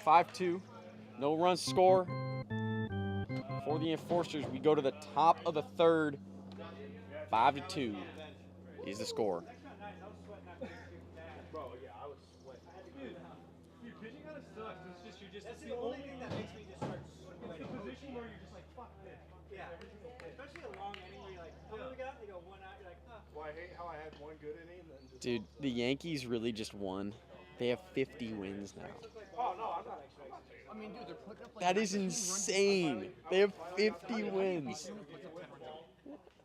5-2. No runs score. For the Enforcers, we go to the top of the 3rd. 5-2 is the score. Bro, yeah, I was sweating. Dude, pitching kind of sucks. It's just, That's the only thing that makes me just start sweating. it's a position where you're just like, fuck this. Yeah. Especially a long inning where you're like, how many we got? You go 1 out, you're like, huh. Well, I hate how I had one good inning and then just... Dude, the Yankees really just won. They have 50 wins now. Oh, no, I'm not expecting it. I mean, dude, they're putting up like That is insane. They have 50 wins.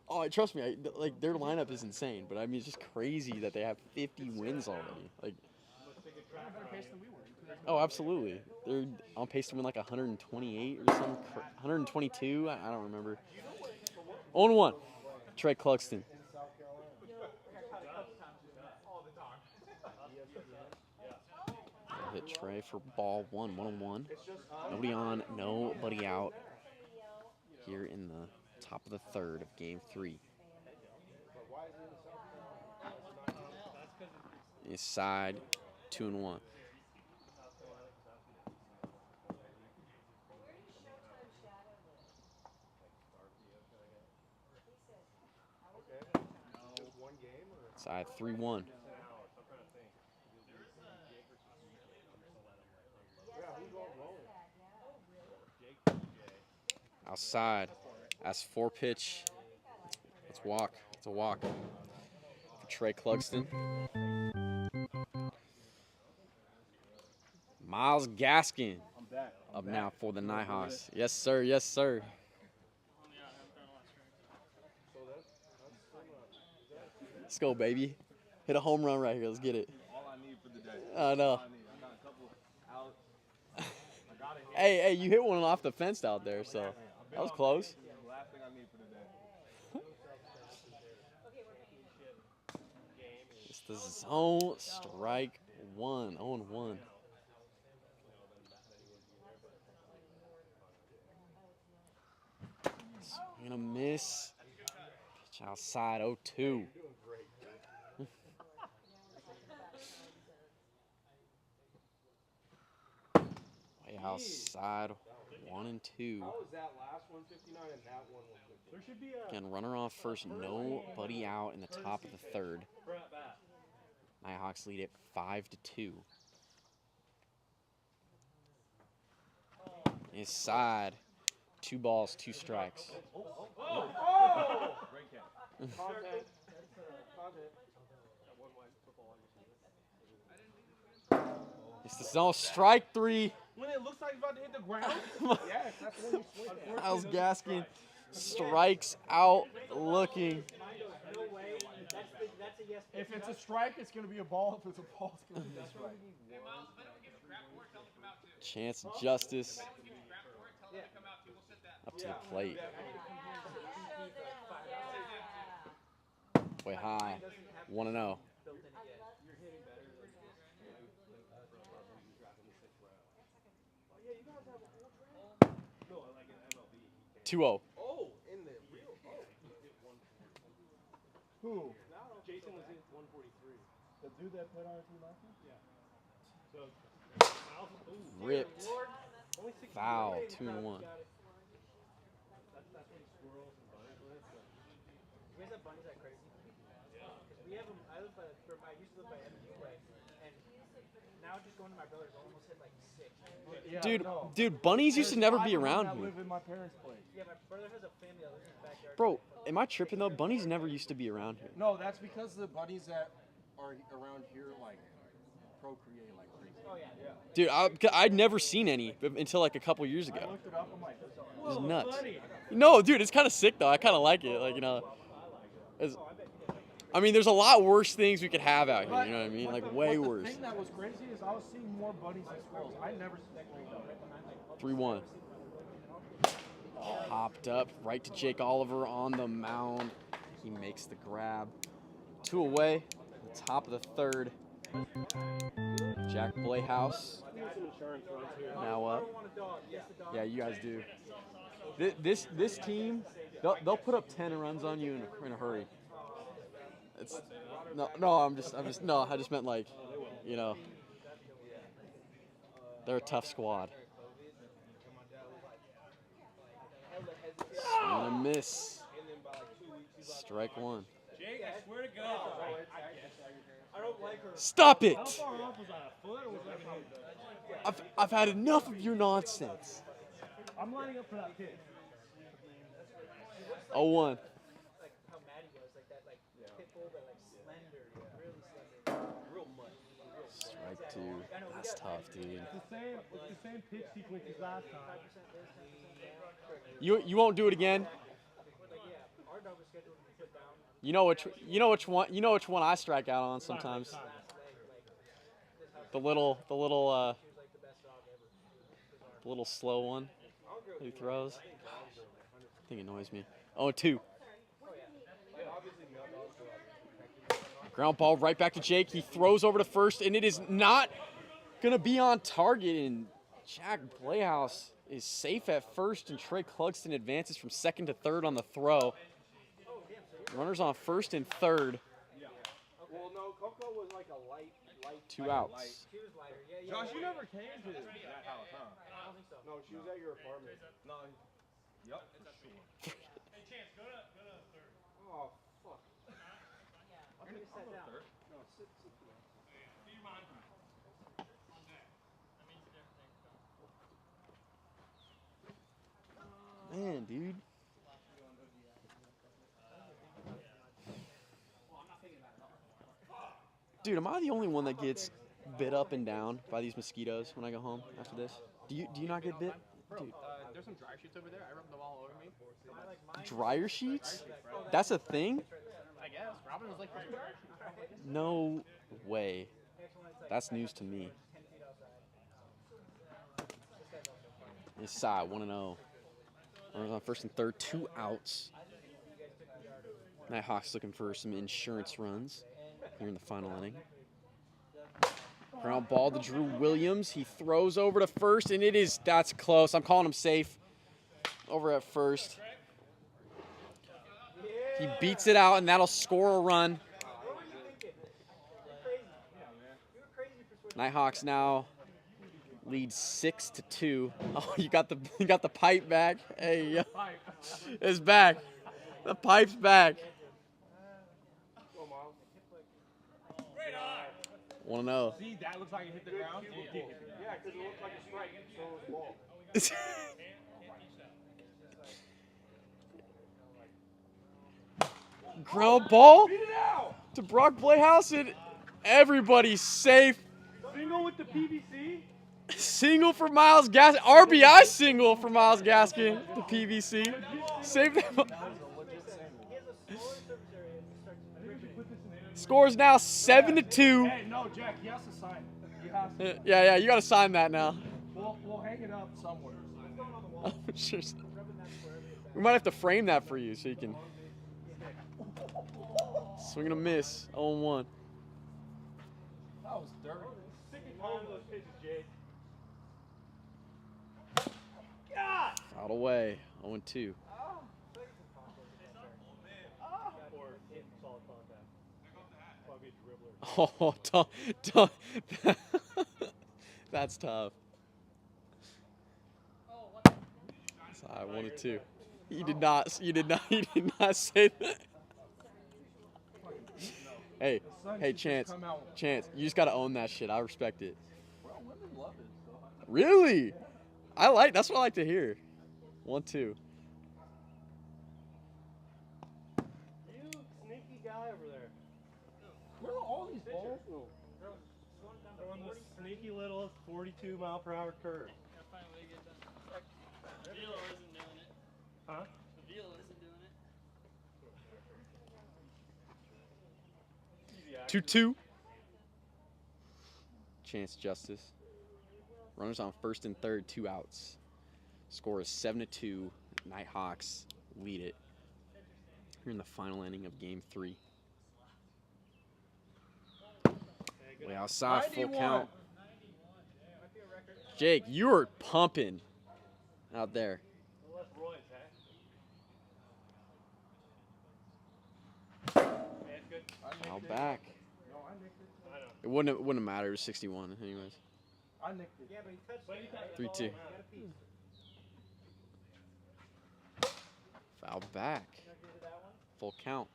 Oh, trust me, like their lineup is insane, but I mean it's just crazy that they have 50 wins already. Like, oh, absolutely. They're on pace to win like 128 or something, 122. I don't remember. 0-1. Trey Cluxton. Hit Trey for ball 1-1. Nobody on, nobody out here in the top of the 3rd of game 3. His side 2-1. Side 3-1. Outside. That's 4 pitch. Let's walk. It's a walk for Trey Cluxton. Miles Gaskin up now for the Nighthawks. Yes, sir. Yes, sir. Let's go, baby. Hit a home run right here. Let's get it. All I need for the day. I know. I got a couple out. Hey, you hit one off the fence out there, so that was close. The last thing I need for the day. It's the zone strike 1. 0-1. Swing and a miss. Pitch outside 0-2. Way outside 1 and 2. How was that last 159 and that one 150? There should be a... Again, runner on first, nobody out in the top of the 3rd. Nighthawks lead it 5-2. His side, 2 balls, 2 strikes. Great catch. Content. It's the zone strike 3. When it looks like it's about to hit the ground, yes, that's when you swing it. Miles Gaskin strikes out looking. No way. That's a yes. If it's a strike, it's going to be a ball. If it's a ball, it's going to be a strike. Chance Justice up to the plate. Way high. 1-0. 2-0. Oh, in the real. Who? Jason was in 143. The dude that played on our team last year? Ripped. Foul. 2-1. we have them. I used to live by Edmonton Way, and now just going to my brother's, I almost hit like 6. Yeah, Dude, bunnies used to never be There's 5 of them around that here. live in my parents' place. Yeah, my brother has a family that lives in the backyard. Bro, am I tripping though? Bunnies never used to be around here. No, that's because the bunnies that are around here like procreate like crazy. Oh yeah. Dude, I'd never seen any until like a couple years ago. I looked it up. I'm like, It was nuts. No, dude, it's kind of sick though. I kind of like it. Like, you know, I mean, there's a lot worse things we could have out here. You know what I mean? Like way worse. The thing that was crazy is I was seeing more bunnies than squirrels. I never seen 3-1. Hopped up right to Jake Oliver on the mound. He makes the grab. 2 away. Top of the 3rd. Jack Playhouse now up. Yeah, you guys do. This team, they'll put up 10 runs on you in a hurry. It's I just meant like, you know, they're a tough squad. Swing and a miss. Strike 1. Jake, I swear to God. I don't like her. Stop it! How far off was that? A foot or was that a hand? I've had enough of your nonsense. I'm lining up for that pitch. 0-1. Like how mad he was, like that, like pit bull, but like slender, really slender, real much. Strike 2. That's tough, dude. It's the same pitch sequence as last time. You won't do it again. Our dog was scheduled to be put down. You know which one I strike out on sometimes. The little slow one he throws. I think it annoys me. 0-2. Ground ball right back to Jake. He throws over to first, and it is not gonna be on target. And Jack Playhouse is safe at first, and Trey Clugston advances from 2nd to 3rd on the throw. Runners on 1st and 3rd. Well, no, Coco was like a light. 2 outs. She was lighter. Yeah. Josh, you never came to that house, huh? I don't think so. No, she was at your apartment. No. Yep. Hey, Chance, go to third. Oh, fuck. I think sat down. No, sit. Do your mind. On deck. That means they're Man, dude. Dude, am I the only one that gets bit up and down by these mosquitoes when I go home after this? Do you not get bit? Dude. There's some dryer sheets over there. I rubbed them all over me. Dryer sheets? That's a thing? I guess. Robin was like, "Where's the dryer sheets?" No way. That's news to me. Inside, 1-0. Runners on 1st and 3rd, 2 outs. Nighthawks looking for some insurance runs here in the final inning. Ground ball to Drew Williams. He throws over to first, and that's close. I'm calling him safe over at first. He beats it out, and that'll score a run. Nighthawks now lead 6-2. Oh, you got the pipe back. Hey, it's back. The pipe's back. 1-0. See, that looks like it hit the ground. Yeah, because it looked like a strike. So it was ball. Ground ball to Brock Playhouse, and everybody's safe. Single with the PVC? Single for Miles Gaskin. RBI single for Miles Gaskin, the PVC. Save them. Scores now 7-2. Hey, no, Jack, he has to sign it. He has to. Yeah, you got to sign that now. We'll hang it up somewhere. Sure. We might have to frame that for you so you can. Swing and a miss. 0-1. That was dirty. Those pitches, Jake. Out away. 0-2. Oh, don't. That's tough. Sorry, 1-2. You did not say that. Hey, sun hey, should just Chance, come out. Chance, you just gotta own that shit. I respect it. Well, women love it. So Really? That's what I like to hear. 1-2. You sneaky guy over there. where are all these balls? They're on this sneaky little 42-mile-per-hour curve. The Velo isn't doing it. Huh? The Velo isn't doing it. 2-2. Chance Justice. Runners on first and third, 2 outs. Score is 7-2. Nighthawks lead it. We're in the final inning of game 3. Way outside, full 91. count. Jake, you are pumping out there. Left Roy's, Foul back. No, I nicked it. I know. It wouldn't matter. It was 61 anyways. I nicked it. Yeah, but he touched it. 3-2. Foul back. Full count.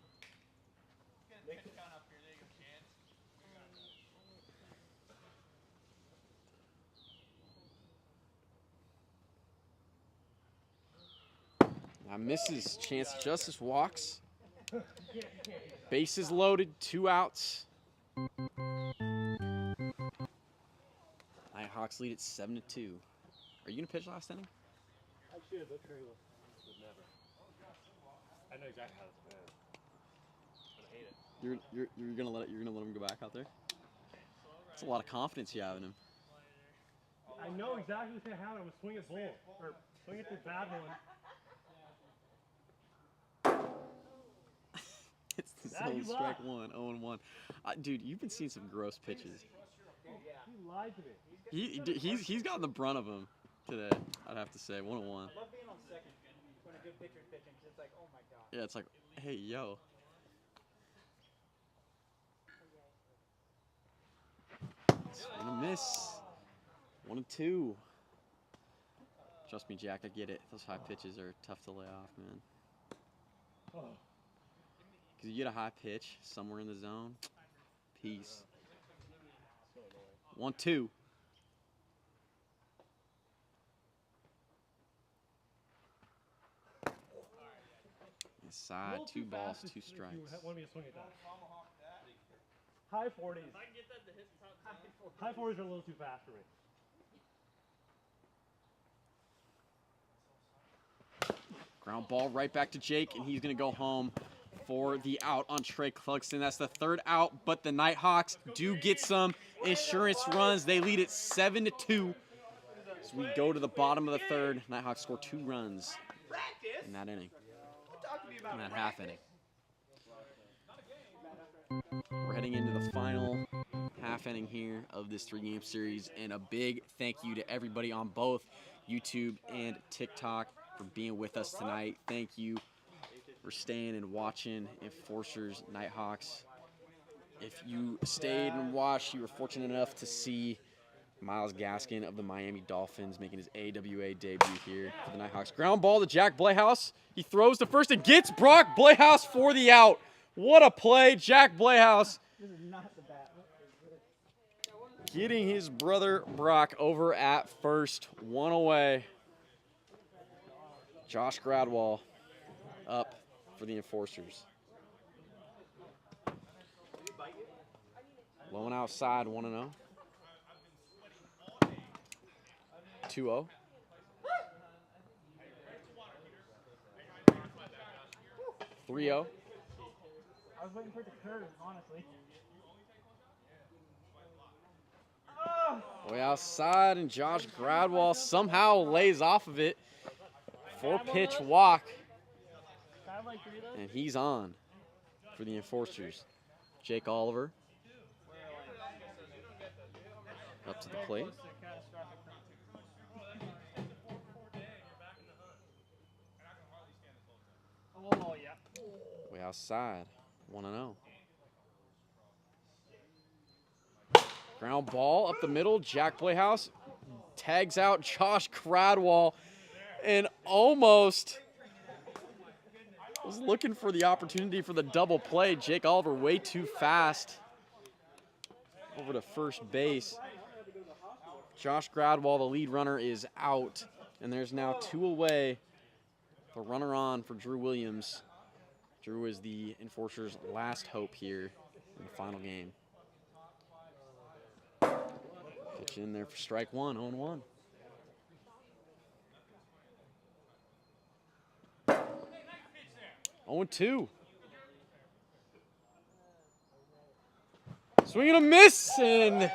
Now misses. Chance Justice walks. Bases loaded. 2 outs. Nighthawks lead at 7-2. Are you gonna pitch last inning? I should, but Trey would never. I know exactly how this goes. But I hate it. You're gonna let him go back out there? That's a lot of confidence you have in him. I know exactly what's gonna happen. I'm gonna swing at bull or swing at the bad one. It's the Now zone you strike lie. 1, 0-1. Dude, you've been seeing some gross pitches. He lied to me. He's gotten the brunt of them today. I'd have to say 1-1. I love being on second when a good pitcher's pitching because it's like, oh my god. Yeah, it's like, hey yo. Swing and miss. 1-2. Trust me, Jack, I get it. Those high pitches are tough to lay off, man. Because you get a high pitch somewhere in the zone, peace. 1-2. Inside, 2 balls, 2 strikes. You want me to swing at that? High 40s. If I can get that to hit top 10. High 40s are a little too fast for me. Ground ball right back to Jake, and he's going to go home for the out on Trey Clugston. That's the 3rd out, but the Nighthawks do get some insurance runs. They lead it 7-2. So we go to the bottom of the 3rd. Nighthawks score 2 runs in that inning, in that half inning. We're heading into the final half inning here of this 3-game series, and a big thank you to everybody on both YouTube and TikTok for being with us tonight. Thank you for staying and watching Enforcers Nighthawks. If you stayed and watched, you were fortunate enough to see Miles Gaskin of the Miami Dolphins making his AWA debut here for the Nighthawks. Ground ball to Jack Blehouse. He throws to first and gets Brock Blehouse for the out. What a play, Jack Blehouse. This is not the bat. Getting his brother Brock over at first. 1 away. Josh Gradwall up for the Enforcers. Low and outside, 1-0. 2-0. 3-0. I was waiting for it to curve, honestly. Way outside, and Josh Gradwall somehow lays off of it. 4-pitch walk, Sound like 3 of those? and he's on for the Enforcers. Jake Oliver up to the plate. Oh, yeah. Way outside, 1-0. Ground ball up the middle. Jack Blehouse tags out Josh Gradwall and almost Was looking for the opportunity for the double play. Jake Oliver way too fast over to first base. Josh Gradwell, the lead runner, is out, and there's now 2 away. The runner on for Drew Williams. Drew is the Enforcers' last hope here in the final game. Pitch in there for strike 1, 0-1. Oh, 2. Swing and a miss, and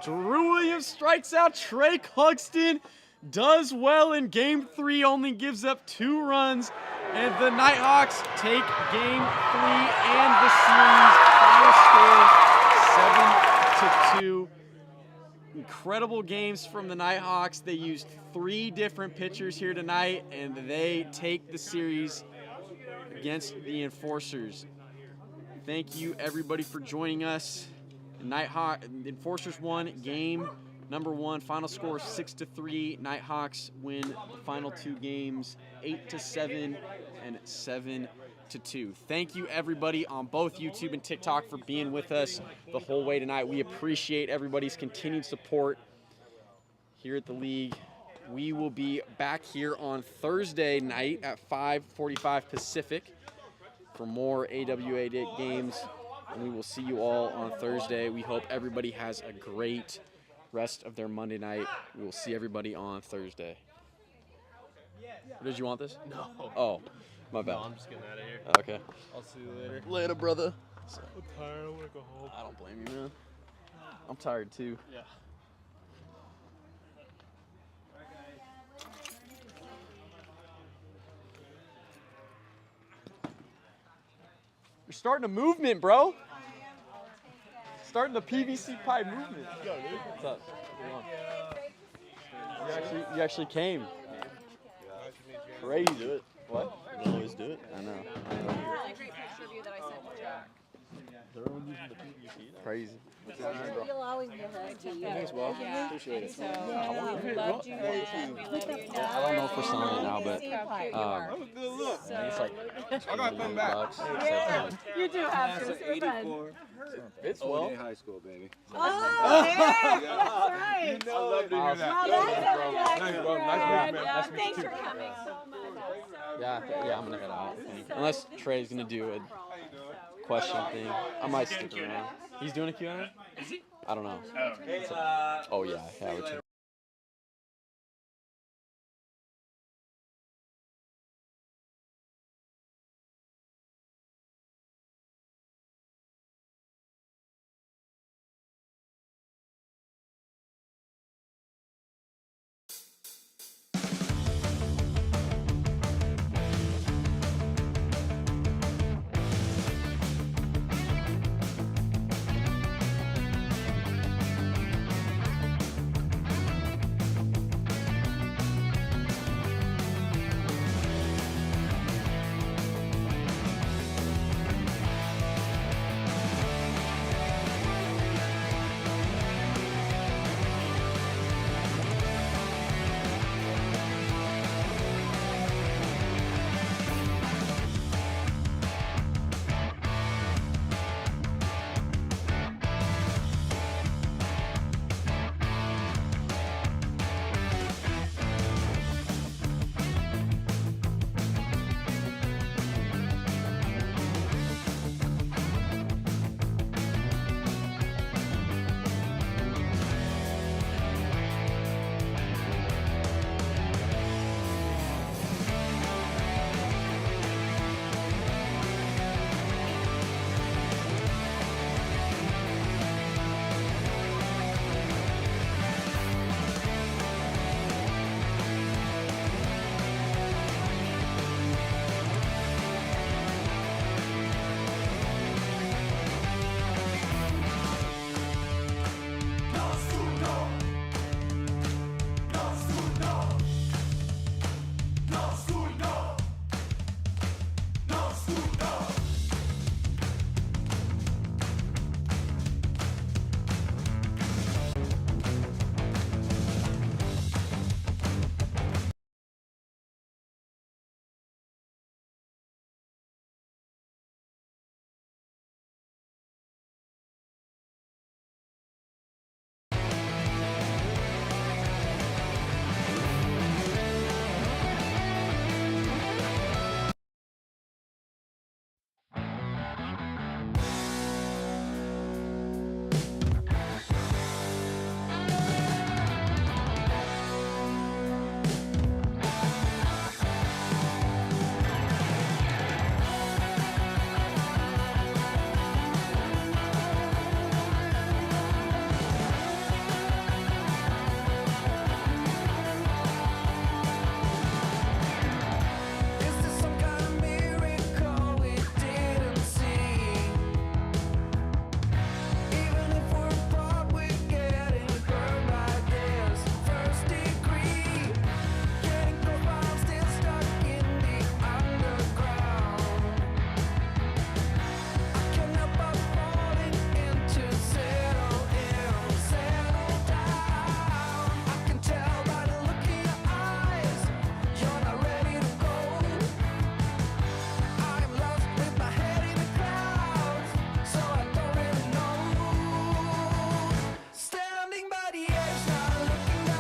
Drew Williams strikes out. Trey Clugston does well in game 3, only gives up 2 runs, and the Nighthawks take game 3 and the series. Final score 7-2. Incredible games from the Nighthawks. They used 3 different pitchers here tonight, and they take the series against the Enforcers. Thank you, everybody, for joining us. Enforcers won game number 1. Final score 6-3. Nighthawks win the final 2 games 8-7 and 7-2. Thank you, everybody, on both YouTube and TikTok for being with us the whole way tonight. We appreciate everybody's continued support here at the league. We will be back here on Thursday night at 5:45 Pacific for more AWA games, and we will see you all on Thursday. We hope everybody has a great rest of their Monday night. We will see everybody on Thursday. Or did you want this? No. Oh, my bad. No, I'm just getting out of here. Okay. I'll see you later. Later, brother. I'm tired. I want to go home. I don't blame you, man. I'm tired, too. Yeah. You're starting a movement, bro. Starting the PVC pipe movement. What's up? You actually came. Crazy. What? You always do it. I know. Really great picture of you that I sent to Jack. Everyone using the PVC. Crazy. You'll always be a husband. Thanks, Bob. Yeah. Appreciate it. So, we loved you then. We love you now. I don't know if we're selling it now, but How cute you are. That was a good look. So, it's like I gotta come back. yeah, you do have to. It's fun. It's well. High school, baby. Oh, yeah, that's right. I love to hear that. Well, that's Thanks, a bro. Nice meeting you, man. Nice to meet Thanks you for too. coming so much. Yeah, I'm gonna head out. Unless Trey's gonna do a question thing, I might stick around. He's doing a Q&A? Is he? I don't know. Oh yeah, we're checking.